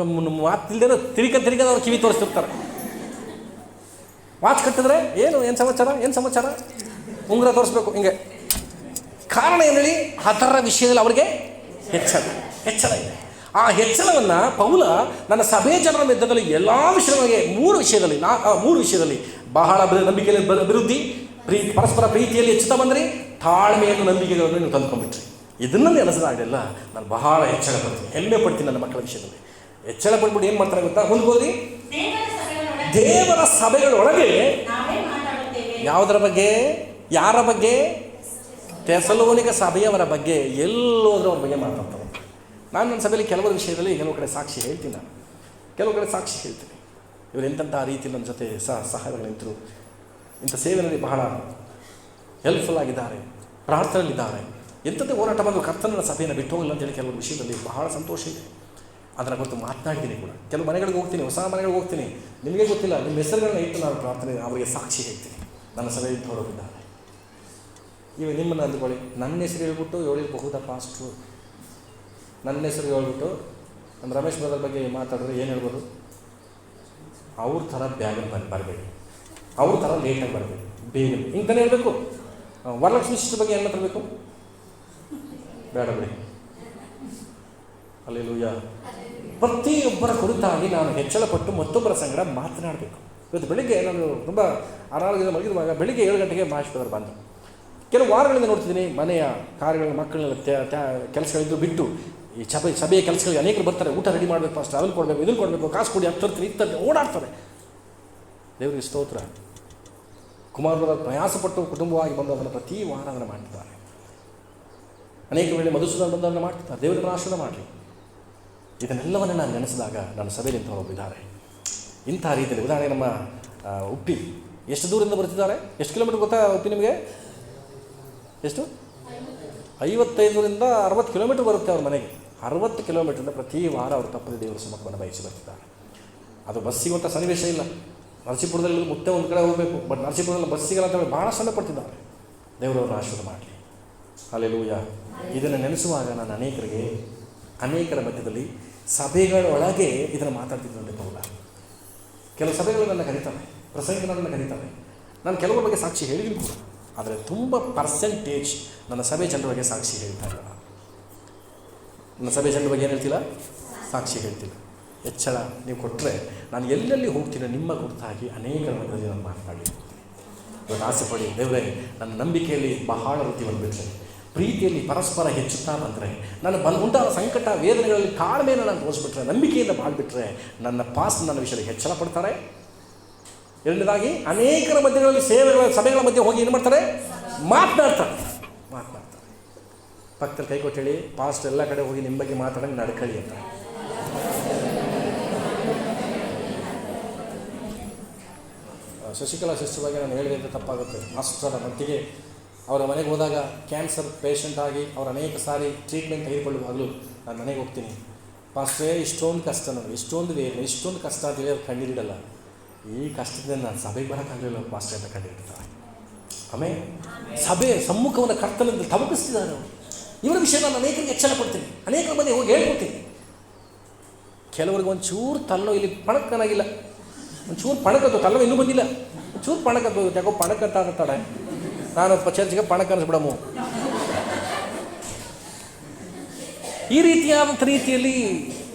ಮಾತಿಲ್ದೇನೋ ತಿರುಗ ಅವ್ರು ಕಿವಿ ತೋರಿಸ್ತಿರ್ತಾರೆ. ವಾಚ್ ಕಟ್ಟಿದ್ರೆ ಏನು ಸಮಾಚಾರ ಉಂಗುರ ತೋರಿಸ್ಬೇಕು ಹಿಂಗೆ. ಕಾರಣ ಏನು ಹೇಳಿ? ಅದರ ವಿಷಯದಲ್ಲಿ ಅವ್ರಿಗೆ ಹೆಚ್ಚಳ ಇದೆ. ಆ ಹೆಚ್ಚಳವನ್ನು ಪೌಲ ನನ್ನ ಸಭೆ ಜನರ ಮಧ್ಯದಲ್ಲಿ ಎಲ್ಲ ವಿಷಯಗಳಿಗೆ ಮೂರು ವಿಷಯದಲ್ಲಿ ಬಹಳ ನಂಬಿಕೆಯಲ್ಲಿ ಅಭಿವೃದ್ಧಿ, ಪರಸ್ಪರ ಪ್ರೀತಿಯಲ್ಲಿ ಹೆಚ್ಚುತ್ತಾ ಬಂದ್ರಿ, ತಾಳ್ಮೆಯನ್ನು, ನಂಬಿಕೆಗಳನ್ನು ನೀವು ತಂದ್ಕೊಂಡ್ಬಿಟ್ರಿ. ಇದನ್ನು ನೆನೆಸಿದಾಗಲೆಲ್ಲ ನಾನು ಬಹಳ ಹೆಚ್ಚಳ ಪಡ್ತೀನಿ, ಹೆಮ್ಮೆ ಪಡ್ತೀನಿ ನನ್ನ ಮಕ್ಕಳ ವಿಷಯದಲ್ಲಿ. ಹೆಚ್ಚಳ ಪಡ್ಬಿಟ್ಟು ಏನು ಮಾಡ್ತಾರೆ ಗೊತ್ತಾ? ಮುಂದೆ ಹೋದ್ರಿ, ದೇವರ ಸಭೆಗಳೊಳಗೆ ಯಾವುದರ ಬಗ್ಗೆ? ಯಾರ ಬಗ್ಗೆ? ಥೆಸಲೋನಿಕ ಸಭೆಯವರ ಬಗ್ಗೆ. ಎಲ್ಲೋದ್ರೂ ಅವ್ರ ಬಗ್ಗೆ ಮಾತಾಡ್ತಾರೆ. ನಾನು ನನ್ನ ಸಭೆಯಲ್ಲಿ ಕೆಲವರ ವಿಷಯದಲ್ಲಿ ಕೆಲವು ಕಡೆ ಸಾಕ್ಷಿ ಹೇಳ್ತೀನಿ. ಇವರು ಎಂಥ ರೀತಿಯಲ್ಲಿ ನನ್ನ ಜೊತೆ ಸಹಾಯಗಳು ನಿಂತರು, ಇಂಥ ಸೇವೆಯಲ್ಲಿ ಬಹಳ ಹೆಲ್ಪ್ಫುಲ್ ಆಗಿದ್ದಾರೆ, ಪ್ರಾರ್ಥನೆಯಲ್ಲಿದ್ದಾರೆ, ಎಂಥದ್ದೇ ಹೋರಾಟ ಬಂದು ಕರ್ತನ ಸಭೆಯನ್ನು ಬಿಟ್ಟು ಹೋಗಲ್ಲ ಅಂತೇಳಿ ಕೆಲವರ ವಿಷಯದಲ್ಲಿ ಬಹಳ ಸಂತೋಷ ಇದೆ. ಅದರ ಕುರಿತು ಮಾತನಾಡ್ತೀನಿ ಕೂಡ. ಕೆಲವು ಮನೆಗಳಿಗೆ ಹೋಗ್ತೀನಿ, ಹೊಸ ಮನೆಗಳಿಗೆ ಹೋಗ್ತೀನಿ, ನಿಮಗೆ ಗೊತ್ತಿಲ್ಲ, ನಿಮ್ಮ ಹೆಸರುಗಳನ್ನ ಇಟ್ಟು ನಾನು ಪ್ರಾರ್ಥನೆ ಅವರಿಗೆ ಸಾಕ್ಷಿ ಹೇಳ್ತೀನಿ. ನನ್ನ ಸಭೆಯಲ್ಲಿ ಹೊರಬಿದ್ದಾರೆ. ಇವಾಗ ನಿಮ್ಮನ್ನು ಅಂದ್ಕೊಳ್ಳಿ, ನನ್ನ ಹೆಸರು ಹೇಳ್ಬಿಟ್ಟು ಹೇಳಿರಬಹುದಾ ಪಾಸ್ಟ್ರು? ನನ್ನ ಹೆಸರು ಹೇಳ್ಬಿಟ್ಟು ನಮ್ಮ ರಮೇಶ್ ಬ್ರದರ್ ಬಗ್ಗೆ ಮಾತಾಡಿದ್ರೆ ಏನು ಹೇಳ್ಬೋದು? ಅವ್ರ ಥರ ಬ್ಯಾಗಲ್ಲಿ ಬರಬೇಡಿ, ಅವ್ರ ಥರ ಲೇಟಾಗಿ ಬರಬೇಕು, ಬೇಗ ಹಿಂಗೆ ಹೇಳಬೇಕು. ವರಲಕ್ಷ್ಮಿ ಸಿಸ್ಟರ್ ಬಗ್ಗೆ ಎಲ್ಲ ತರಬೇಕು, ಬೇಡ ಬಿಡಿ. ಅಲ್ಲೆಲೂಯ. ಪ್ರತಿಯೊಬ್ಬರ ಕುರಿತಾಗಿ ನಾನು ಹೆಚ್ಚಳಪಟ್ಟು ಮತ್ತೊಬ್ಬರ ಸಂಗಡ ಮಾತನಾಡಬೇಕು. ಇವತ್ತು ಬೆಳಿಗ್ಗೆ ನಾನು ತುಂಬ ಅನಾರೋಗ್ಯದ ಮಲಗಿರುವಾಗ ಬೆಳಿಗ್ಗೆ 7 ಗಂಟೆಗೆ ಮಹೇಶ್ ಬ್ರದರ್ ಬಂದು, ಕೆಲವು ವಾರಗಳಿಂದ ನೋಡ್ತಿದ್ದೀನಿ ಮನೆಯ ಕಾರ್ಯಗಳ ಮಕ್ಕಳನ್ನ ಕೆಲಸಗಳಿದ್ದು ಬಿಟ್ಟು ಈ ಸಭೆಯ ಕೆಲಸಗಳಿಗೆ ಅನೇಕರು ಬರ್ತಾರೆ. ಊಟ ರೆಡಿ ಮಾಡಬೇಕು, ಫಸ್ಟ್ ಅದನ್ನು ಕೊಡಬೇಕು, ಇದನ್ನು ಕೊಡಬೇಕು, ಕಾಸು ಕೊಡಿ, ಹತ್ತಿರ್ತೀನಿ ಇತ್ತರ್ತೀನಿ ಓಡಾಡ್ತಾರೆ. ದೇವರಿಗೆ ಸ್ತೋತ್ರ. ಕುಮಾರರ ಪ್ರಯಾಸಪಟ್ಟು ಕುಟುಂಬವಾಗಿ ಬಂದು ಅದನ್ನು ಪ್ರತಿ ವಾರ ಅದನ್ನು ಮಾಡ್ತಿದ್ದಾರೆ. ಅನೇಕ ವೇಳೆ ಮಧುಸೂದನ ಬಂದು ಅದನ್ನು ಮಾಡ್ತಿದ್ದಾರೆ. ದೇವರನ್ನು ಆಶೀರ್ವಾದ ಮಾಡಲಿ. ಇದನ್ನೆಲ್ಲವನ್ನೇ ನಾನು ನೆನೆಸಿದಾಗ ನನ್ನ ಸಭೆಯಲ್ಲಿ ಇಂಥವರೊಬ್ಬರಿದ್ದಾರೆ. ಇಂಥ ರೀತಿಯಲ್ಲಿ ಉದಾಹರಣೆ ನಮ್ಮ ಉಪ್ಪಿ ಎಷ್ಟು ದೂರದಿಂದ ಬರ್ತಿದ್ದಾರೆ? ಎಷ್ಟು ಕಿಲೋಮೀಟರ್ ಗೊತ್ತಾ ಉಪ್ಪಿ ನಿಮಗೆ? ಎಷ್ಟು? 55ರಿಂದ 60 ಕಿಲೋಮೀಟರ್ ಬರುತ್ತೆ ಅವ್ರ ಮನೆಗೆ. 60 ಕಿಲೋಮೀಟ್ರಿಂದ ಪ್ರತಿ ವಾರ ಅವರು ತಪ್ಪದೆ ದೇವರ ಸಮ್ಮುಖವನ್ನು ಬಯಸಿ ಬರ್ತಿದ್ದಾರೆ. ಅದು ಬಸ್ಸಿಗುವಂಥ ಸನ್ನಿವೇಶ ಇಲ್ಲ. ನರಸೀಪುರದಲ್ಲಿ ಮತ್ತೆ ಒಂದು ಕಡೆ ಹೋಗಬೇಕು, ಬಟ್ ನರಸೀಪುರದಲ್ಲಿ ಬಸ್ಸಿಗೆಲ್ಲ ಅಂತ ಭಾಳ ಶ್ರಮ ಪಡ್ತಿದ್ದಾರೆ. ದೇವರವ್ರನ್ನ ಆಶೀರ್ವಾದ ಮಾಡಲಿ. ಹಲ್ಲೆಲೂಯಾ. ಇದನ್ನು ನೆನೆಸುವಾಗ ನಾನು ಅನೇಕರ ಮಧ್ಯದಲ್ಲಿ ಸಭೆಗಳೊಳಗೆ ಇದನ್ನು ಮಾತಾಡ್ತಿದ್ದಂತೆ ಪೌಲ. ಕೆಲವು ಸಭೆಗಳು ನನ್ನ ಕರೀತಾರೆ, ಪ್ರಸಂಗಗಳು ನನ್ನ ಕರೀತಾರೆ. ನಾನು ಕೆಲವರ ಬಗ್ಗೆ ಸಾಕ್ಷಿ ಹೇಳಿದ್ದೀನಿ ಕೂಡ, ಆದರೆ ತುಂಬ ಪರ್ಸೆಂಟೇಜ್ ನನ್ನ ಸಭೆ ಜನರ ಬಗ್ಗೆ ಸಾಕ್ಷಿ ಹೇಳ್ತಾ ಇಲ್ಲ. ನನ್ನ ಸಭೆ ಜನರ ಬಗ್ಗೆ ಏನು ಹೇಳ್ತಿಲ್ಲ? ಸಾಕ್ಷಿ ಹೇಳ್ತಿಲ್ಲ. ಹೆಚ್ಚಳ ನೀವು ಕೊಟ್ಟರೆ ನಾನು ಎಲ್ಲೆಲ್ಲಿ ಹೋಗ್ತೀನೋ ನಿಮ್ಮ ಕುರಿತಾಗಿ ಅನೇಕ ಮಧ್ಯದಲ್ಲಿ ನಾನು ಮಾತನಾಡಿ ಇವತ್ತು ಆಸೆ ಪಡಿ, ದೇವರೇ ನನ್ನ ನಂಬಿಕೆಯಲ್ಲಿ ಬಹಳ ವೃತ್ತಿ ಬಂದುಬಿಟ್ರೆ, ಪ್ರೀತಿಯಲ್ಲಿ ಪರಸ್ಪರ ಹೆಚ್ಚುತ್ತಾ ಬಂದರೆ, ನಾನು ಉಂಟಾದ ಸಂಕಟ ವೇದನೆಗಳಲ್ಲಿ ತಾಳ್ಮೆಯನ್ನು ನಾನು ತೋರಿಸ್ಬಿಟ್ರೆ, ನಂಬಿಕೆಯಿಂದ ಬಾಳ್ಬಿಟ್ರೆ ನನ್ನ ನನ್ನ ವಿಷಯದಲ್ಲಿ ಹೆಚ್ಚಳ ಪಡ್ತಾರೆ. ಎರಡನೇದಾಗಿ ಅನೇಕರ ಮಧ್ಯಗಳಲ್ಲಿ ಸಭೆಗಳ ಮಧ್ಯೆ ಹೋಗಿ ಏನು ಮಾಡ್ತಾರೆ? ಮಾತನಾಡ್ತಾರೆ. ಪಕ್ಕದಲ್ಲಿ ಕೈ ಕೊಟ್ಟು ಹೇಳಿ, ಪಾಸ್ಟ್ ಎಲ್ಲ ಕಡೆ ಹೋಗಿ ನಿಮ್ಮ ಬಗ್ಗೆ ಮಾತಾಡೋಂಗೆ ನಡ್ಕೊಳ್ಳಿ ಅಂತ. ಶಶಿಕಲಾ ಸಿಸ್ಟರ್ ಬಗ್ಗೆ ನಾನು ಹೇಳಿದೆ ಅಂತ ತಪ್ಪಾಗುತ್ತೆ. ಅಷ್ಟರ ಮಟ್ಟಿಗೆ ಅವರ ಮನೆಗೆ ಹೋದಾಗ ಕ್ಯಾನ್ಸರ್ ಪೇಷಂಟ್ ಆಗಿ ಅವ್ರು ಅನೇಕ ಸಾರಿ ಟ್ರೀಟ್ಮೆಂಟ್ ತೆಗೆದುಕೊಳ್ಳುವಾಗಲೂ ನಾನು ಮನೆಗೆ ಹೋಗ್ತೀನಿ, ಪಾಸ್ಟ್ರೇ ಇಷ್ಟೊಂದು ಕಷ್ಟ ನನಗೆ, ಇಷ್ಟೊಂದು ವೇದನೆ, ಇಷ್ಟೊಂದು ಕಷ್ಟ ಅಂತೇಳಿ ಅವ್ರು ಕಂಡಿಡಲ್ಲ. ಈ ಕಷ್ಟದಿಂದ ನಾನು ಸಭೆಗೆ ಬರೋಕ್ಕಾಗಲಿಲ್ಲ ಪಾಸ್ಟ್ರೇ ಅಂತ ಕಂಡಿಡ್ತಾರೆ. ಆಮೇಲೆ ಸಭೆ ಸಮ್ಮುಖವನ್ನು ಕರ್ತನಲ್ಲಿ ತವಕಿಸ್ತಿದ್ದಾರೆ. ಇವರ ವಿಷಯ ನಾನು ಅನೇಕರಿಗೆ ಎಚ್ಚರ ಪಡ್ತೀನಿ, ಅನೇಕರ ಮನೆ ಹೋಗಿ ಹೇಳ್ಕೊಡ್ತೀನಿ. ಕೆಲವ್ರಿಗೆ ಒಂಚೂರು ತಲ್ಲೋ ಇಲ್ಲಿ ಪಣಕ್ಕನಾಗಿಲ್ಲ, ಒಂಚೂರು ಪಣಕದ್ದು ತಲ್ಲೋ ಇನ್ನೂ ಬಂದಿಲ್ಲ, ಒಂಚೂರು ಪಣಕದ್ದು ಯಾಕೋ ಪಣಕಂತ ಅಂತಾಳೆ. ನಾನು ಚರ್ಚ್ಗೆ ಪಣಕ ಅನ್ನಿಸ್ಬಿಡಮು. ಈ ರೀತಿಯಾದಂಥ ರೀತಿಯಲ್ಲಿ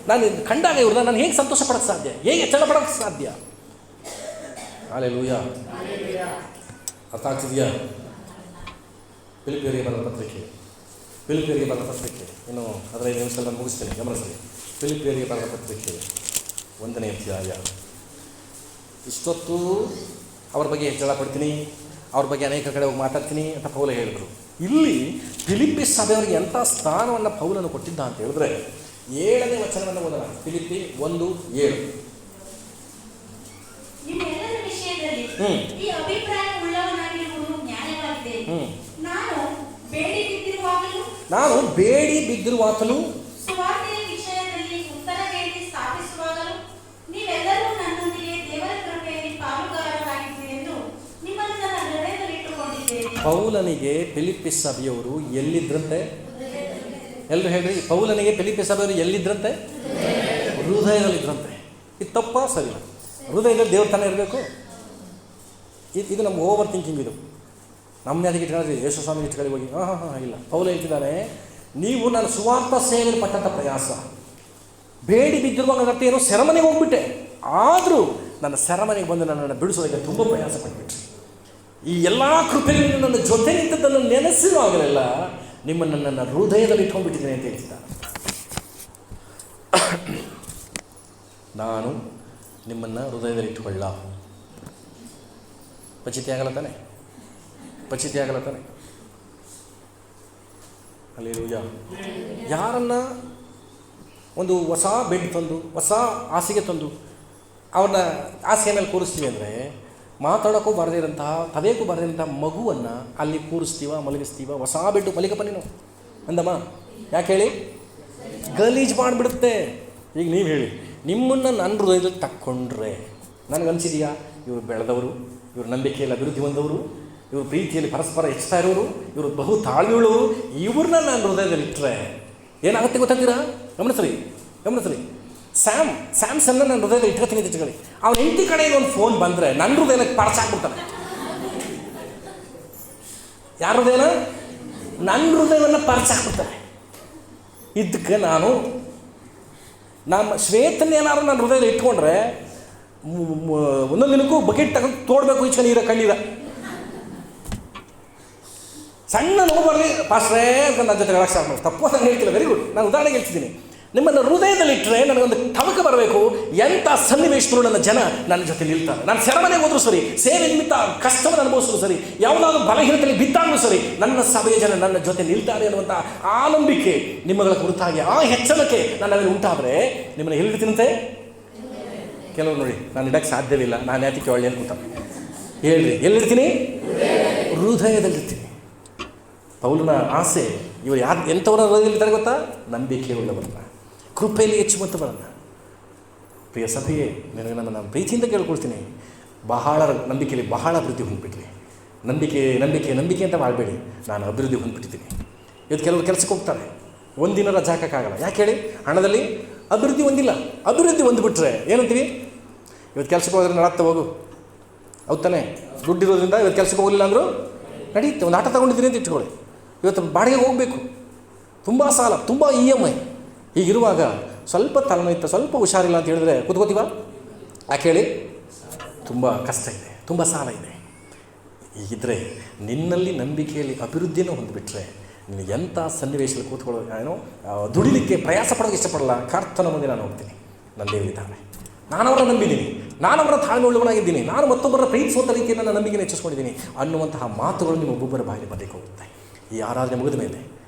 ನಾನು ಕಂಡಾಗ ಇವ್ರನ್ನ ನಾನು ಹೇಗೆ ಸಂತೋಷ ಪಡೋಕ್ಕೆ ಸಾಧ್ಯ, ಹೇಗೆ ಹೆಚ್ಚಳ ಪಡೋಕ್ಕೆ ಸಾಧ್ಯ? ಹಲ್ಲೆಲೂಯಾ. ಅರ್ಥ ಆಗ್ತಿದೆಯಾ? ಫಿಲಿಪ್ಪಿಯರಿಗೆ ಬರೆದ ಪತ್ರಿಕೆ ಇನ್ನು 15 ನಿಮಿಷದಲ್ಲಿ ನಾನು ಮುಗಿಸ್ತೇನೆ, ಗಮನಿಸಿ. ಫಿಲಿಪ್ಪಿಯರಿಗೆ ಬರೆದ ಪತ್ರಿಕೆ 1ನೇ ಅಧ್ಯಾಯ. ಇಷ್ಟೊತ್ತು ಅವ್ರ ಬಗ್ಗೆ ಹೆಚ್ಚಳ ಪಡ್ತೀನಿ, ಅವ್ರ ಬಗ್ಗೆ ಅನೇಕ ಕಡೆ ಹೋಗಿ ಮಾತಾಡ್ತೀನಿ ಅಂತ ಪೌಲ ಹೇಳಿದರು. ಇಲ್ಲಿ ಫಿಲಿಪ್ಪಿ ಸಭೆಯವರಿಗೆ ಎಂಥ ಸ್ಥಾನವನ್ನು ಪೌಲನು ಕೊಟ್ಟಿದ್ದ ಅಂತ ಹೇಳಿದ್ರೆ 7ನೇ ವಚನವನ್ನು ಓದೋಣ. ಫಿಲಿಪ್ಪಿ 1:7. ನಿಮ್ಮೆಲ್ಲರ ವಿಷಯದಲ್ಲಿ ಈ ಅಭಿಪ್ರಾಯ ಉಳ್ಳವನಾಗಿರುವುದು ನ್ಯಾಯವಾಗಿದೆ. ನಾನು ಬೇಡಿ ಬಿದ್ದಿರುವಾಗಲೂ ಸುವಾರ್ತೆಯ ವಿಷಯದಲ್ಲಿ ಉತ್ತರ ಬೇಡಿ ಸ್ಥಾಪಿಸುವಾಗಲೂ ನೀವೆಲ್ಲರೂ ನನ್ನೊಂದಿಗೆ ದೇವರ ಕೃಪೆಯಲ್ಲಿ ಪಾಲುಗಾರರಾಗಿದ್ದೀರಿ ಎಂದು ನಿಮ್ಮನ್ನು ನನ್ನ ಹೃದಯದಲ್ಲಿಟ್ಟುಕೊಂಡಿದ್ದೇನೆ. ಪೌಲನಿಗೆ ಫಿಲಿಪ್ಪಿ ಸಭೆಯವರು ಎಲ್ಲಿದ್ರಂತೆ? ಎಲ್ಲರೂ ಹೇಳ್ರಿ, ಪೌಲನಿಗೆ ಫಿಲಿಪ್ಪಿ ಸಭೆಯವರು ಎಲ್ಲಿದ್ರಂತೆ? ಹೃದಯದಲ್ಲಿದ್ರಂತೆ. ಇದು ತಪ್ಪಾ ಸರಿ? ಹೃದಯದಲ್ಲಿ ದೇವ್ರ ತಾನೇ ಇರಬೇಕು. ಇದು ನಮ್ಮ ಓವರ್ ಥಿಂಕಿಂಗ್. ಇದು ನಮ್ಮ ಅದಕ್ಕೆ ಇಟ್ಕೊಳ್ಳಿ, ಯೇಸು ಸ್ವಾಮಿ ಇಟ್ಕೊಳ್ಳಿ ಹೋಗಿ. ಇಲ್ಲ, ಪೌಲ ಹೇಳ್ತಿದ್ದಾನೆ, ನೀವು ನಾನು ಸುವಾರ್ಥ ಸೇವೆಯಲ್ಲಿ ಪಟ್ಟಂಥ ಪ್ರಯಾಸ, ಬೇಡಿ ಬಿದ್ದಿರುವಾಗ ಅರ್ಥ ಏನು? ಸೆರೆಮನೆಗೆ ಹೋಗ್ಬಿಟ್ಟೆ, ಆದರೂ ನನ್ನ ಸೆರೆಮನೆಗೆ ಬಂದು ನನ್ನನ್ನು ಬಿಡಿಸೋದಕ್ಕೆ ತುಂಬ ಪ್ರಯಾಸ ಪಟ್ಬಿಟ್ರೆ. ಈ ಎಲ್ಲ ಕೃಪೆಯಲ್ಲಿ ನನ್ನ ಜೊತೆ ನಿಂತದ್ದನ್ನು ನೆನೆಸಿರುವಾಗಲೆಲ್ಲ ನಿಮ್ಮನ್ನು ನನ್ನ ಹೃದಯದಲ್ಲಿ ಇಟ್ಕೊಂಡ್ಬಿಟ್ಟಿದ್ದೇನೆ ಅಂತ ಹೇಳ್ತಿದ್ದ. ನಾನು ನಿಮ್ಮನ್ನು ಹೃದಯದಲ್ಲಿ ಇಟ್ಟುಕೊಳ್ಳ. ಪಚಿತಿ ಆಗಲ್ಲ ತಾನೆ? ಹಲ್ಲೆಲೂಯಾ. ಯಾರನ್ನ ಒಂದು ಹೊಸ ಬೆಡ್ ತಂದು, ಹೊಸ ಹಾಸಿಗೆ ತಂದು ಅವ್ರನ್ನ ಹಾಸಿಗೆ ಮೇಲೆ ಕೂರಿಸ್ತೀವಿ ಅಂದರೆ, ಮಾತಾಡೋಕ್ಕೂ ಬರದಿರೋಂತಹ, ತದೇಕ್ಕೂ ಬರದಿರೋಂಥ ಮಗುವನ್ನು ಅಲ್ಲಿ ಮಲಗಿಸ್ತೀವ. ಹೊಸ ಬೆಡ್ಡು ಮಲಿಕಪ್ಪ ನೀನು ಅಂದಮ್ಮ. ಯಾಕೆ ಹೇಳಿ? ಗಲೀಜು ಮಾಡಿಬಿಡುತ್ತೆ. ಈಗ ನೀವು ಹೇಳಿ, ನಿಮ್ಮನ್ನು ನನ್ನ ಹೃದಯದಲ್ಲಿ ತಕ್ಕೊಂಡ್ರೆ ನನಗನ್ಸಿದೆಯಾ ಇವರು ಬೆಳೆದವರು, ಇವರು ನಂಬಿಕೆಯಲ್ಲಿ ಅಭಿವೃದ್ಧಿ ಹೊಂದವರು, ಇವರು ಪ್ರೀತಿಯಲ್ಲಿ ಪರಸ್ಪರ ಹೆಚ್ಚುತ್ತಾ ಇರೋರು, ಇವರು ಬಹು ತಾಳ್ಮೆಯುಳ್ಳವರು, ಇವ್ರನ್ನ ನಾನು ಹೃದಯದಲ್ಲಿ ಇಟ್ಟರೆ ಏನಾಗುತ್ತೆ ಗೊತ್ತಾಗ್ತೀರಾ? ಗಮನಿಸ್ರಿ. ಸ್ಯಾಮ್ಸನ್ನ ನನ್ನ ಹೃದಯದಲ್ಲಿ ಇಟ್ಕೊತೀನಿ ಅಂತ ಇಟ್ಕೊಳ್ಳಿ. ಅವ್ನ ಹೆಂಡತಿ ಕಡೆಯಿಂದ ಒಂದು ಫೋನ್ ಬಂದರೆ ನನ್ನ ಹೃದಯಕ್ಕೆ ಪರ್ಚಾಕ್ಬಿಡ್ತಾನೆ. ಯಾರ ಹೃದಯನ? ನನ್ನ ಹೃದಯವನ್ನು ಪರ್ಚಾಕ್ಬಿಡ್ತಾನೆ. ಇದಕ್ಕೆ ನಮ್ಮ ಶ್ವೇತನ್ನೇನಾದ್ರು ನನ್ನ ಹೃದಯದಲ್ಲಿ ಇಟ್ಕೊಂಡ್ರೆ ಒಂದೊಂದು ದಿನಕ್ಕೂ ಬಕೆಟ್ ತಗೊಂಡು ತೋಡಬೇಕು ಈಚೆ ನೀರ ಕಣ್ಣೀರ. ಸಣ್ಣ ನೋವು ಬರಲಿ ಪಾಸ್ಟ್ರೇ ಅಂತ ನನ್ನ ಜೊತೆ ಹೇಳಕ್ಕೆ ಸ್ಟಾರ್ಟ್ ಮಾಡಿ. ತಪ್ಪು ನಾನು ಹೇಳ್ತಿಲ್ಲ, ವೆರಿ ಗುಡ್. ನಾನು ಉದಾಹರಣೆಗೆ ಹೇಳ್ತಿದ್ದೀನಿ. ನಿಮ್ಮನ್ನು ಹೃದಯದಲ್ಲಿಟ್ಟರೆ ನನಗೊಂದು ತವಕ ಬರಬೇಕು. ಎಂಥ ಸನ್ನಿವೇಶಗಳು ನನ್ನ ಜನ ನನ್ನ ಜೊತೆ ನಿಲ್ತಾರೆ. ನಾನು ಸೆರೆಮನೆಗೆ ಹೋದರೂ ಸರಿ, ಸೇವೆ ನಿಮಿತ್ತ ಕಷ್ಟವನ್ನು ಅನುಭವಿಸಿದ್ರು ಸರಿ, ಯಾವುದಾದ್ರೂ ಬಲಹೀನತೆಯಲ್ಲಿ ಬಿದ್ದಾಗಲೂ ಸರಿ, ನನ್ನ ಸಭೆಯ ಜನ ನನ್ನ ಜೊತೆ ನಿಲ್ತಾರೆ ಅನ್ನುವಂಥ ಆ ನಂಬಿಕೆ ನಿಮ್ಮಗಳ ಕುರಿತಾಗಿ, ಆ ಹೆಚ್ಚಳಕ್ಕೆ ನನ್ನಲ್ಲಿ ಉಂಟಾದರೆ ನಿಮ್ಮನ್ನು ಎಲ್ಲಿಡ್ತೀನಂತೆ? ಕೆಲವರು ನೋಡಿ, ನಾನು ಇಡಕ್ಕೆ ಸಾಧ್ಯವಿಲ್ಲ, ನಾನು ಯಾತಕ್ಕೆ ಒಳ್ಳೆ ಅನ್ಕೂತ ಹೇಳ್ರಿ, ಎಲ್ಲಿರ್ತೀನಿ? ಹೃದಯದಲ್ಲಿರ್ತೀನಿ. ಪೌಲನ ಆಸೆ ಇವರು ಎಂಥವರ ಹೃದಯದಲ್ಲಿರ್ತಾರೆ ಗೊತ್ತಾ? ನಂಬಿಕೆ ಉಳ್ಳವರನ್ನ, ಕೃಪೆಯಲ್ಲಿ ಹೆಚ್ಚುವಂಥವರನ್ನು. ಪ್ರಿಯ ಸಭೆಯೇ, ನನಗೆ ನಾನು ಪ್ರೀತಿಯಿಂದ ಕೇಳ್ಕೊಳ್ತೀನಿ, ಬಹಳ ನಂಬಿಕೆಯಲ್ಲಿ ಬಹಳ ಅಭಿವೃದ್ಧಿ ಹೊಂದ್ಬಿಟ್ರಿ. ನಂಬಿಕೆ ಅಂತ ಮಾಡಬೇಡಿ. ನಾನು ಅಭಿವೃದ್ಧಿ ಹೊಂದ್ಬಿಟ್ಟಿದ್ದೀನಿ. ಇವತ್ತು ಕೆಲವರು ಕೆಲಸಕ್ಕೆ ಹೋಗ್ತಾರೆ, ಒಂದಿನ ರಜೆ ಹಾಕೋಕ್ಕಾಗಲ್ಲ. ಯಾಕೆ ಹೇಳಿ? ಹಣದಲ್ಲಿ ಅಭಿವೃದ್ಧಿ ಹೊಂದಿಲ್ಲ. ಅಭಿವೃದ್ಧಿ ಹೊಂದ್ಬಿಟ್ರೆ ಏನಂತೀವಿ? ಇವತ್ತು ಕೆಲಸಕ್ಕೆ ಹೋದ್ರೆ ನಡತ್ತ ಹೋಗು, ಹೌದು ತಾನೆ? ದುಡ್ಡಿರೋದ್ರಿಂದ ಇವತ್ತು ಕೆಲಸಕ್ಕೆ ಹೋಗಲಿಲ್ಲ ಅಂದರೂ ನಡೀತೆ. ಒಂದು ಆಟ ತೊಗೊಂಡಿದ್ದೀನಿ ಅಂತ ಇಟ್ಕೊಳ್ಳಿ, ಇವತ್ತು ಬಾಡಿಗೆ ಹೋಗಬೇಕು, ತುಂಬ ಸಾಲ, ತುಂಬ EMI. ಹೀಗಿರುವಾಗ ಸ್ವಲ್ಪ ತಲೆನೋಯ್ತು, ಸ್ವಲ್ಪ ಹುಷಾರಿಲ್ಲ ಅಂತ ಹೇಳಿದ್ರೆ ಕೂತ್ಕೋತೀವ? ಯಾಕೆ ಹೇಳಿ? ತುಂಬ ಕಷ್ಟ ಇದೆ, ತುಂಬ ಸಾಲ ಇದೆ. ಹೀಗಿದ್ದರೆ ನಿನ್ನಲ್ಲಿ ನಂಬಿಕೆಯಲ್ಲಿ ಅಭಿವೃದ್ಧಿಯನ್ನು ಹೊಂದಿಬಿಟ್ರೆ ನೀನು ಎಂಥ ಸನ್ನಿವೇಶದಲ್ಲಿ ಕೂತ್ಕೊಳ್ಳೋ ದುಡಿಲಿಕ್ಕೆ ಪ್ರಯಾಸ ಪಡೋಕ್ಕೆ ಇಷ್ಟಪಡಲ್ಲ. ಕರ್ತನ ಮುಂದೆ ನಾನು ಹೋಗ್ತೀನಿ, ನನ್ನ ದೇವರಿದ್ದಾನೆ, ನಾನು ಅವರನ್ನು ನಂಬಿದ್ದೀನಿ, ನಾನು ಅವರ ತಾಳ್ಮೆ ಉಳ್ಳವನಾಗಿದ್ದೀನಿ, ನಾನು ಮತ್ತೊಬ್ಬರ ಪ್ರೀತಿಸುವಂಥ ರೀತಿಯಲ್ಲಿ ನನ್ನ ನಂಬಿಕೆಯನ್ನು ಹೆಚ್ಚಿಸ್ಕೊಂಡಿದ್ದೀನಿ ಅನ್ನುವಂತಹ ಮಾತುಗಳು ನಿಮ್ಮ ಒಬ್ಬೊಬ್ಬರ ಬಾಯಲ್ಲಿ ಬರಲಿಕ್ಕೆ ಹೋಗುತ್ತೆ. ಈ ಆರಾಧನೆ ಮುಗಿದ ಮೇಲೆ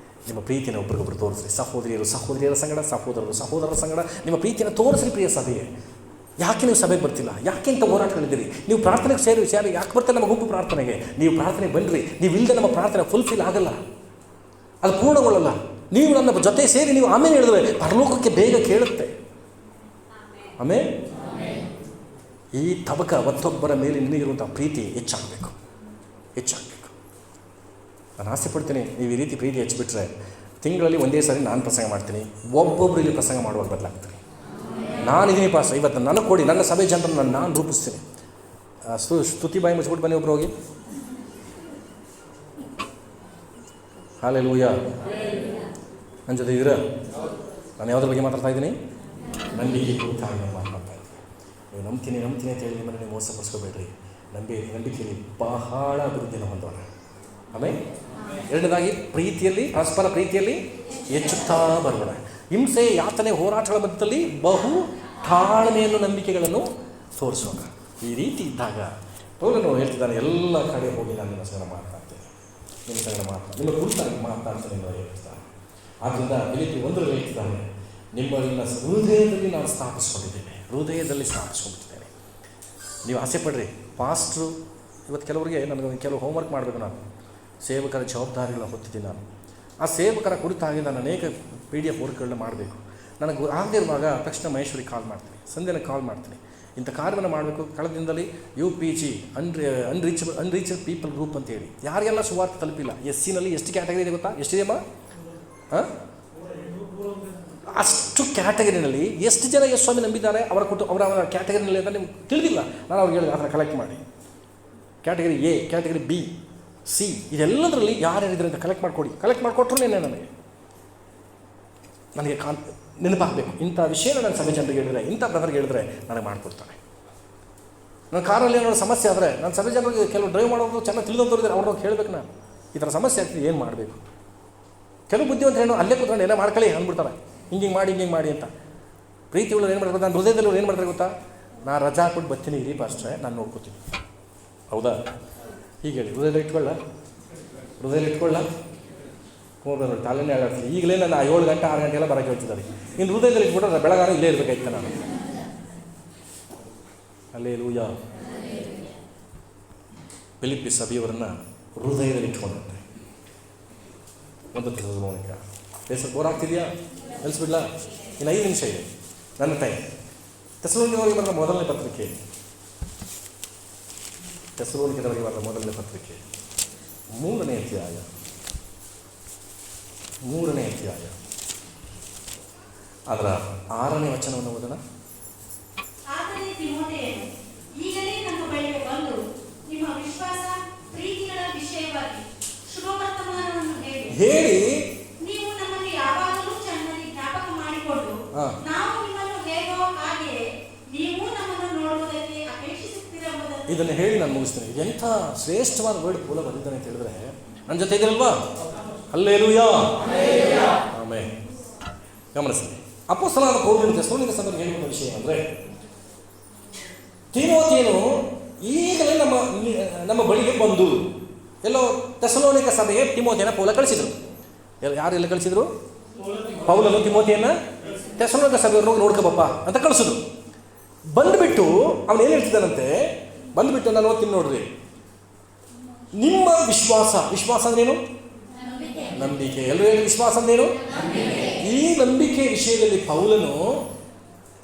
ನಿಮ್ಮ ಪ್ರೀತಿಯನ್ನು ಒಬ್ಬರಿಗೊಬ್ಬರು ತೋರಿಸ್ರಿ. ಸಹೋದರಿಯರ ಸಂಗಡ, ಸಹೋದರರ ಸಂಗಡ ನಿಮ್ಮ ಪ್ರೀತಿಯನ್ನು ತೋರಿಸ್ರಿ. ಪ್ರಿಯ ಸಭೆಯೇ, ಯಾಕೆ ನೀವು ಸಭೆಗೆ ಬರ್ತಿಲ್ಲ? ಯಾಕೆ ಇಂಥ ಹೋರಾಟಗಳಿದ್ದೀರಿ? ನೀವು ಪ್ರಾರ್ಥನೆಗೆ ಸೇರಿ ಯಾಕೆ ಬರ್ತಾರೆ ನಮ್ಮ ಗುಂಪು ಪ್ರಾರ್ಥನೆಗೆ? ನೀವು ಪ್ರಾರ್ಥನೆಗೆ ಬನ್ನಿರಿ. ನೀವು ಇಲ್ಲದೆ ನಮ್ಮ ಪ್ರಾರ್ಥನೆ ಫುಲ್ಫಿಲ್ ಆಗಲ್ಲ, ಅದು ಪೂರ್ಣಗೊಳ್ಳಲ್ಲ. ನೀವು ನನ್ನ ಜೊತೆ ಸೇರಿ ನೀವು ಆಮೇಲೆ ಹೇಳಿದ್ರೆ ಪರಲೋಕಕ್ಕೆ ಬೇಗ ಕೇಳುತ್ತೆ. ಆಮೇಲೆ ಈ ತಬಕ ಮತ್ತೊಬ್ಬರ ಮೇಲೆ ನಿನಗಿರುವಂಥ ಪ್ರೀತಿ ಹೆಚ್ಚಾಗಬೇಕು. ನಾನು ಆಸೆ ಪಡ್ತೀನಿ ನೀವು ಈ ರೀತಿ ಪ್ರೀತಿ ಹೆಚ್ಚಿಬಿಟ್ರೆ ತಿಂಗಳಲ್ಲಿ ಒಂದೇ ಸಾರಿ ನಾನು ಪ್ರಸಂಗ ಮಾಡ್ತೀನಿ, ಒಬ್ಬೊಬ್ಬರು ಇಲ್ಲಿ ಪ್ರಸಂಗ ಮಾಡುವಾಗ ಬದಲಾಗ್ತೀನಿ. ನಾನಿದ್ದೀನಿ ಪಾಸ್, ಇವತ್ತು ನನಗೆ ಕೊಡಿ, ನನ್ನ ಸಭೆ ಜನರನ್ನು ನಾನು ರೂಪಿಸ್ತೀನಿ. ಸ್ತುತಿ ಬಾಯಿ ಮುಚ್ಚಿಬಿಟ್ಟು ಬನ್ನಿ ಒಬ್ರು ಹೋಗಿ. ಹಲ್ಲೆಲೂಯಾ. ನನ್ನ ಜೊತೆ ಇದ್ದೀರಾ? ನಾನು ಯಾವುದ್ರ ಬಗ್ಗೆ ಮಾತಾಡ್ತಾ ಇದ್ದೀನಿ? ನಂಬಿಕೆ ಕುರಿತಾಗಿ ಮಾತಾಡ್ತಾ ಇದ್ದೀನಿ. ನೀವು ನಂಬ್ತೀನಿ ಅಂತ ಹೇಳಿ ನಿಮ್ಮನ್ನು ನೀವು ಮೋಸಪಡಿಸ್ಕೋಬೇಡ್ರಿ. ನಂಬಿಕೆಯಲ್ಲಿ ಬಹಳ ಅಭಿವೃದ್ಧಿಯನ್ನು ಹೊಂದೋಣ. ಆಮೇಲೆ ಎರಡನೇದಾಗಿ ಪ್ರೀತಿಯಲ್ಲಿ, ಪರಸ್ಪರ ಪ್ರೀತಿಯಲ್ಲಿ ಹೆಚ್ಚುತ್ತಾ ಬರೋಣ. ಹಿಂಸೆ, ಯಾತನೆ, ಹೋರಾಟಗಳ ಮಧ್ಯದಲ್ಲಿ ಬಹು ತಾಳ್ಮೆಯನ್ನು, ನಂಬಿಕೆಗಳನ್ನು ತೋರಿಸೋಣ. ಈ ರೀತಿ ಇದ್ದಾಗ ಪೌಲನು ಹೇಳ್ತಿದ್ದಾನೆ, ಎಲ್ಲ ಕಡೆ ಹೋಗಿ ನಾನು ನಿಮ್ಮ ಸಂಗಡ ಮಾತಾಡ್ತೇನೆ, ನಿಮ್ಮ ಕುರಿತಾಗಿ ಮಾತಾಡ್ತೇನೆ ಎಂದು ಹೇಳ್ತಿದ್ದಾನೆ. ಆದ್ದರಿಂದ ಫಿಲಿಪ್ಪಿ 1 ಹೇಳ್ತಿದ್ದಾನೆ, ನಿಮ್ಮನ್ನ ಹೃದಯದಲ್ಲಿ ನಾನು ಹೃದಯದಲ್ಲಿ ಸ್ಥಾಪಿಸ್ಕೊಂಡಿದ್ದೇನೆ. ನೀವು ಆಸೆ ಪಡ್ರಿ. ಪಾಸ್ಟ್ರು ಇವತ್ತು ಕೆಲವರಿಗೆ ನನಗೆ ಕೆಲವು ಹೋಮ್ವರ್ಕ್ ಮಾಡಬೇಕು. ನಾನು ಸೇವಕರ ಜವಾಬ್ದಾರಿಗಳನ್ನ ಹೊತ್ತಿದ್ದೀನಿ. ನಾನು ಆ ಸೇವಕರ ಕುರಿತಾಗಿ ನಾನು ಅನೇಕ PDF ವರ್ಕ್ಗಳನ್ನ ಮಾಡಬೇಕು. ನನಗೆ ಆಗದೇ ಇರುವಾಗ ತಕ್ಷಣ ಮಹೇಶ್ವರಿಗೆ ಕಾಲ್ ಮಾಡ್ತೀನಿ, ಸಂಧ್ಯೆನ ಕಾಲ್ ಮಾಡ್ತೀನಿ, ಇಂಥ ಕಾರ್ಯವನ್ನು ಮಾಡಬೇಕು. ಕಳೆದ ದಿನದಲ್ಲಿ UPG ಅನ್ರೀಚಬಲ್ ಪೀಪಲ್ ಗ್ರೂಪ್ ಅಂತೇಳಿ ಯಾರಿಗೆಲ್ಲ ಸುವಾರ್ತೆ ತಲುಪಿಲ್ಲ. SCನಲ್ಲಿ ಎಷ್ಟು ಕ್ಯಾಟಗರಿ ಇದೆ ಗೊತ್ತಾ? ಎಷ್ಟಿದೆಯಮ್ಮ? ಅಷ್ಟು ಕ್ಯಾಟಗರಿನಲ್ಲಿ ಎಷ್ಟು ಜನ ಸ್ವಾಮಿ ನಂಬಿದ್ದಾರೆ ಅವರ ಅವರ ಕ್ಯಾಟಗರಿನಲ್ಲಿ ಅಂತ ನಿಮ್ಗೆ ತಿಳಿದಿಲ್ಲ. ನಾನು ಅವ್ರಿಗೆ ಹೇಳಿದೆ, ಆ ಥರ ಕಲೆಕ್ಟ್ ಮಾಡಿ. Category A, category B, C ಇದೆಲ್ಲದರಲ್ಲಿ ಯಾರ್ಯಾರಿದ್ರೆ ಅಂತ ಕಲೆಕ್ಟ್ ಮಾಡಿಕೊಟ್ರು ನನಗೆ ನೆನಪಾಗಬೇಕು. ಇಂಥ ವಿಷಯನ ನಾನು ಸಭೆ ಜನರಿಗೆ ಹೇಳಿದ್ರೆ, ಇಂಥ ಬ್ರದರ್ಗೆ ಹೇಳಿದ್ರೆ ನನಗೆ ಮಾಡಿಕೊಡ್ತಾರೆ. ನನ್ನ ಕಾರಲ್ಲಿ ಏನಾದ್ರು ಸಮಸ್ಯೆ ಆದರೆ ನಾನು ಸಭೆ ಜನರಿಗೆ ಕೆಲವು ಡ್ರೈವ್ ಮಾಡೋದು ಚೆನ್ನಾಗಿ ತಿಳಿದವ್ರು ಇದ್ದಾರೆ, ಅವ್ರನ್ನ ಹೇಳಬೇಕು. ನಾನು ಈ ಥರ ಸಮಸ್ಯೆ ಆಗ್ತಿದೆ, ಏನು ಮಾಡಬೇಕು? ಕೆಲವು ಬುದ್ಧಿವಂತ ಹೇಳೋ ಅಲ್ಲೇ ಕೂತ್ಕೊಂಡು ಎಲ್ಲ ಮಾಡ್ಕೊಳ್ಳಿ ಅಂದ್ಬಿಡ್ತಾರೆ, ಹಿಂಗೆ ಮಾಡಿ ಅಂತ. ಪ್ರೀತಿ ಉಳ್ಳವ್ರು ಏನು ಮಾಡ್ತಾರೆ? ನಾನು ಹೃದಯದಲ್ಲಿ ಏನು ಮಾಡ್ತಾರೆ ಗೊತ್ತಾ? ನಾನು ರಜಾ ಹಾಕ್ಬಿಟ್ಟು ಬರ್ತೀನಿ, ಇರಿ ಪಾಸ್ಟ್ರೆ, ನಾನು ನೋಡ್ಕೋತೀನಿ. ಹೌದಾ? ಹೀಗೆ ಹೇಳಿ, ಹೃದಯದಲ್ಲಿ ಇಟ್ಕೊಳ್ಳ ಹೋಗೋದು ತಲೆನೇ ಆಗಾಡ್ತೀನಿ. ಈಗಲೇ ನಾನು 7 ಗಂಟೆ 6 ಗಂಟೆ ಎಲ್ಲ ಬರೋಕ್ಕೆ ಹೇಳ್ತಿದ್ದಾರೆ. ಇನ್ನು ಹೃದಯದಲ್ಲಿ ಇಟ್ಬಿಟ್ರೆ ಬೆಳಗಾರ ಇಲ್ಲೇ ಇರಬೇಕಾಯ್ತು ನಾನು. ಹಲ್ಲೆಲೂಯಾ. ಫಿಲಿಪ್ಪಿ ಸಭೆಯವರನ್ನು ಹೃದಯದಲ್ಲಿ ಇಟ್ಕೊಂಡಂತೆ. 1 ಥೆಸಲೋನಿಕ. ಬೇಸರ ಬೋರ್ ಆಗ್ತಿದೆಯಾ? ನಿಲ್ಲಿಸ್ಬಿಡ್ಲಾ? ಇನ್ನು 5 ನಿಮಿಷ ಇದೆ ನನ್ನ ಟೈಮ್. ಥೆಸಲೋನಿಕದವರಿಗೆ ಬರೆದ ಮೊದಲನೇ ಪತ್ರಿಕೆ, ಥೆಸಲೋನಿಕದವರಿಗೆ ಬರೆದ ಮೊದಲನೇ ಪತ್ರಿಕೆ 3ನೇ ಅಧ್ಯಾಯ ಅದರ 6ನೇ ವಚನವನ್ನು ಓದೋಣ. ಆದರೆ ತಿಮೋಥೆಯನು, ಈಗಲೇ ನಮ್ಮ ಬಳಿಗೆ ಬಂದು ನಿಮ್ಮ ವಿಶ್ವಾಸ ಪ್ರೀತಿಗಳ ವಿಷಯವಾಗಿ ಶುಭವರ್ತಮಾನವನ್ನು ಹೇಳಿ ನೀವು ನಮಗೆ ಯಾವಾಗಲೂ ಚೆನ್ನಾಗಿ ಜ್ಞಾಪಕ ಮಾಡಿಕೊಂಡು ನಾವು ನಿಮ್ಮನ್ನು ಹೇಗೋ ಹಾಗೆಯೇ ನೀವು ನಮ್ಮನ್ನು ನೋಡುವುದಕ್ಕೆ ಅಪೇಕ್ಷಿಸುತ್ತೀರೆಂಬುದನ್ನು ಇದನ್ನು ಹೇಳಿ ನಾನು ಮುಗಿಸ್ತೇನೆ. ಎಂಥ ಶ್ರೇಷ್ಠವಾದ ವರ್ಡ್ ಪೌಲ ಬಂದಿದ್ದಾನೆ ಅಂತ ಹೇಳಿದ್ರೆ, ನನ್ನ ಜೊತೆ ಇದ್ದೀರಲ್ವಾ? ಹಲ್ಲೆಲೂಯಾ. ಆಮೆನ್. ಗಮನಿಸಿ, ಅಪೊಸ್ತಲನಾದ ಪೌಲನು ಥೆಸಲೋನಿಕ ಸಭೆಗೆ ಹೇಳುವ ವಿಷಯ ಅಂದರೆ, ತಿಮೋಥೆಯನು ಈಗಲೇ ನಮ್ಮ ಬಳಿಗೆ ಬಂದು, ಎಲ್ಲೋ ಥೆಸಲೋನಿಕ ಸಭೆಗೆ ತಿಮೋಥೆಯನ ಪೌಲ ಕಳಿಸಿದರು. ಯಾರೆಲ್ಲ ಕಳಿಸಿದ್ರು? ಪೌಲನು ತಿಮೋಥೆಯನ್ನ ಥೆಸಲೋನಿಕ ಸಭೆಯವ್ರನ್ನ ನೋಡ್ಕೋಬಪ್ಪ ಅಂತ ಕಳಿಸಿದ್ರು. ಬಂದುಬಿಟ್ಟು ಅವನು ಏನು ಹೇಳ್ತಿದ್ದಾನಂತೆ, ಬಂದುಬಿಟ್ಟು ನಾನು ಓದ್ತೀನಿ ನೋಡ್ರಿ, ನಿಮ್ಮ ವಿಶ್ವಾಸ ಅಂದ್ರೇನು? ನಂಬಿಕೆ. ಎಲ್ಲರೂ ಹೇಳಿ, ವಿಶ್ವಾಸ ಅಂದ್ರೇನು? ಈ ನಂಬಿಕೆ ವಿಷಯದಲ್ಲಿ ಪೌಲನು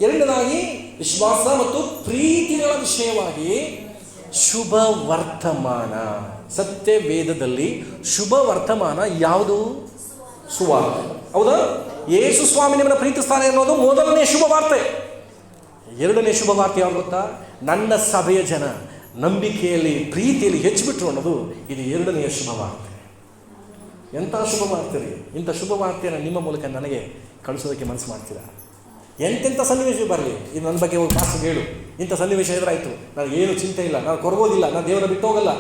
ಎರಡನೇದಾಗಿ ವಿಶ್ವಾಸ ಮತ್ತು ಪ್ರೀತಿಗಳ ವಿಷಯವಾಗಿ ಶುಭ ವರ್ತಮಾನ. ಸತ್ಯ ವೇದದಲ್ಲಿ ಶುಭ ವರ್ತಮಾನ ಯಾವುದು? ಸುವಾರ್ತೆ. ಹೌದಾ? ಯೇಸು ಸ್ವಾಮಿ ನಿಮ್ಮನ್ನು ಪ್ರೀತಿಸ್ತಾನೆ ಅನ್ನೋದು ಮೊದಲನೇ ಶುಭ ವಾರ್ತೆ. ಎರಡನೇ ಶುಭ ವಾರ್ತೆ ಯಾವುದು ಗೊತ್ತಾ? ನನ್ನ ಸಭೆಯ ಜನ ನಂಬಿಕೆಯಲ್ಲಿ ಪ್ರೀತಿಯಲ್ಲಿ ಹೆಚ್ಚಿಬಿಟ್ರು ಅನ್ನೋದು ಇದು ಎರಡನೆಯ ಶುಭ ವಾರ್ತೆ. ಎಂಥ ಶುಭ ವಾರ್ತೆ ರೀ! ಇಂಥ ಶುಭ ವಾರ್ತೆಯನ್ನು ನಿಮ್ಮ ಮೂಲಕ ನನಗೆ ಕಳಿಸೋದಕ್ಕೆ ಮನಸ್ಸು ಮಾಡ್ತೀರಾ? ಎಂತೆಂಥ ಸನ್ನಿವೇಶ ಬರಲಿ, ಇದು ನನ್ನ ಬಗ್ಗೆ ಹೋಗಿ ಪಾಸ್ಟ್ಗೆ ಹೇಳು, ಇಂಥ ಸನ್ನಿವೇಶ ಎದುರಾಯಿತು, ನನಗೇನು ಚಿಂತೆ ಇಲ್ಲ, ನಾನು ಕೊರಗೋದಿಲ್ಲ, ನಾನು ದೇವರ ಬಿಟ್ಟು ಹೋಗಲ್ಲ,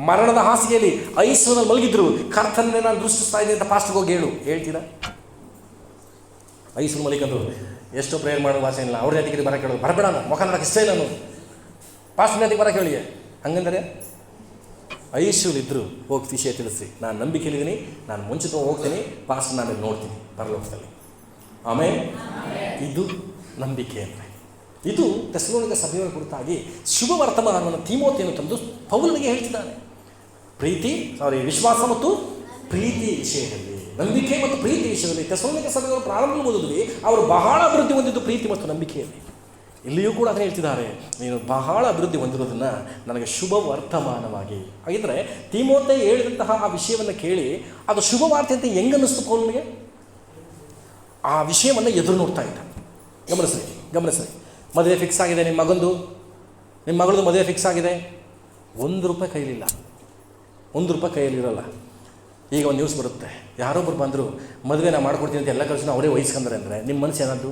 ಮರಣದ ಹಾಸಿಗೆಯಲ್ಲಿ ಐಸಿಯುನಲ್ಲಿ ಮಲಗಿದ್ರು ಕರ್ತನ್ನೇ ನಾನು ದೃಷ್ಟಿಸ್ತಾ ಇದ್ದೀನಿ ಅಂತ ಪಾಸ್ಟ್ಗೆ ಹೋಗಿ ಹೇಳ್ತೀರಾ? ಐಸಿಯು ಮಲಿಕಂದ್ರು ಎಷ್ಟೋ ಪ್ರೇಯರ್ ಮಾಡೋ ಭಾಷೆ ಇಲ್ಲ, ಅವ್ರ ಜಾತಿಗೆ ಬರೋಕೆ ಹೇಳೋದು, ಬರಬೇಡ ಮುಖ ನೋಡೋಕೆ ಇಷ್ಟ ಇಲ್ಲ, ನಾನು ಪಾಸ್ಟ್ ಜಾತಿಗೆ ಬರೋಕೆ ಹೇಳಿ ಹಂಗಂದರೆ ಐಸಿಯುಲಿದ್ದರು ಹೋಗಿ ವಿಷಯ ತಿಳಿಸ್ರಿ, ನಾನು ನಂಬಿಕೆಯಲ್ಲಿದ್ದೀನಿ, ನಾನು ಮುಂಚಿತ ಹೋಗ್ತೀನಿ, ಪಾಸ್ಟ್ ನಾನು ನೋಡ್ತೀನಿ ಪರಲೋಕದಲ್ಲಿ. ಆಮೇಲೆ ಇದು ನಂಬಿಕೆ ಅಂದರೆ. ಇದು ಥೆಸಲೋನಿಕ ಸಭೆಯ ಕುರಿತಾಗಿ ಶುಭ ವರ್ತಮಾನವನ್ನು ತಿಮೋಥೆಯನ್ನು ತಂದು ಪೌಲನಿಗೆ ಹೇಳ್ತಿದ್ದಾನೆ. ವಿಶ್ವಾಸ ಮತ್ತು ಪ್ರೀತಿ ವಿಷಯದಲ್ಲಿ, ನಂಬಿಕೆ ಮತ್ತು ಪ್ರೀತಿ ವಿಷಯದಲ್ಲಿ ಥೆಸಲೋನಿಕ ಸಭೆಗಳು ಪ್ರಾರಂಭ ಓದಿದ್ವಿ, ಅವರು ಬಹಳ ಅಭಿವೃದ್ಧಿ ಹೊಂದಿದ್ದು ಪ್ರೀತಿ ಮತ್ತು ನಂಬಿಕೆಯಲ್ಲಿ. ಇಲ್ಲಿಯೂ ಕೂಡ ಅದನ್ನು ಹೇಳ್ತಿದ್ದಾರೆ, ನೀನು ಬಹಳ ಅಭಿವೃದ್ಧಿ ಹೊಂದಿರೋದನ್ನು ನನಗೆ ಶುಭ ವರ್ತಮಾನವಾಗಿ. ಹಾಗಿದ್ದರೆ ತಿಮೋಥೆ ಹೇಳಿದಂತಹ ಆ ವಿಷಯವನ್ನು ಕೇಳಿ ಅದು ಶುಭ ವಾರ್ತೆ ಅಂತ ಹೆಂಗನ್ನಿಸ್ತು ಪೌಲನಿಗೆ? ಆ ವಿಷಯವನ್ನು ಎದುರು ನೋಡ್ತಾ ಇದ್ದ. ಗಮನಿಸ್ರಿ. ಮದುವೆ ಫಿಕ್ಸ್ ಆಗಿದೆ, ನಿಮ್ಮ ಮಗಳದು ಮದುವೆ ಫಿಕ್ಸ್ ಆಗಿದೆ, ₹1 ಕೈಲಿಲ್ಲ, ₹1 ಕೈಯಲ್ಲಿರಲ್ಲ. ಈಗ ಒಂದು ನ್ಯೂಸ್ ಬರುತ್ತೆ, ಯಾರೊಬ್ಬರು ಬಂದರು ಮದುವೆ ನಾ ಮಾಡ್ಕೊಡ್ತೀನಿ ಅಂತ ಎಲ್ಲ ಕಳಿಸಿನ ಅವರೇ ವಹಿಸ್ಕೊಂಡ್ರೆ ಅಂದರೆ ನಿಮ್ಮ ಮನಸ್ಸು ಏನಾದ್ದು?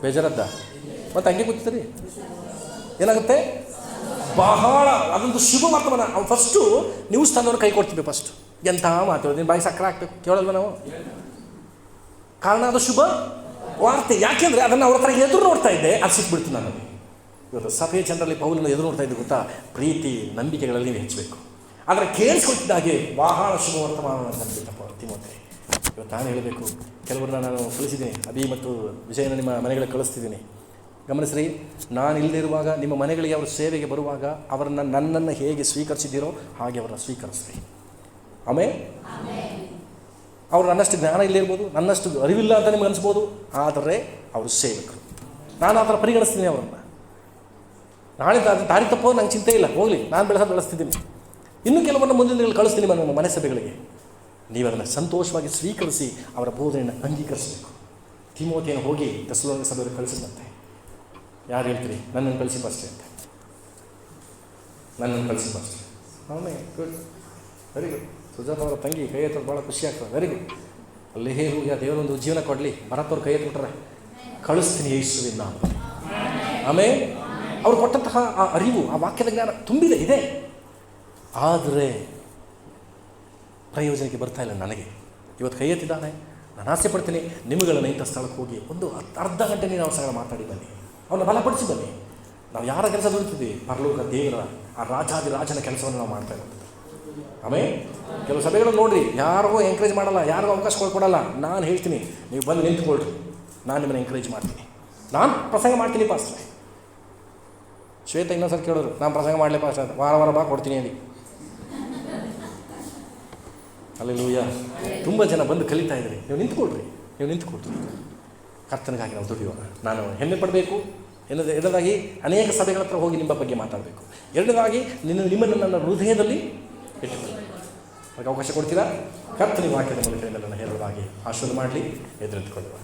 ಬೇಜಾರದ್ದ? ಮತ್ತು ಹಂಗೆ ಕೂತೀರಿ, ಏನಾಗುತ್ತೆ? ಬಹಳ ಅದೊಂದು ಶುಭ ವರ್ತಮಾನ. ಅವ್ನು ಫಸ್ಟು ನ್ಯೂಸ್ ತಂದವ್ರು ಕೈ ಕೊಡ್ತೀವಿ. ಫಸ್ಟ್ ಎಂಥ ಮಾತು, ನಿನ್ನ ಬಾಯಿ ಸಕ್ಕರೆ ಆಗ್ಬೇಕು ಕೇಳಲ್ವ ನಾವು? ಕಾರಣ ಅದು ಶುಭ ವಾರ್ತೆ. ಯಾಕೆಂದರೆ ಅದನ್ನು ಅವ್ರ ಹತ್ರ ಎದುರು ನೋಡ್ತಾ ಇದ್ದೆ, ಅದು ಸಿಕ್ಬಿಡ್ತು ನನಗೆ. ಇವತ್ತು ಸಭೆ ಜನರಲ್ಲಿ ಪೌಲನ ಎದುರು ನೋಡ್ತಾ ಇದ್ದು ಗೊತ್ತಾ? ಪ್ರೀತಿ ನಂಬಿಕೆಗಳಲ್ಲಿ ನೀವು ಹೆಚ್ಚಬೇಕು. ಆದರೆ ಕೇಳಿಸ್ಕೊಟ್ಟಿದ್ದಾಗೆ ಬಹಳ ಶುಭ ವರ್ತಮಾನವನ್ನು ತಂದಿದ್ದಪ್ಪ ತಿಮೋಥೆ. ಇವತ್ತು ನಾನು ಹೇಳಬೇಕು, ಕೆಲವರನ್ನ ನಾನು ಕಳಿಸಿದ್ದೀನಿ, ಅಭಿ ಮತ್ತು ವಿಜಯನ ನಿಮ್ಮ ಮನೆಗಳಿಗೆ ಕಳಿಸ್ತಿದ್ದೀನಿ. ಗಮನಿಸ್ರಿ, ನಾನು ಇಲ್ಲದಿರುವಾಗ ನಿಮ್ಮ ಮನೆಗಳಿಗೆ ಅವರು ಸೇವೆಗೆ ಬರುವಾಗ ಅವರನ್ನು ನನ್ನನ್ನು ಹೇಗೆ ಸ್ವೀಕರಿಸಿದ್ದೀರೋ ಹಾಗೆ ಅವರನ್ನು ಸ್ವೀಕರಿಸ್ರಿ. ಆಮೇಲೆ ಅವರು ನನ್ನಷ್ಟು ಜ್ಞಾನ ಇಲ್ಲಿರ್ಬೋದು, ನನ್ನಷ್ಟು ಅರಿವಿಲ್ಲ ಅಂತ ನಿಮ್ಗೆ ಅನಿಸ್ಬೋದು, ಆದರೆ ಅವರು ಸೇವಕರು. ನಾನು ಆ ಥರ ಪರಿಗಣಿಸ್ತೀನಿ ಅವರನ್ನು. ನಾಳೆ ದಾರಿ ತಪ್ಪೋ ನಂಗೆ ಚಿಂತೆ ಇಲ್ಲ, ಹೋಗಲಿ, ನಾನು ಬೆಳೆಸ್ತಿದ್ದೀನಿ. ಇನ್ನೂ ಕೆಲವರನ್ನು ಮುಂದಿನ ದಿನಗಳಲ್ಲಿ ಕಳಿಸ್ತೀನಿ ನಮ್ಮ ಮನೆ ಸಭೆಗಳಿಗೆ. ನೀವು ಅದನ್ನು ಸಂತೋಷವಾಗಿ ಸ್ವೀಕರಿಸಿ ಅವರ ಬೋಧನೆಯನ್ನು ಅಂಗೀಕರಿಸಬೇಕು. ತಿಮೋಥೆಯನ್ನು ಹೋಗಿ ಥೆಸಲೋನಿಕ ಸಭೆಯವರಿಗೆ ಕಳಿಸಿದಂತೆ. ಯಾರು ಹೇಳ್ತೀರಿ? ನನ್ನನ್ನು ಕಳಿಸಿ ಫಸ್ಟ್ ಅಂತ. ನನ್ನನ್ನು ಕಳಿಸಿ ಫಸ್ಟ್. ಅವನೇ ಗುಡ್, ವೆರಿ ಗುಡ್. ಸುಜಾತ ಅವರ ತಂಗಿ ಕೈ ಎತ್ತೋದು ಭಾಳ ಖುಷಿ ಆಗ್ತದೆ, ವೆರಿ ಗುಡ್. ಅಲ್ಲಿ ಹೇಗೆ ದೇವರೊಂದು ಜೀವನ ಕೊಡಲಿ, ಭರತವ್ರು ಕೈ ಎತ್ಬಿಟ್ರೆ ಕಳಿಸ್ತೀನಿ ಯೇಸುವಿನ. ಆಮೇಲೆ ಅವ್ರು ಕೊಟ್ಟಂತಹ ಆ ಅರಿವು, ಆ ವಾಕ್ಯದ ಜ್ಞಾನ ತುಂಬಿದೆ ಇದೆ, ಆದರೆ ಪ್ರಯೋಜನಕ್ಕೆ ಬರ್ತಾ ಇಲ್ಲ ನನಗೆ. ಇವತ್ತು ಕೈ ಎತ್ತಿದ್ದಾನೆ, ನಾನು ಆಸೆ ಪಡ್ತೀನಿ ನಿಮ್ಮಗಳನ್ನು ಇಂಥ ಸ್ಥಳಕ್ಕೆ ಹೋಗಿ ಒಂದು ಅರ್ಧ ಗಂಟೆ ನೀವು ಅವ್ರ ಸಂಗಡ ಮಾತಾಡಿ ಬನ್ನಿ, ಅವನ್ನ ಬಲಪಡಿಸಿ ಬನ್ನಿ. ನಾವು ಯಾರ ಕೆಲಸ ದುಡಿತೀವಿ? ಪರಲೋಕ ದೇವರ ಆ ರಾಜನ ಕೆಲಸವನ್ನು ನಾವು ಮಾಡ್ತಾ ಇರೋದು. ಆಮೇಲೆ ಕೆಲವು ಸಭೆಗಳನ್ನು ನೋಡಿರಿ, ಯಾರಿಗೂ ಎಂಕರೇಜ್ ಮಾಡಲ್ಲ, ಯಾರಿಗೂ ಅವಕಾಶ ಕೊಡಲ್ಲ. ನಾನು ಹೇಳ್ತೀನಿ, ನೀವು ಬಂದು ನಿಂತ್ಕೊಳ್ರಿ, ನಾನು ನಿಮ್ಮನ್ನು ಎಂಕರೇಜ್ ಮಾಡ್ತೀನಿ, ನಾನು ಪ್ರಸಂಗ ಮಾಡ್ತೀನಿ ಪಾಸ್ಟ್ರೆ. ಶ್ವೇತ ಇನ್ನೊಂದ್ಸರಿ ಕೇಳೋರು, ನಾನು ಪ್ರಸಂಗ ಮಾಡಲಿ ಪಾಸ್ಟ್ರೆ ಅಂತ, ವಾರ ಬಾ ಕೊಡ್ತೀನಿ ಹೇಳಿ. ಅಲ್ಲೆಲ್ಲೂಯ್ಯ. ತುಂಬ ಜನ ಬಂದು ಕಲಿತಾ ಇದ್ರಿ, ನೀವು ನಿಂತ್ಕೊಳ್ರಿ. ಕರ್ತನಿಗಾಗಿ ನಾವು ದುಡಿಯೋಣ. ನಾನು ಹೆಮ್ಮೆ ಪಡಬೇಕು. ಎರಡನೇದಾಗಿ ಅನೇಕ ಸಭೆಗಳ ಹತ್ರ ಹೋಗಿ ನಿಮ್ಮ ಬಗ್ಗೆ ಮಾತಾಡಬೇಕು. ಎರಡನೇದಾಗಿ ನಿಮ್ಮನ್ನು ನನ್ನ ಹೃದಯದಲ್ಲಿ ಇಟ್ಟುಕೊಳ್ಳಬೇಕು. ಅದಕ್ಕೆ ಅವಕಾಶ ಕೊಡ್ತೀರಾ? ಕರ್ತನ ವಾಕ್ಯದ ಮೂಲಕ ನನ್ನ ಹೇಳುವುದಾಗಿ ಆಶೀರ್ವಾದ ಮಾಡಲಿ. ಎದುರೆತ್ಕೊಳ್ಳುವ.